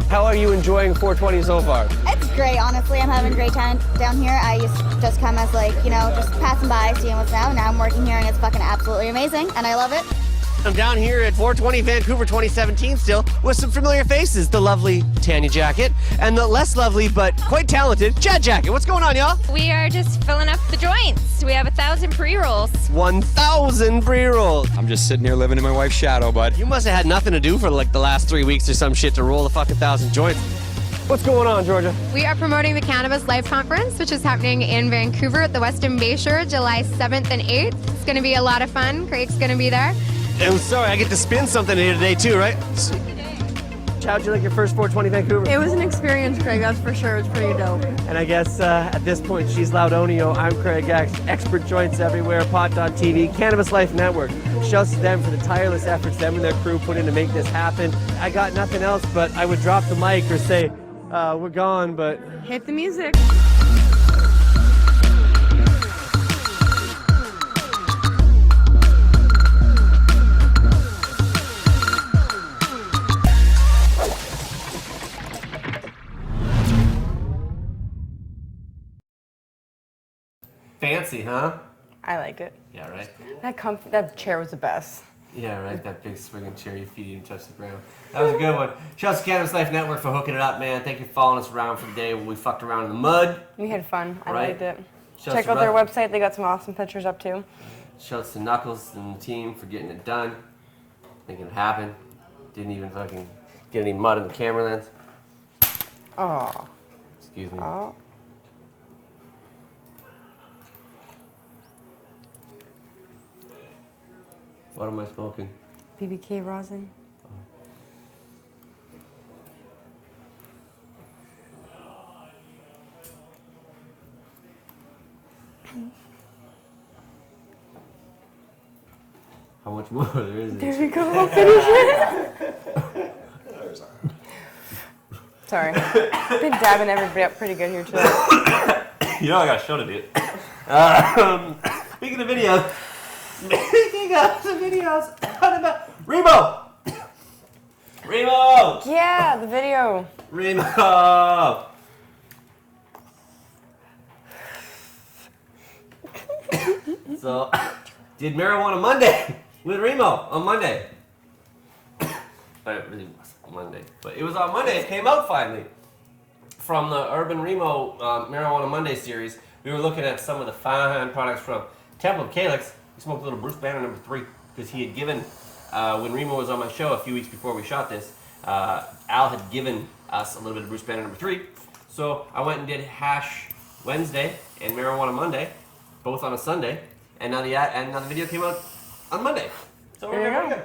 How are you enjoying 420 so far?
It's great, honestly. I'm having a great time down here. I used to just come as just passing by, seeing what's now. Now I'm working here and it's fucking absolutely amazing and I love it.
I'm down here at 420 Vancouver 2017 still with some familiar faces. The lovely Tanya Jacket and the less lovely but quite talented Chad Jacket. What's going on, y'all?
We are just filling up the joints. We have 1,000 pre-rolls.
1,000 pre-rolls.
I'm just sitting here living in my wife's shadow, bud.
You must have had nothing to do for the last 3 weeks or some shit to roll the fucking 1,000 joints. What's going on, Georgia?
We are promoting the Cannabis Life Conference, which is happening in Vancouver at the Westin Bayshore, July 7th and 8th. It's going to be a lot of fun. Craig's going to be there.
I'm sorry, I get to spin something here today too, right? How'd you like your first 420 Vancouver?
It was an experience, Craig, that's for sure. It's pretty dope.
And I guess at this point, she's Loudonio, I'm Craig X, expert joints everywhere, pot.tv, Cannabis Life Network. Shouts to them for the tireless efforts them and their crew put in to make this happen. I got nothing else, but I would drop the mic or say, we're gone, but...
Hit the music.
Fancy, huh?
I like it.
Yeah, right?
That chair was the best.
Yeah, right. That big swinging chair, your feet even touch the ground. That was a good one. Shouts to Cannabis Life Network for hooking it up, man. Thank you for following us around for the day when we fucked around in the mud.
We had fun. I
Right.
liked it.
Shouts
Check
to
out their website. They got some awesome pictures up too.
Shouts to Knuckles and the team for getting it done, making it happen. Didn't even fucking get any mud in the camera lens.
Oh.
Excuse me.
Oh.
What am I smoking?
BBK rosin.
How much more there is?
There we go. I'll finish it. Sorry. I've been dabbing everybody up pretty good here today.
You know I got a show to do. Speaking of video, making We got some videos about Remo. Remo.
Yeah, the video.
Remo. So, did Marijuana Monday with Remo on Monday. But it really wasn't Monday. But it was on Monday. It came out finally. From the Urban Remo Marijuana Monday series, we were looking at some of the fine products from Temple of Calyx. We smoked a little Bruce Banner number 3 because he had given, when Remo was on my show a few weeks before we shot this, Al had given us a little bit of Bruce Banner number 3. So I went and did Hash Wednesday and Marijuana Monday, both on a Sunday, and now the video came out on Monday. So we're very good.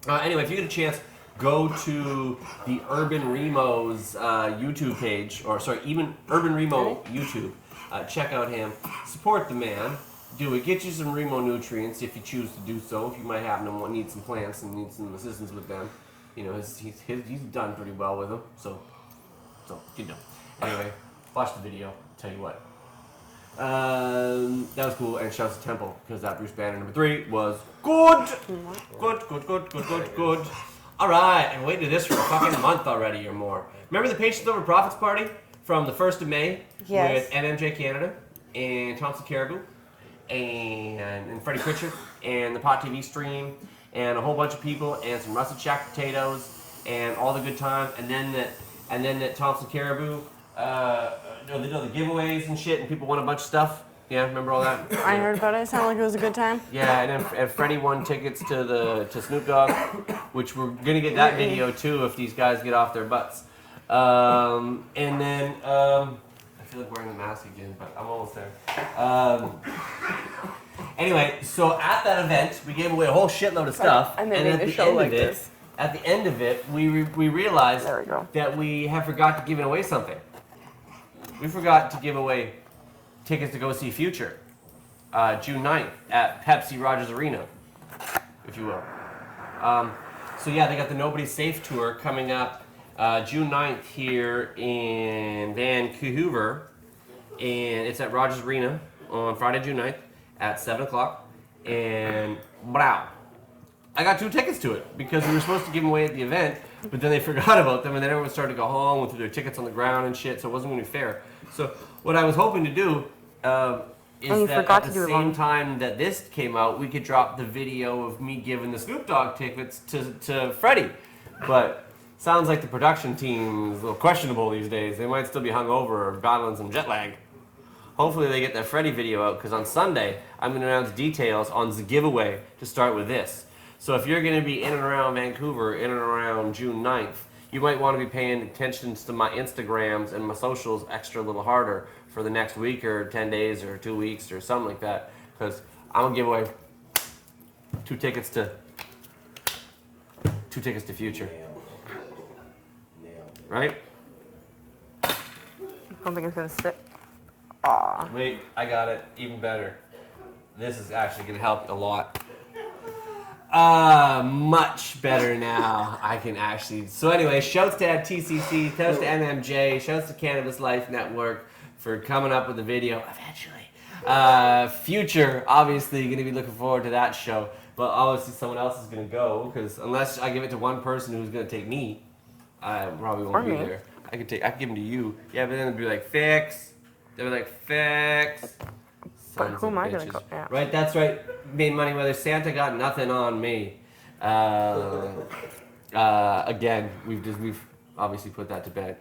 Anyway, if you get a chance, go to the Urban Remo's YouTube page, or sorry, even Urban Remo YouTube. Check out him. Support the man. Do it. Get you some Remo nutrients if you choose to do so. If you might happen to need some plants and need some assistance with them, you know, he's done pretty well with them. So you know. Anyway, watch the video. Tell you what. That was cool, and shouts to Temple because that Bruce Banner number 3 was good. Good. All right, and wait to this for a fucking month already or more. Remember the Patients Over Profits party from the 1st of May with MMJ Canada and Thompson Caribou and Freddie Pritchard and the Pot TV stream and a whole bunch of people and some russet jack potatoes and all the good times, and then that Thompson Caribou. They do the giveaways and shit, and people won a bunch of stuff. Yeah, remember all that?
I heard about it. It sounded like it was a good time.
Yeah, and Freddie won tickets to Snoop Dogg, which we're gonna get that video too if these guys get off their butts. And then I feel like wearing the mask again, but I'm almost there. Anyway, so at that event, we gave away a whole shitload of stuff,
and
at the end of it, we realized that we have forgot to give away something. We forgot to give away tickets to go see Future, June 9th at Pepsi Rogers Arena, if you will. So yeah, they got the Nobody's Safe tour coming up June 9th here in Vancouver, and it's at Rogers Arena on Friday, June 9th at 7 o'clock, and wow. I got 2 tickets to it because we were supposed to give them away at the event, but then they forgot about them, and then everyone started to go home and threw their tickets on the ground and shit, so it wasn't going to be fair. So what I was hoping to do is that at the same time that this came out, we could drop the video of me giving the Snoop Dogg tickets to Freddie. But sounds like the production team is a little questionable these days. They might still be hungover or battling some jet lag. Hopefully they get that Freddie video out, because on Sunday, I'm going to announce details on the giveaway to start with this. So if you're going to be in and around Vancouver, in and around June 9th, you might want to be paying attention to my Instagrams and my socials extra a little harder for the next week or 10 days or 2 weeks or something like that, because I'm going to give away 2 tickets to Future. Right?
I don't think it's going to sit. Aww.
Wait, I got it. Even better. This is actually going to help a lot. Much better now. I can actually. So anyway, shouts to TCC, shouts to MMJ, shouts to Cannabis Life Network for coming up with the video eventually. Future, obviously, going to be looking forward to that show. But obviously, someone else is going to go, because unless I give it to one person who's going to take me, I probably won't be there. I could give them to you. Yeah, but then it'd be like, fix. They'd be like, fix.
But who am I going to go? Yeah.
Right, that's right. Made money whether Santa got nothing on me. Again, we've obviously put that to bed.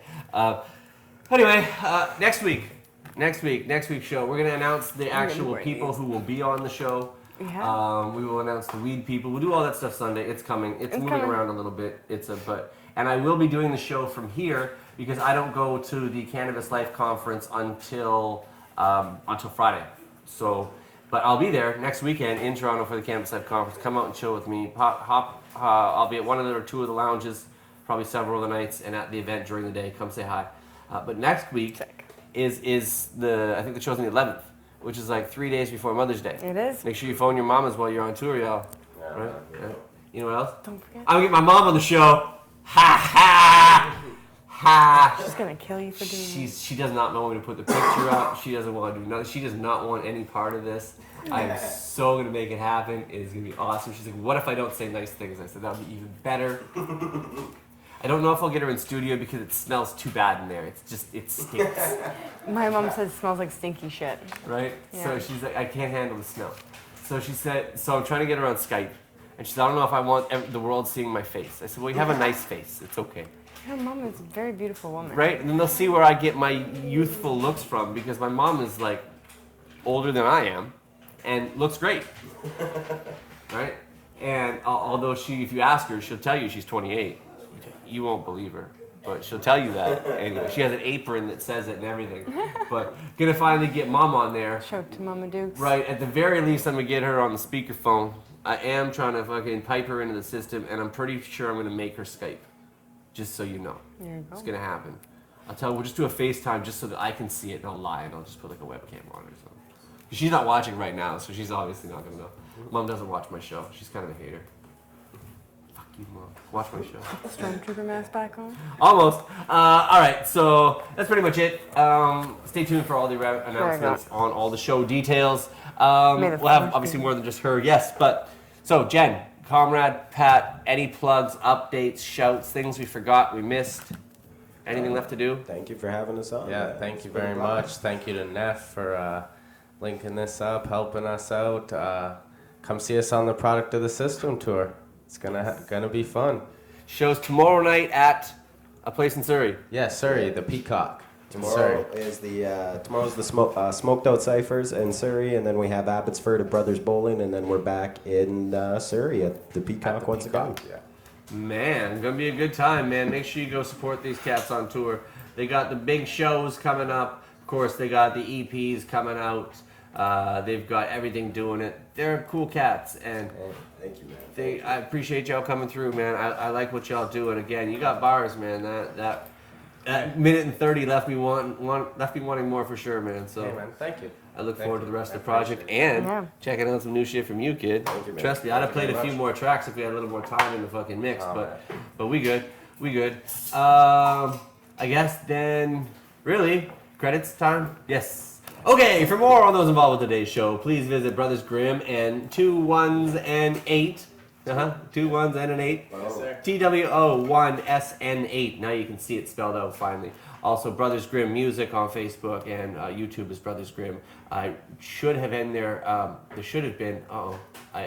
Anyway, next week's show, we're gonna announce the actual people who will be on the show. Yeah. We will announce the weed people. We'll do all that stuff Sunday. It's coming. It's moving around a little bit. And I will be doing the show from here because I don't go to the Cannabis Life Conference until Friday. So, but I'll be there next weekend in Toronto for the Cannabis Life Conference. Come out and chill with me. I'll be at one or 2 of the lounges, probably several of the nights, and at the event during the day. Come say hi. But next week is I think the show's on the 11th, which is like 3 days before Mother's Day.
It is.
Make sure you phone your mamas while you're on tour, y'all. Right? Yeah. You know what else?
Don't forget.
I'm gonna get my mom on the show. Ha ha! Ha!
She's gonna kill you for doing
She does not know when to put the picture up. She doesn't want to do nothing. She does not want any part of this. I am so going to make it happen. It is going to be awesome. She's like, what if I don't say nice things? I said, that would be even better. I don't know if I'll get her in studio because it smells too bad in there. It stinks.
My mom says it smells like stinky shit.
Right?
Yeah.
So she's like, I can't handle the smell. So she said, so I'm trying to get her on Skype. And she said, I don't know if I want the world seeing my face. I said, well, you have a nice face. It's okay.
Your mom is a very beautiful woman.
Right? And then they'll see where I get my youthful looks from because my mom is like older than I am and looks great. Right? And although if you ask her, she'll tell you she's 28. You won't believe her, but she'll tell you that anyway. She has an apron that says it and everything. But gonna finally get Mom on there.
Show it to Mama Dukes.
Right, at the very least, I'm gonna get her on the speakerphone. I am trying to fucking pipe her into the system, and I'm pretty sure I'm gonna make her Skype. Just so you know.
There you go.
It's gonna happen. I'll tell her, we'll just do a FaceTime just so that I can see it and I'll lie and I'll just put like a webcam on her or something. She's not watching right now, so she's obviously not gonna know. Mom doesn't watch my show. She's kind of a hater. Fuck you, Mom. Watch my show.
Stormtrooper mask back on?
Almost. All right, so that's pretty much it. Stay tuned for all the announcements on all the show details. We'll have obviously more than just her, yes. But so Jen, Comrade, Pat, any plugs, updates, shouts, things we forgot, we missed? Anything left to do?
Thank you for having us on.
Yeah, thank you very much. Thank you to Neff for linking this up, helping us out. Come see us on the Product of the System tour. It's gonna be fun.
Shows tomorrow night at a place in Surrey.
Yeah, Surrey, the Peacock.
Tomorrow is tomorrow's the smoked out ciphers in Surrey, and then we have Abbotsford at Brothers Bowling, and then we're back in Surrey at the Peacock once again.
Yeah.
Man, gonna be a good time, man. Make sure you go support these cats on tour. They got the big shows coming up. Of course, they got the EPs coming out. They've got everything doing it. They're cool cats, and
thank you, man.
I appreciate y'all coming through, man. I like what y'all do, and again, you got bars, man. That minute and 30 left me wanting more for sure, man. So
hey, man, thank you.
I look forward to the rest of the project and checking out some new shit from you, kid.
Thank you, man.
Trust me, I'd have played a few more tracks if we had a little more time in the fucking mix, but we good. I guess then, really, credits time? Yes. Okay, for more on those involved with today's show, please visit Brothers Grimm and 2 1s and 8. 2 1s and an 8. TWO1SN8. Now you can see it spelled out finally. Also, Brothers Grimm Music on Facebook and YouTube is Brothers Grimm. I should have in there. There should have been. I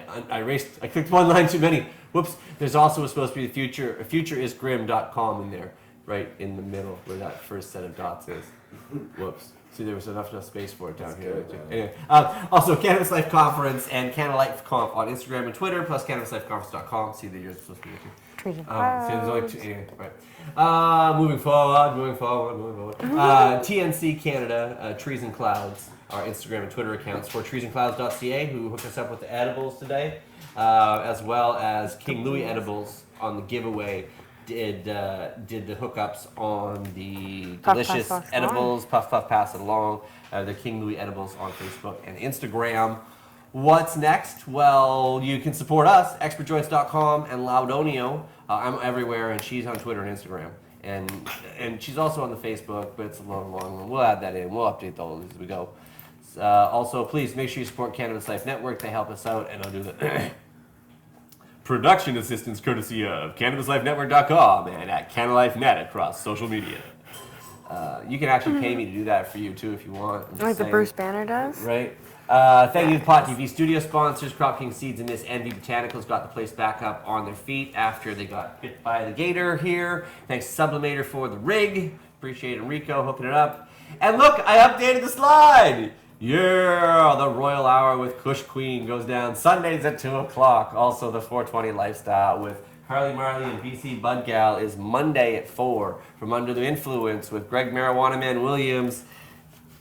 clicked one line too many. Whoops. There's also supposed to be the futureisgrim.com in there, right in the middle where that first set of dots is. Whoops. See, there was enough space for it down here. Anyway, also, Cannabis Life Conference and Canada Life Conf on Instagram and Twitter, plus cannabislifeconference.com. See that you're supposed to be there too. There's only two. Anyway, right. Moving forward. TNC Canada, Trees and Clouds, our Instagram and Twitter accounts for TreesAndClouds.ca, who hooked us up with the edibles today, as well as King Louis Edibles on the giveaway. Did the hookups on the delicious edibles, Puff Pass It Along, the King Louis Edibles on Facebook and Instagram. What's next? Well, you can support us, expertjoints.com and Loudonio. I'm everywhere, and she's on Twitter and Instagram. And she's also on the Facebook, but it's a long one. We'll add that in. We'll update those as we go. Also, please make sure you support Cannabis Life Network. They help us out, and I'll do the production assistance courtesy of CannabisLifeNetwork.com and at CannaLifeNet across social media. You can actually pay me to do that for you too if you want.
Like the Bruce Banner does?
Right. Thank you to Pot TV studio sponsors. Crop King Seeds and Miss Envy Botanicals got the place back up on their feet after they got bit by the gator here. Thanks to Sublimator for the rig. Appreciate Enrico hooking it up. And look, I updated the slide. Yeah, the Royal Hour with Kush Queen goes down Sundays at 2 o'clock. Also, the 420 Lifestyle with Harley Marley and BC Bud Gal is Monday at 4. From Under the Influence with Greg Marijuana Man Williams,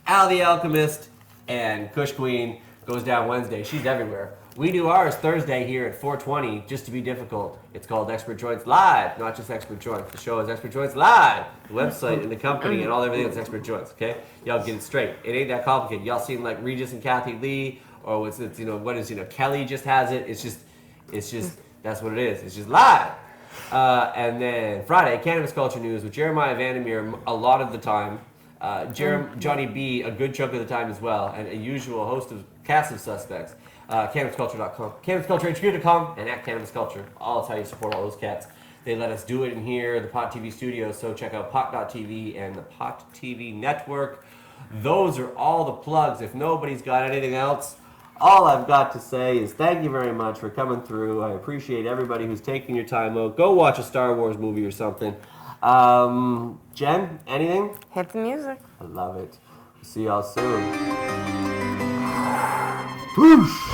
Al the Alchemist, and Kush Queen goes down Wednesday. She's everywhere. We do ours Thursday here at 420, just to be difficult. It's called Expert Joints Live, not just Expert Joints. The show is Expert Joints Live. The website and the company and all everything is Expert Joints, okay? Y'all get it straight. It ain't that complicated. Y'all seen like Regis and Kathy Lee, or Kelly just has it. It's just, that's what it is. It's just live. And then Friday, Cannabis Culture News with Jeremiah Vandermeer a lot of the time. Johnny B a good chunk of the time as well, and a usual host of cast of suspects. CannabisCulture.com, CannabisCultureHQ.com, and at Cannabis Culture. That's how you support all those cats. They let us do it in here, the Pot TV studio, so check out pot.tv and the Pot TV network. Those are all the plugs. If nobody's got anything else, all I've got to say is thank you very much for coming through. I appreciate everybody who's taking your time out. Go watch a Star Wars movie or something. Jen, anything?
Hit the music.
I love it. See y'all soon. Whoosh!